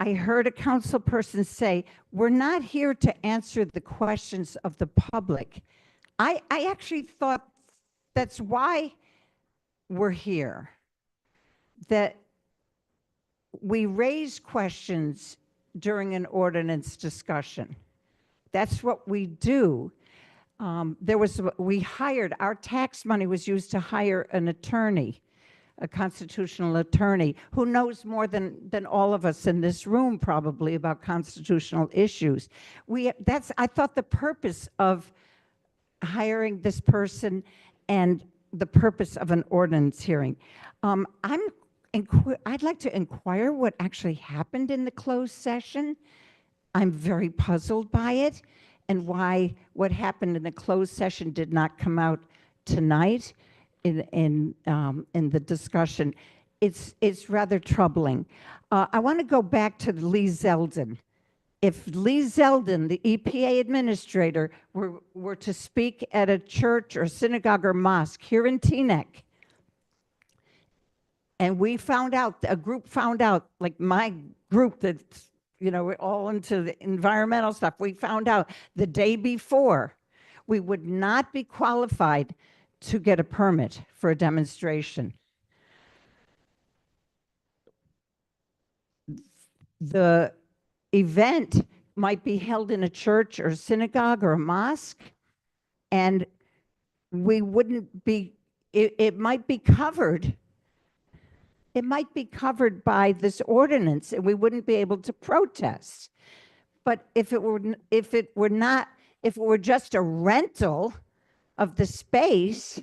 I heard a council person say, we're not here to answer the questions of the public. I actually thought that's why we're here, that we raise questions during an ordinance discussion. That's what we do. We hired, our tax money was used to hire an attorney, a constitutional attorney who knows more than all of us in this room probably about constitutional issues. I thought the purpose of hiring this person and the purpose of an ordinance hearing. I'd like to inquire what actually happened in the closed session. I'm very puzzled by it and why what happened in the closed session did not come out tonight in the discussion. It's rather troubling. I want to go back to Lee Zeldin. If Lee Zeldin, the EPA administrator, were to speak at a church or synagogue or mosque here in Teaneck, and we found out, a group found out, like my group that's, you know, we're all into the environmental stuff, we found out the day before, we would not be qualified to get a permit for a demonstration. The event might be held in a church or a synagogue or a mosque, and we wouldn't be, it might be covered. It might be covered by this ordinance, and we wouldn't be able to protest. But if it were just a rental of the space,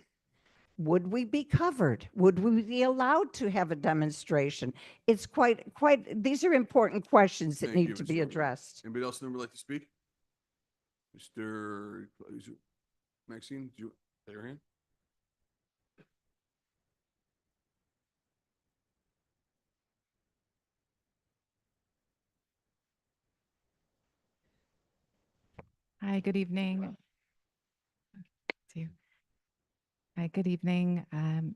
would we be covered? Would we be allowed to have a demonstration? It's these are important questions that need to be addressed. Anybody else in the room would like to speak? Mr. Maxine, did you raise your hand? Hi, good evening. Hi, good evening.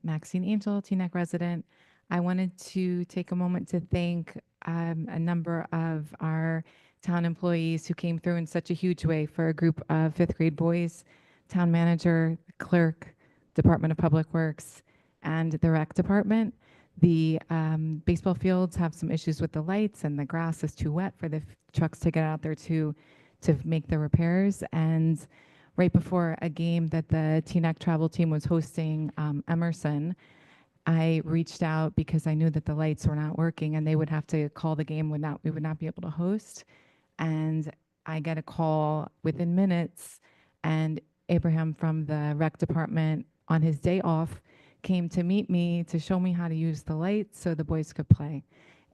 Maxine Angel, Teaneck resident. I wanted to take a moment to thank a number of our town employees who came through in such a huge way for a group of fifth grade boys, town manager, clerk, Department of Public Works, and the rec department. The baseball fields have some issues with the lights, and the grass is too wet for the trucks to get out there to make the repairs. And right before a game that the Teaneck travel team was hosting Emerson, I reached out because I knew that the lights were not working and they would have to call the game, we would not be able to host. And I get a call within minutes, and Abraham from the rec department on his day off came to meet me to show me how to use the lights so the boys could play.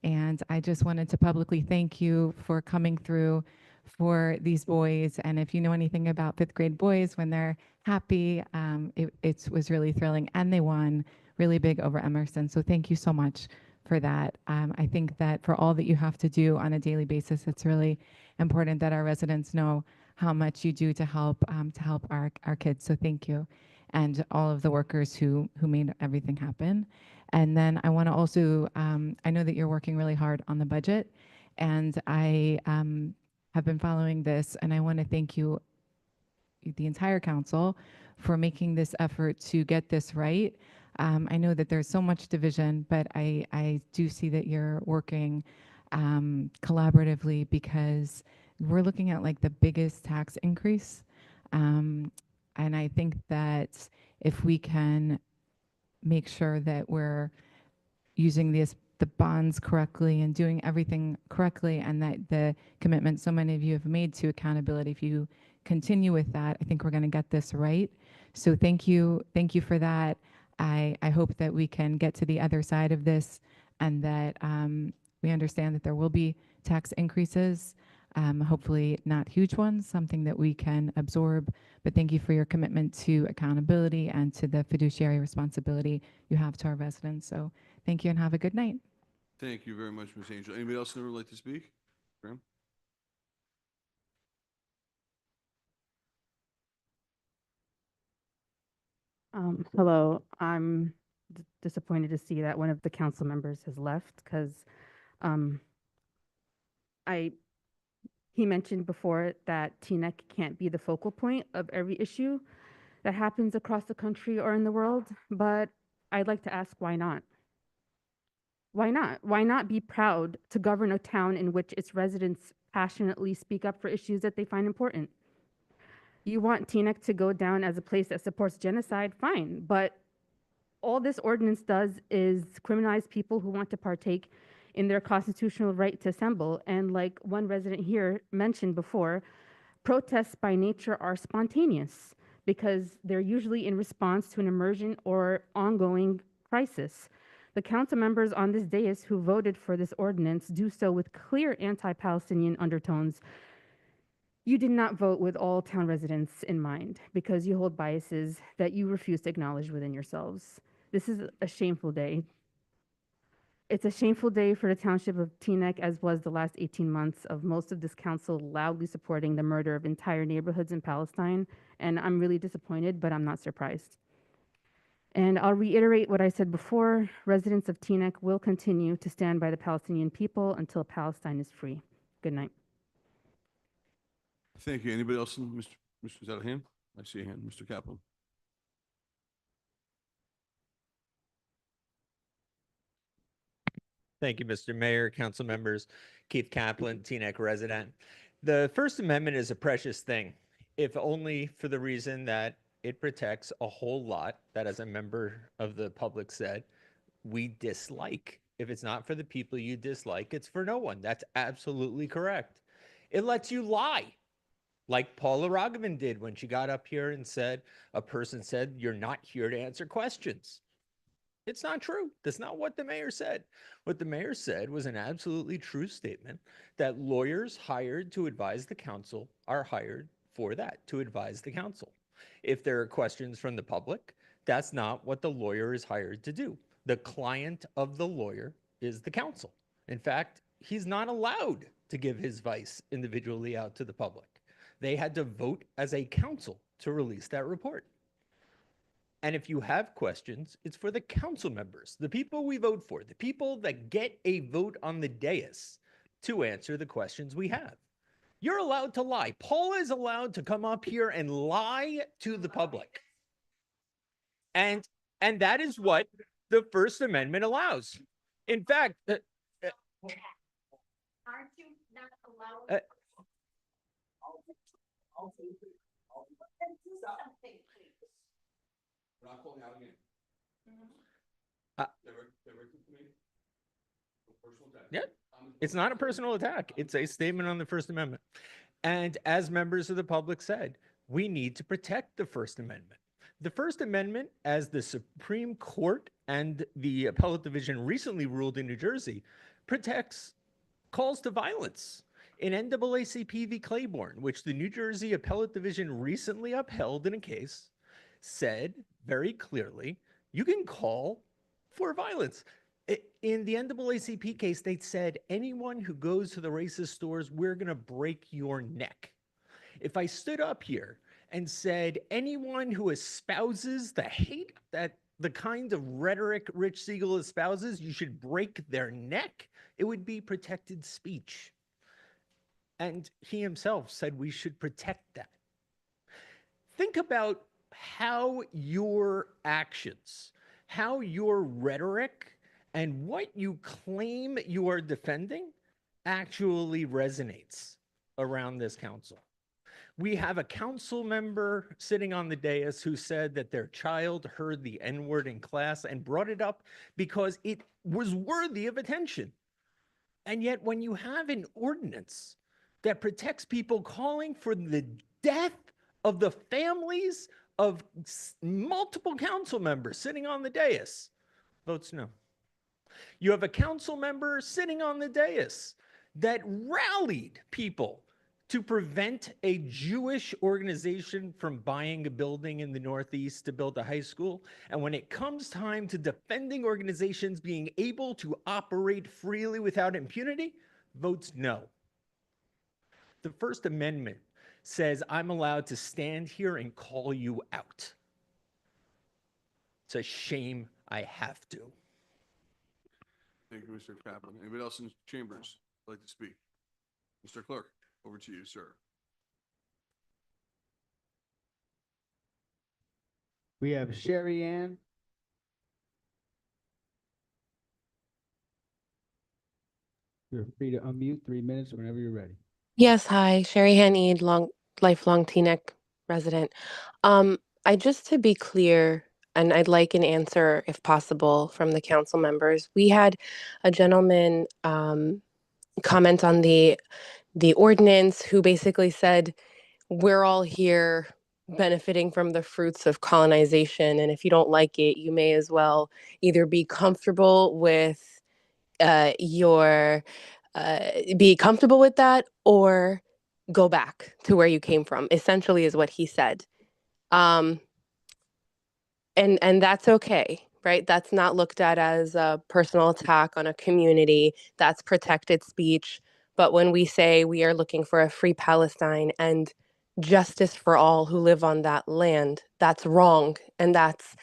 And I just wanted to publicly thank you for coming through for these boys. And if you know anything about fifth grade boys, when they're happy, it was really thrilling, and they won really big over Emerson. So thank you so much for that. I think that for all that you have to do on a daily basis, it's really important that our residents know how much you do to help our kids. So thank you. And all of the workers who made everything happen. And then I want to also, I know that you're working really hard on the budget, and I have been following this, and I want to thank you, the entire council, for making this effort to get this right. I know that there's so much division, but I do see that you're working collaboratively, because we're looking at like the biggest tax increase. And I think that if we can make sure that we're using the bonds correctly and doing everything correctly, and that the commitment so many of you have made to accountability, if you continue with that, I think we're going to get this right. So thank you for that. I hope that we can get to the other side of this, and that we understand that there will be tax increases, hopefully not huge ones, something that we can absorb. But thank you for your commitment to accountability and to the fiduciary responsibility you have to our residents. So thank you and have a good night. Thank you very much, Ms. Angel. Anybody else that would like to speak? Graham? Hello, I'm disappointed to see that one of the council members has left because he mentioned before that TNEC can't be the focal point of every issue that happens across the country or in the world, but I'd like to ask why not? Why not? Why not be proud to govern a town in which its residents passionately speak up for issues that they find important? You want TNEC to go down as a place that supports genocide, fine, but all this ordinance does is criminalize people who want to partake in their constitutional right to assemble. And like one resident here mentioned before, protests by nature are spontaneous because they're usually in response to an emergent or ongoing crisis. The council members on this dais who voted for this ordinance do so with clear anti-Palestinian undertones. You did not vote with all town residents in mind because you hold biases that you refuse to acknowledge within yourselves. This is a shameful day. It's a shameful day for the township of Teaneck, as was the last 18 months of most of this council loudly supporting the murder of entire neighborhoods in Palestine. And I'm really disappointed, but I'm not surprised. And I'll reiterate what I said before. Residents of Teaneck will continue to stand by the Palestinian people until Palestine is free. Good night. Thank you. Anybody else? Mr. Is that a hand? I see a hand. Mr. Kaplan. Thank you, Mr. Mayor, council members. Keith Kaplan, Teaneck resident. The First Amendment is a precious thing, if only for the reason that it protects a whole lot that, as a member of the public said, we dislike. If it's not for the people you dislike, it's for no one. That's absolutely correct. It lets you lie, like Paula Ragavan did when she got up here and said, a person said, you're not here to answer questions. It's not true. That's not what the mayor said. What the mayor said was an absolutely true statement that lawyers hired to advise the council are hired for that, to advise the council. If there are questions from the public, that's not what the lawyer is hired to do. The client of the lawyer is the council. In fact, he's not allowed to give his advice individually out to the public. They had to vote as a council to release that report. And if you have questions, it's for the council members, the people we vote for, the people that get a vote on the dais to answer the questions we have. You're allowed to lie. Paula is allowed to come up here and lie to the public. And that is what the First Amendment allows. In fact, aren't you not allowed? We're not calling out again. Yeah, it's not a personal attack. It's a statement on the First Amendment. And as members of the public said, we need to protect the First Amendment. The First Amendment, as the Supreme Court and the Appellate Division recently ruled in New Jersey, protects calls to violence. In NAACP v. Claiborne, which the New Jersey Appellate Division recently upheld in a case, said very clearly, you can call for violence. In the NAACP case, they said, anyone who goes to the racist stores, we're going to break your neck. If I stood up here and said, anyone who espouses the hate, that the kind of rhetoric Rich Siegel espouses, you should break their neck, it would be protected speech. And he himself said we should protect that. Think about how your actions, how your rhetoric, and what you claim you are defending actually resonates around this council. We have a council member sitting on the dais who said that their child heard the N-word in class and brought it up because it was worthy of attention. And yet when you have an ordinance that protects people calling for the death of the families of multiple council members sitting on the dais, votes no. You have a council member sitting on the dais that rallied people to prevent a Jewish organization from buying a building in the Northeast to build a high school. And when it comes time to defending organizations being able to operate freely without impunity, votes no. The First Amendment says I'm allowed to stand here and call you out. It's a shame I have to. Thank you, Mr. Kaplan. Anybody else in chambers like to speak? Mr. Clerk, over to you, sir. We have Sherry Ann. You're free to unmute 3 minutes whenever you're ready. Yes, hi, Sherry Hanid, lifelong Teaneck resident. I just to be clear, and I'd like an answer if possible from the council members. We had a gentleman comment on the ordinance who basically said we're all here benefiting from the fruits of colonization, and if you don't like it, you may as well either be comfortable with be comfortable with that or go back to where you came from, essentially is what he said. And that's okay, right? That's not looked at as a personal attack on a community. That's protected speech. But when we say we are looking for a free Palestine and justice for all who live on that land, that's wrong. And that's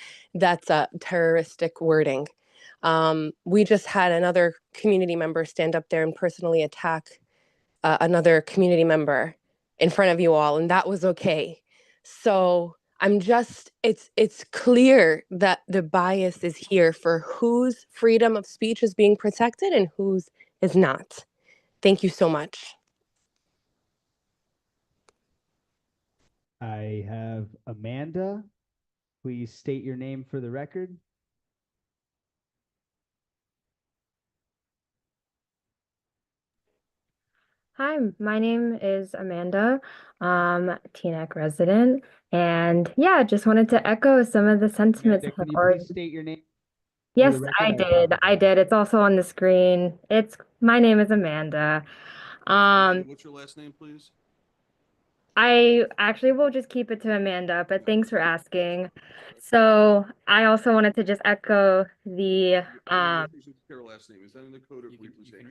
a terroristic wording. We just had another community member stand up there and personally attack another community member in front of you all, and that was okay. So it's clear that the bias is here for whose freedom of speech is being protected and whose is not. Thank you so much. I have Amanda. Please state your name for the record. Hi, my name is Amanda, Teaneck resident, and yeah, just wanted to echo some of the sentiments Amanda, that could have you already. please state your name? Yes, I did. I did. It's also on the screen. My name is Amanda. What's your last name, please? I actually will just keep it to Amanda, but thanks for asking. So I also wanted to just echo the Her last name. Is that in the code or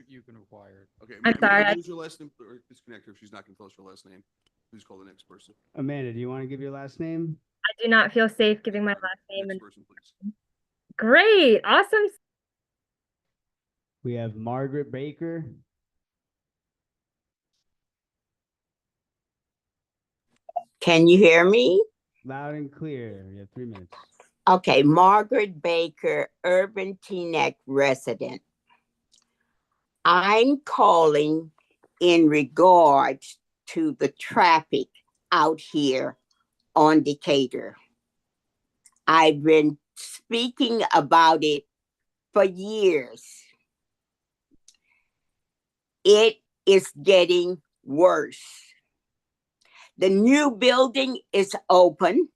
You can require it. Okay. I'm sorry, What was your last name? Or disconnect her if she's not going to tell us her last name. Please call the next person. Amanda, do you want to give your last name? I do not feel safe giving my last name. Next person, please. Great, awesome. We have Margaret Baker. Can you hear me? Loud and clear. You have 3 minutes. Okay, Margaret Baker, urban Teaneck resident. I'm calling in regards to the traffic out here on Decatur. I've been speaking about it for years. It is getting worse. The new building is open,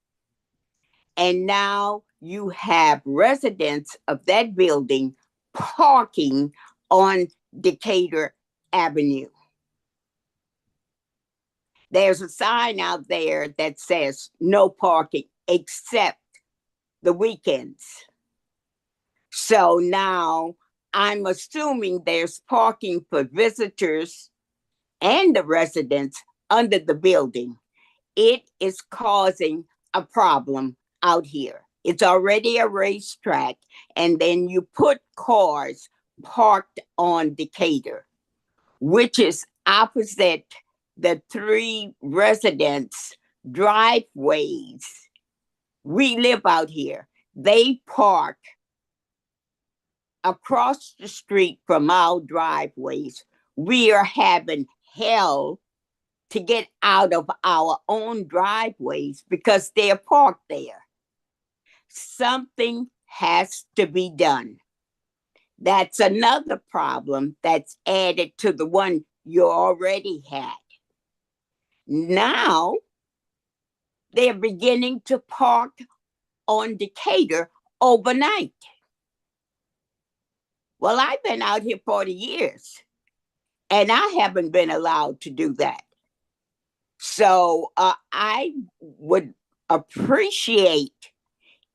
and now you have residents of that building parking on Decatur Avenue. There's a sign out there that says no parking except the weekends. So now I'm assuming there's parking for visitors and the residents under the building. It is causing a problem out here. It's already a racetrack, and then you put cars parked on Decatur, which is opposite the 3 residents' driveways. We live out here. They park across the street from our driveways. We are having hell to get out of our own driveways because they're parked there. Something has to be done. That's another problem that's added to the one you already had. Now they're beginning to park on Decatur overnight. Well, I've been out here 40 years and I haven't been allowed to do that. So I would appreciate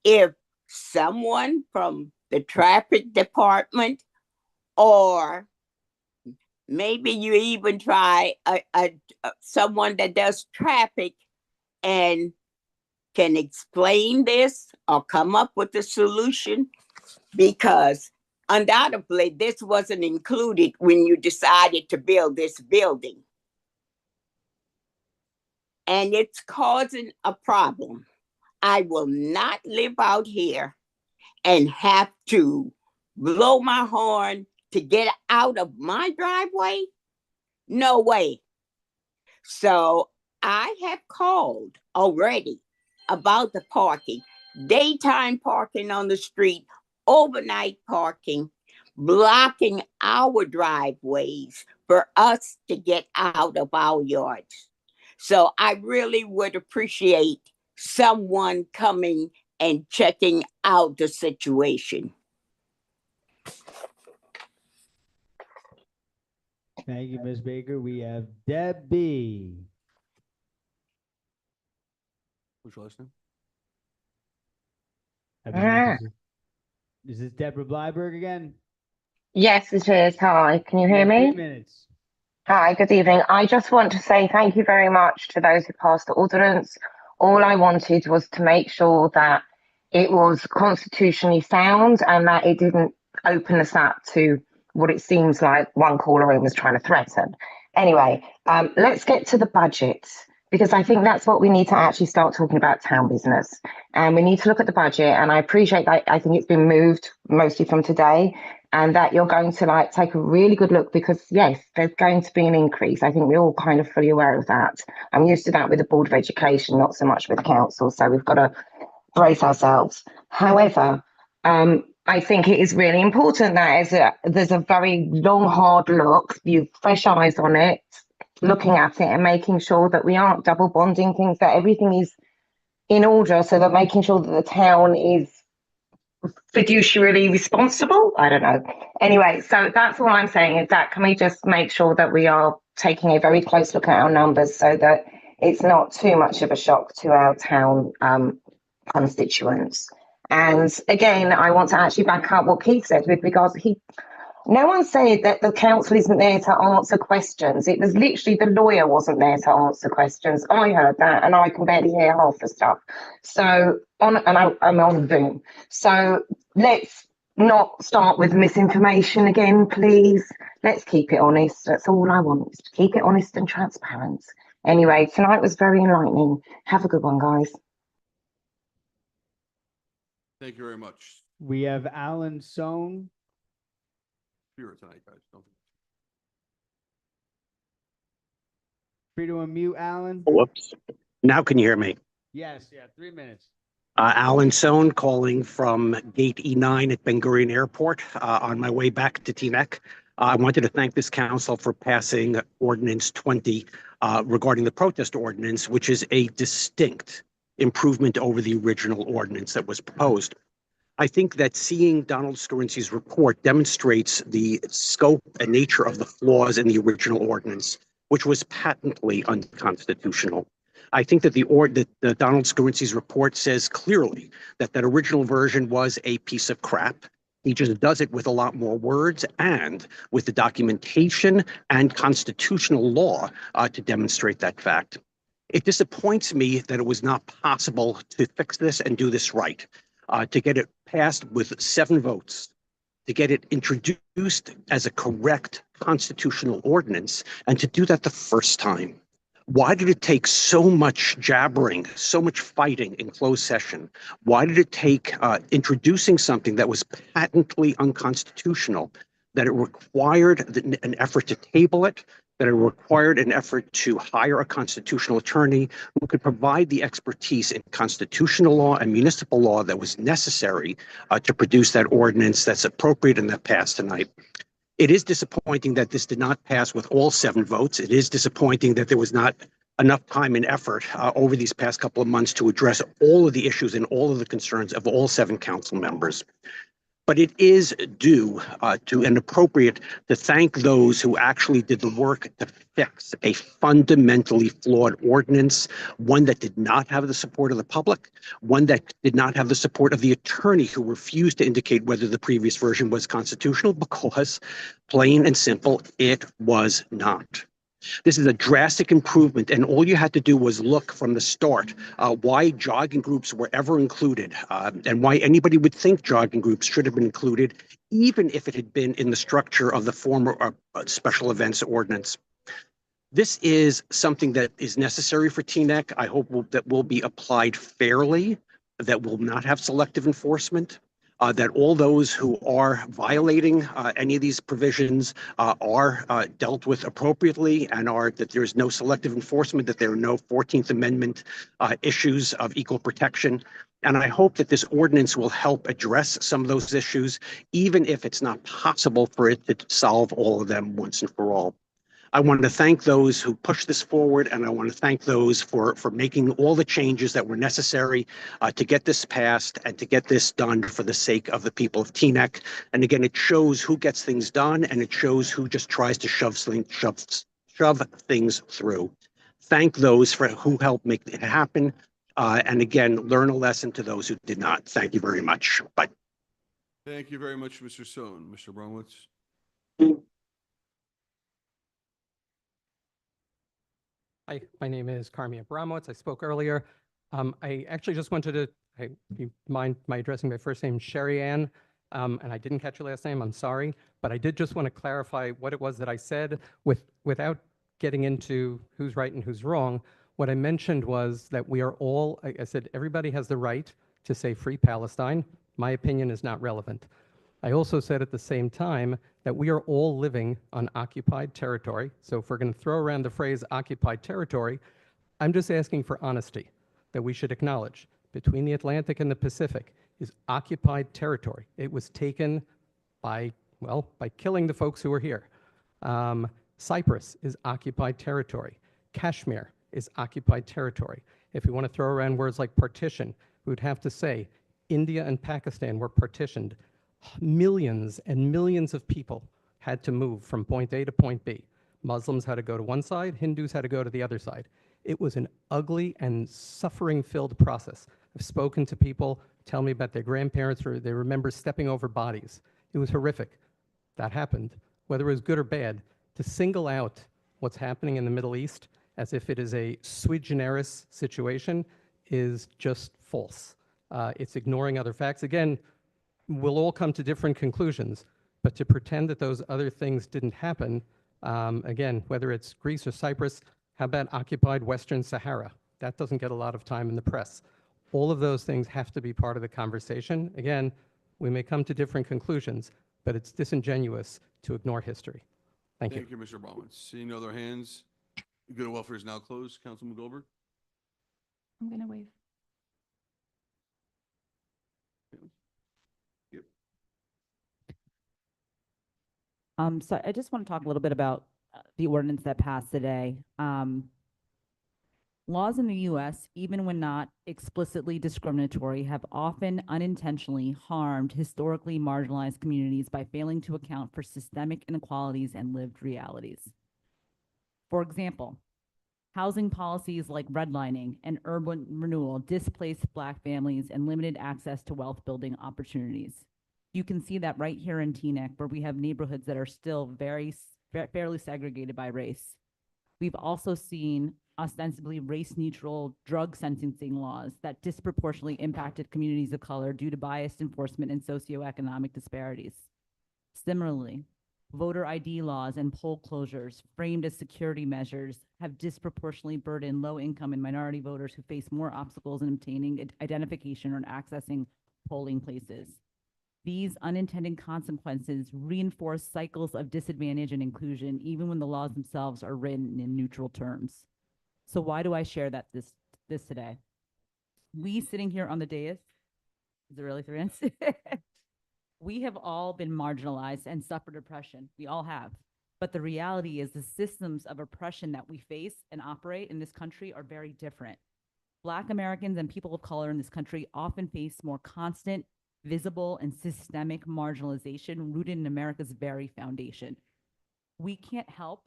if someone from the traffic department, or maybe you even try someone that does traffic and can explain this or come up with a solution, because undoubtedly this wasn't included when you decided to build this building. And it's causing a problem. I will not live out here and have to blow my horn to get out of my driveway. No way. So I have called already about the parking, daytime parking on the street, overnight parking, blocking our driveways for us to get out of our yards. So I really would appreciate someone coming and checking out the situation. Thank you, Ms. Baker. We have Debbie. What's your last name? Is this Deborah Blyberg again? Yes, it is. Hi, can you hear me? 3 minutes. Hi, good evening. I just want to say thank you very much to those who passed the ordinance. All I wanted was to make sure that it was constitutionally sound and that it didn't open us up to what it seems like one caller in was trying to threaten. Anyway, let's get to the budget, because I think that's what we need to actually start talking about, town business. And we need to look at the budget, and I appreciate that. I think it's been moved mostly from today, and that you're going to take a really good look, because yes, there's going to be an increase. I think we're all kind of fully aware of that. I'm used to that with the Board of Education, not so much with the council. So we've got to brace ourselves. However, I think it is really important that there's a very long, hard look, you fresh eyes on it, looking at it and making sure that we aren't double bonding things, that everything is in order, so that making sure that the town is fiduciarily responsible. I don't know. Anyway, so that's all I'm saying, is that can we just make sure that we are taking a very close look at our numbers so that it's not too much of a shock to our town constituents. And again, I want to actually back up what Keith said with regards no one said that the council isn't there to answer questions. It was literally the lawyer wasn't there to answer questions. I heard that, and I can barely hear half the stuff. So I'm on Zoom. So let's not start with misinformation again, please. Let's keep it honest. That's all I want, is to keep it honest and transparent. Anyway, tonight was very enlightening. Have a good one, guys. Thank you very much. We have Alan Sohn. Here tonight, guys. Free to unmute, Alan. Whoops. Now can you hear me? Yes, yeah, 3 minutes. Alan Sohn calling from Gate E9 at Ben Gurion Airport on my way back to Teaneck. I wanted to thank this council for passing Ordinance 20 regarding the protest ordinance, which is a distinct improvement over the original ordinance that was proposed. I think that seeing Donald Scorinzi's report demonstrates the scope and nature of the flaws in the original ordinance, which was patently unconstitutional. I think that the Donald Scorinzi's report says clearly that that original version was a piece of crap. He just does it with a lot more words and with the documentation and constitutional law to demonstrate that fact. It disappoints me that it was not possible to fix this and do this right. To get it passed with 7 votes, to get it introduced as a correct constitutional ordinance, and to do that the first time. Why did it take so much jabbering, so much fighting in closed session? Why did it take introducing something that was patently unconstitutional, that it required an effort to table it, that it required an effort to hire a constitutional attorney who could provide the expertise in constitutional law and municipal law that was necessary to produce that ordinance that's appropriate and that passed tonight. It is disappointing that this did not pass with all 7 votes. It is disappointing that there was not enough time and effort over these past couple of months to address all of the issues and all of the concerns of all 7 council members. But it is due to and appropriate to thank those who actually did the work to fix a fundamentally flawed ordinance, one that did not have the support of the public, one that did not have the support of the attorney who refused to indicate whether the previous version was constitutional, because plain and simple, it was not. This is a drastic improvement, and all you had to do was look from the start why jogging groups were ever included, and why anybody would think jogging groups should have been included, even if it had been in the structure of the former special events ordinance. This is something that is necessary for TNEC. I hope that will be applied fairly, that will not have selective enforcement. That all those who are violating any of these provisions are dealt with appropriately, and that there is no selective enforcement, that there are no 14th Amendment issues of equal protection. And I hope that this ordinance will help address some of those issues, even if it's not possible for it to solve all of them once and for all. I want to thank those who pushed this forward, and I want to thank those for making all the changes that were necessary to get this passed and to get this done for the sake of the people of Teaneck. And again, it shows who gets things done, and it shows who just tries to shove things through. Thank those who helped make it happen. And again, learn a lesson to those who did not. Thank you very much. Bye. Thank you very much, Mr. Sohn. Mr. Bromwitz. Hi, my name is Carmi Abramowitz. I spoke earlier. I actually just wanted to, you mind my addressing my first name, Sherry Ann, and I didn't catch your last name, I'm sorry, but I did just want to clarify what it was that I said without getting into who's right and who's wrong. What I mentioned was that we are all, I said, everybody has the right to say free Palestine. My opinion is not relevant. I also said at the same time that we are all living on occupied territory. So if we're going to throw around the phrase occupied territory, I'm just asking for honesty, that we should acknowledge between the Atlantic and the Pacific is occupied territory. It was taken by killing the folks who are here. Cyprus is occupied territory. Kashmir is occupied territory. If we want to throw around words like partition, we would have to say India and Pakistan were partitioned. Millions and millions of people had to move from point A to point B. Muslims had to go to one side, Hindus had to go to the other side. It was an ugly and suffering-filled process. I've spoken to people tell me about their grandparents, they remember stepping over bodies. It was horrific. That happened. Whether it was good or bad, to single out what's happening in the Middle East as if it is a sui generis situation is just false. It's ignoring other facts. Again, we'll all come to different conclusions, but to pretend that those other things didn't happen, again, whether it's Greece or Cyprus, how about occupied Western Sahara? That doesn't get a lot of time in the press. All of those things have to be part of the conversation. Again, we may come to different conclusions, but it's disingenuous to ignore history. Thank you. Thank you, Mr. Bromwitz. Seeing no other hands, good and welfare is now closed. Councilman Goldberg. I'm going to waive. So I just want to talk a little bit about the ordinance that passed today. Laws in the U.S., even when not explicitly discriminatory, have often unintentionally harmed historically marginalized communities by failing to account for systemic inequalities and lived realities. For example, housing policies like redlining and urban renewal displaced Black families and limited access to wealth building opportunities. You can see that right here in Teaneck, where we have neighborhoods that are still fairly segregated by race. We've also seen ostensibly race-neutral drug sentencing laws that disproportionately impacted communities of color due to biased enforcement and socioeconomic disparities. Similarly, voter ID laws and poll closures framed as security measures have disproportionately burdened low-income and minority voters who face more obstacles in obtaining identification or accessing polling places. These unintended consequences reinforce cycles of disadvantage and inclusion, even when the laws themselves are written in neutral terms. So why do I share this today? We sitting here on the dais, is it really 3 minutes? We have all been marginalized and suffered oppression. We all have. But the reality is the systems of oppression that we face and operate in this country are very different. Black Americans and people of color in this country often face more constant, visible, and systemic marginalization rooted in America's very foundation. We can't help,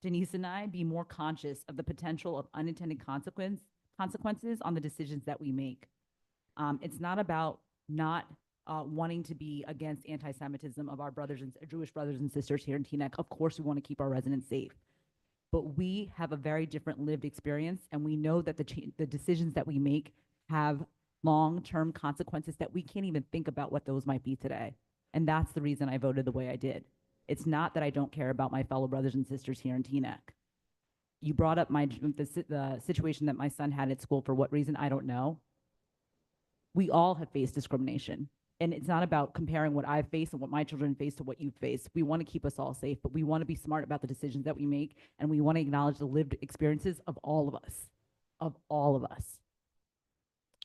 Denise and I, be more conscious of the potential of unintended consequences on the decisions that we make. It's not about not wanting to be against anti-Semitism of our Jewish brothers and sisters here in Teaneck. Of course, we want to keep our residents safe. But we have a very different lived experience, and we know that the decisions that we make have long-term consequences that we can't even think about what those might be today. And that's the reason I voted the way I did. It's not that I don't care about my fellow brothers and sisters here in Teaneck. You brought up the situation that my son had at school. For what reason, I don't know. We all have faced discrimination. And it's not about comparing what I've faced and what my children face to what you've faced. We want to keep us all safe, but we want to be smart about the decisions that we make, and we want to acknowledge the lived experiences of all of us,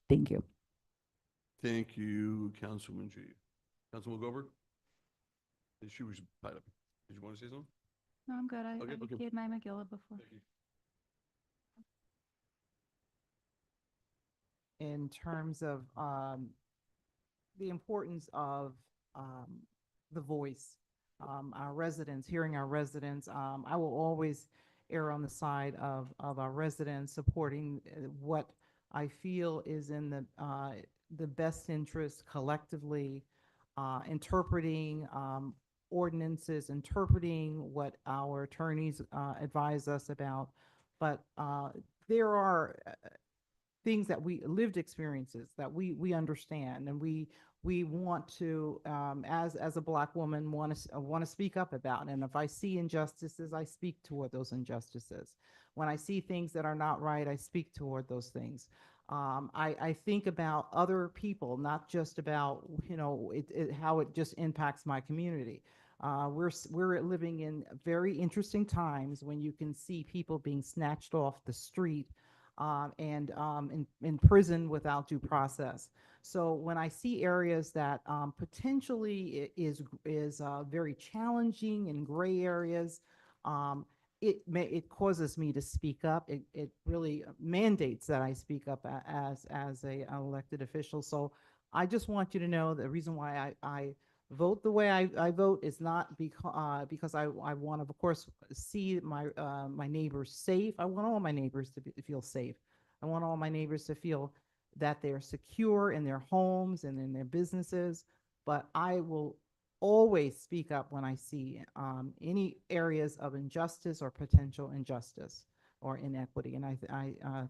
Thank you. Thank you, Councilman G. Councilman Gover? She was tied up. Did you want to say something? No, I'm good. I Okay, okay. gave my Megillah before. In terms of the importance of the voice, our residents, hearing our residents. I will always err on the side of our residents, supporting what I feel is in the best interest collectively, interpreting ordinances, interpreting what our attorneys advise us about. But there are things that lived experiences that we understand, and we want to, as a Black woman, want to speak up about. And if I see injustices, I speak toward those injustices. When I see things that are not right, I speak toward those things. I think about other people, not just about how it just impacts my community. We're living in very interesting times when you can see people being snatched off the street and in prison without due process. So when I see areas that potentially is very challenging and gray areas, it causes me to speak up. It really mandates that I speak up as an elected official. So I just want you to know the reason why I vote the way I vote is not because I want to, of course, see my neighbors safe. I want all my neighbors to feel safe. I want all my neighbors to feel that they're secure in their homes and in their businesses. But I will always speak up when I see any areas of injustice or potential injustice or inequity. And I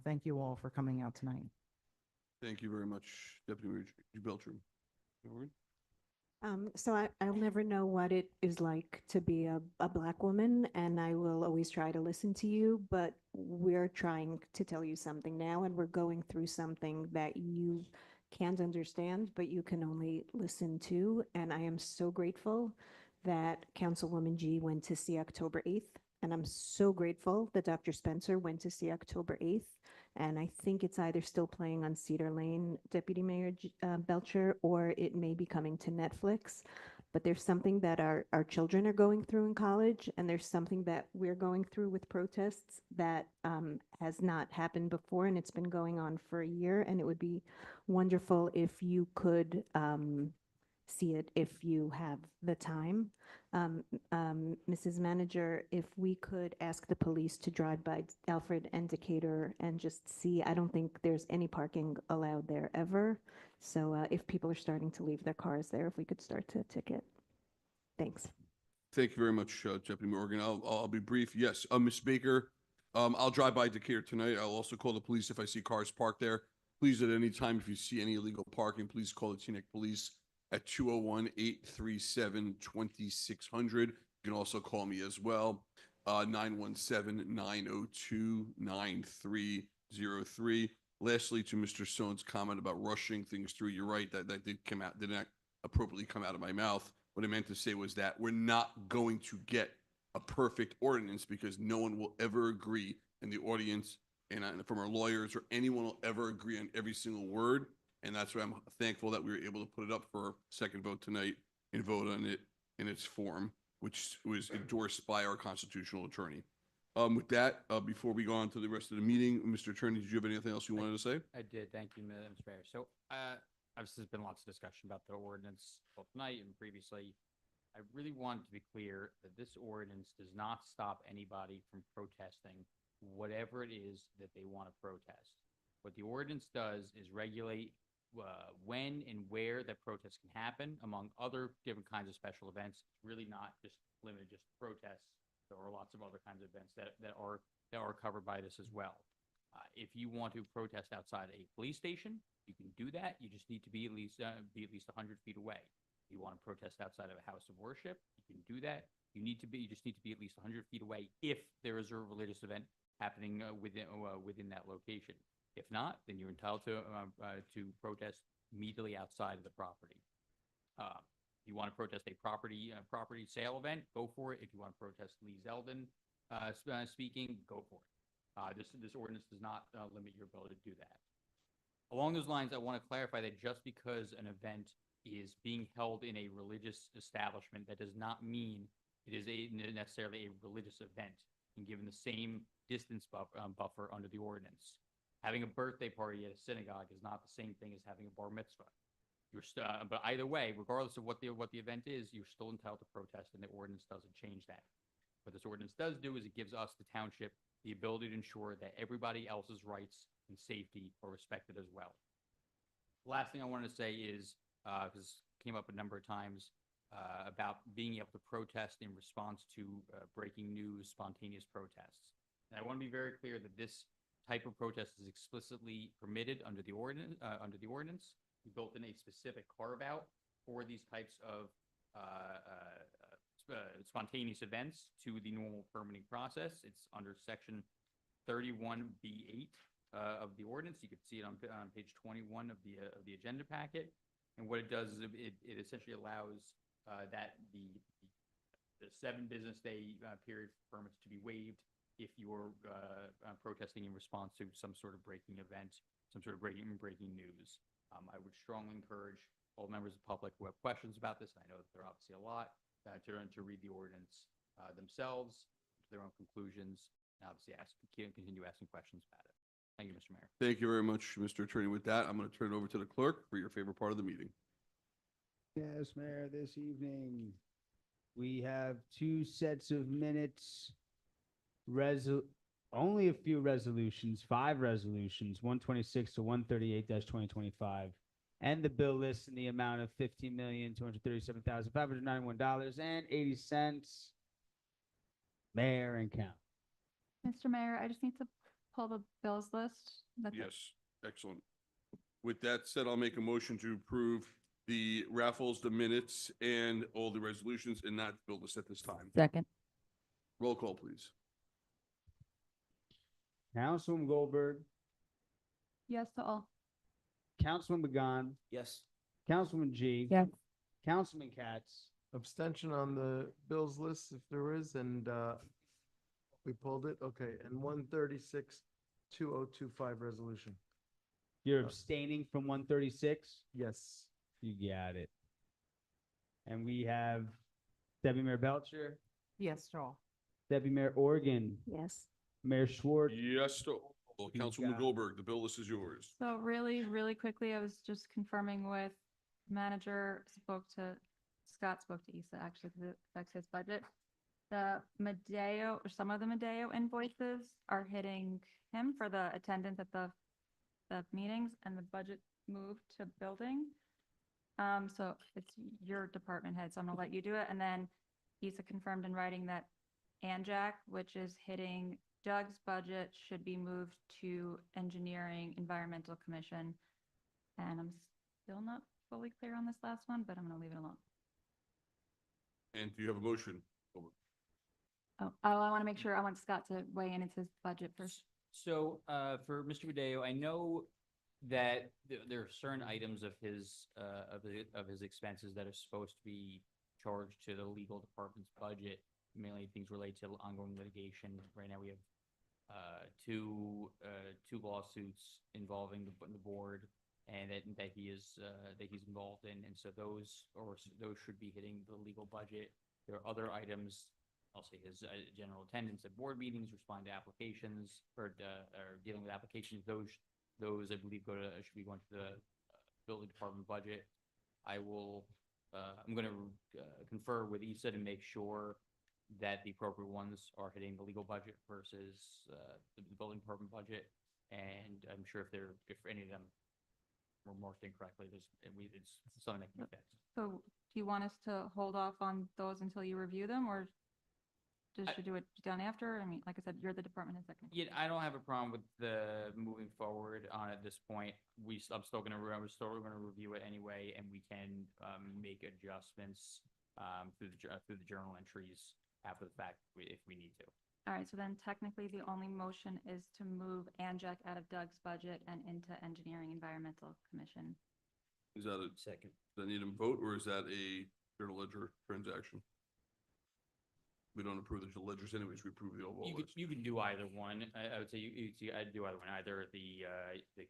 thank you all for coming out tonight. Thank you very much, Deputy Mayor Beltram. So I'll never know what it is like to be a Black woman, and I will always try to listen to you, but we're trying to tell you something now, and we're going through something that you can't understand, but you can only listen to. And I am so grateful that Councilwoman G went to see October 8th, and I'm so grateful that Dr. Spencer went to see October 8th. And I think it's either still playing on Cedar Lane, Deputy Mayor Belcher, or it may be coming to Netflix. But there's something that our children are going through in college, and there's something that we're going through with protests that has not happened before, and it's been going on for a year. And it would be wonderful if you could see it if you have the time. Mrs. Manager, if we could ask the police to drive by Alfred and Decatur and just see, I don't think there's any parking allowed there ever. So if people are starting to leave their cars there, if we could start to ticket. Thanks. Thank you very much, Deputy Morgan. I'll be brief. Yes, Ms. Baker, I'll drive by Decatur tonight. I'll also call the police if I see cars parked there. Please, at any time, if you see any illegal parking, please call the Teaneck Police at 201-837-2600. You can also call me as well, 917-902-9303. Lastly, to Mr. Sohn's comment about rushing things through, you're right, that did come out, didn't appropriately come out of my mouth. What I meant to say was that we're not going to get a perfect ordinance because no one will ever agree in the audience and from our lawyers or anyone will ever agree on every single word. And that's why I'm thankful that we were able to put it up for a second vote tonight and vote on it in its form, which was endorsed by our constitutional attorney. With that, before we go on to the rest of the meeting, Mr. Attorney, did you have anything else you wanted to say? I did. Thank you, Madam Mayor. So, obviously, there's been lots of discussion about the ordinance both tonight and previously. I really want to be clear that this ordinance does not stop anybody from protesting whatever it is that they want to protest. What the ordinance does is regulate when and where that protests can happen, among other different kinds of special events. It's really not just limited just to protests. There are lots of other kinds of events that are covered by this as well. If you want to protest outside a police station, you can do that. You just need to be at least 100 feet away. If you want to protest outside of a house of worship, you can do that. You just need to be at least 100 feet away if there is a religious event happening within that location. If not, then you're entitled to protest immediately outside of the property. If you want to protest a property sale event, go for it. If you want to protest Lee Zeldin speaking, go for it. This ordinance does not limit your ability to do that. Along those lines, I want to clarify that just because an event is being held in a religious establishment, that does not mean it is necessarily a religious event, and given the same distance buffer under the ordinance. Having a birthday party at a synagogue is not the same thing as having a bar mitzvah. But either way, regardless of what the event is, you're still entitled to protest, and the ordinance doesn't change that. What this ordinance does do is it gives us, the township, the ability to ensure that everybody else's rights and safety are respected as well. The last thing I wanted to say is, because it came up a number of times, about being able to protest in response to breaking news, spontaneous protests. And I want to be very clear that this type of protest is explicitly permitted under the ordinance. We built in a specific carve-out for these types of spontaneous events to the normal permitting process. It's under section 31B8 of the ordinance. You can see it on page 21 of the agenda packet. And what it does is it essentially allows that the 7 business day period for permits to be waived if you're protesting in response to some sort of breaking event, some sort of breaking news. I would strongly encourage all members of the public who have questions about this, and I know that there are obviously a lot, to read the ordinance themselves, to their own conclusions, and obviously continue asking questions about it. Thank you, Mr. Mayor. Thank you very much, Mr. Attorney. With that, I'm going to turn it over to the clerk for your favorite part of the meeting. Yes, Mayor, this evening we have 2 sets of minutes, only a few resolutions, 5 resolutions, 126 to 138-2025, and the bill list in the amount of $15,237,591.80. Mayor and count. Mr. Mayor, I just need to pull the bills list. That's it. Yes, excellent. With that said, I'll make a motion to approve the raffles, the minutes, and all the resolutions and not bill list at this time. Second. Roll call, please. Councilwoman Goldberg, Yes to all. Councilman Began, Yes. Councilman G. Yes. Councilman Katz, Abstention on the bills list if there is, and we pulled it, okay, and 136-2025 resolution. you're abstaining from 136? Yes. You got it. And we have Deputy Mayor Belcher, Yes, to all. Deputy Mayor Organ, Yes. Mayor Schwartz. Yes, to all. Councilwoman Goldberg, the bill list is yours. So really quickly, I was just confirming with manager, Scott spoke to Issa, actually, because it affects his budget. The Medeo, or some of the Medeo invoices are hitting him for the attendance at the meetings, and the budget moved to building. So it's your department head, so I'm gonna let you do it. And then Issa confirmed in writing that ANJAC, which is hitting Doug's budget, should be moved to Engineering Environmental Commission. And I'm still not fully clear on this last one, but I'm gonna leave it alone. And do you have a motion? Oh, I want to make sure, I want Scott to weigh in. It's his budget first. So for Mr. Video, I know that there are certain items of his of his expenses that are supposed to be charged to the legal department's budget, mainly things related to ongoing litigation. Right now, we have two lawsuits involving the board, and that he's involved in, and so those should be hitting the legal budget. There are other items. I'll say his general attendance at board meetings, responding to applications, or dealing with applications. Those I believe should be going to the building department budget. I'm going to confer with Issa to make sure that the appropriate ones are hitting the legal budget versus the building department budget. And I'm sure if any of them were marked incorrectly, it's something that can be fixed. So do you want us to hold off on those until you review them, or just to do it done after? I mean, like I said, you're the department head second. Yeah, I don't have a problem with the moving forward on at this point. I'm still going to review it anyway, and we can make adjustments through the journal entries after the fact if we need to. All right, so then technically the only motion is to move Anjek out of Doug's budget and into Engineering Environmental Commission. Is that a second? Does that need a vote, or is that a journal ledger transaction? We don't approve the ledgers anyways, we approve the overall list. You can do either one. I would say I'd do either one. Either the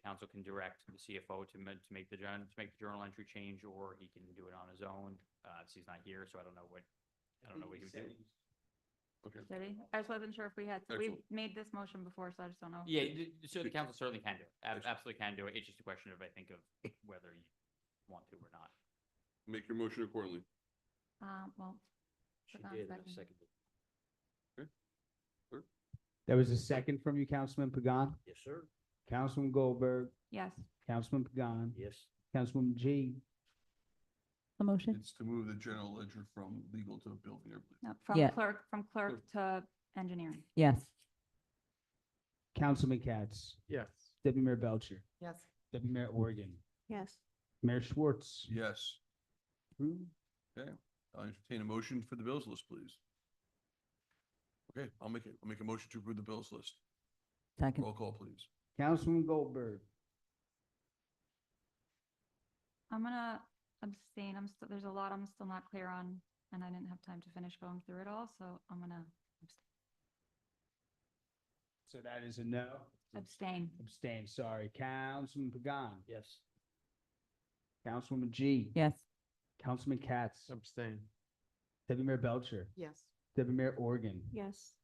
council can direct the CFO to make the journal entry change, or he can do it on his own. So he's not here, so I don't know what he would do. Okay. Did he? I just wasn't sure if we had, we've Excellent. made this motion before, so I just don't know. Yeah, so the council certainly can do it. Absolutely can do it. It's just a question of, I think, of whether you want to or not. Make your motion accordingly. Well. Pagan seconded. Okay. There was a second from you, Councilman Pagan? Yes, sir. Councilman Goldberg, Yes. Councilman Pagan, Yes. Councilwoman G. The motion? It's to move the general ledger from legal to building, I believe. No, from Yeah. clerk to engineering. Yes. Councilman Katz, Yes. Deputy Mayor Belcher, Yes. Deputy Mayor Organ, Yes. Mayor Schwartz. Yes. Approved. Okay, I'll entertain a motion for the bills list, please. Okay, I'll make a motion to approve the bills list. Second. Roll call, please. Councilman Goldberg, I'm gonna abstain. There's a lot I'm still not clear on, and I didn't have time to finish going through it all, so I'm gonna so that is a no. abstain. Abstain, sorry. Councilman Pagan, Yes. Councilwoman G. Yes. Councilman Katz, Abstain. Deputy Mayor Belcher, Yes. Deputy Mayor Organ, Yes.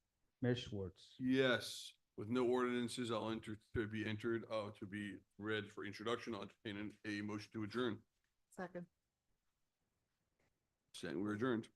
Mayor Schwartz. Yes, with no ordinances, to be read for introduction, I'll entertain a motion to adjourn. Second. Saying we're adjourned.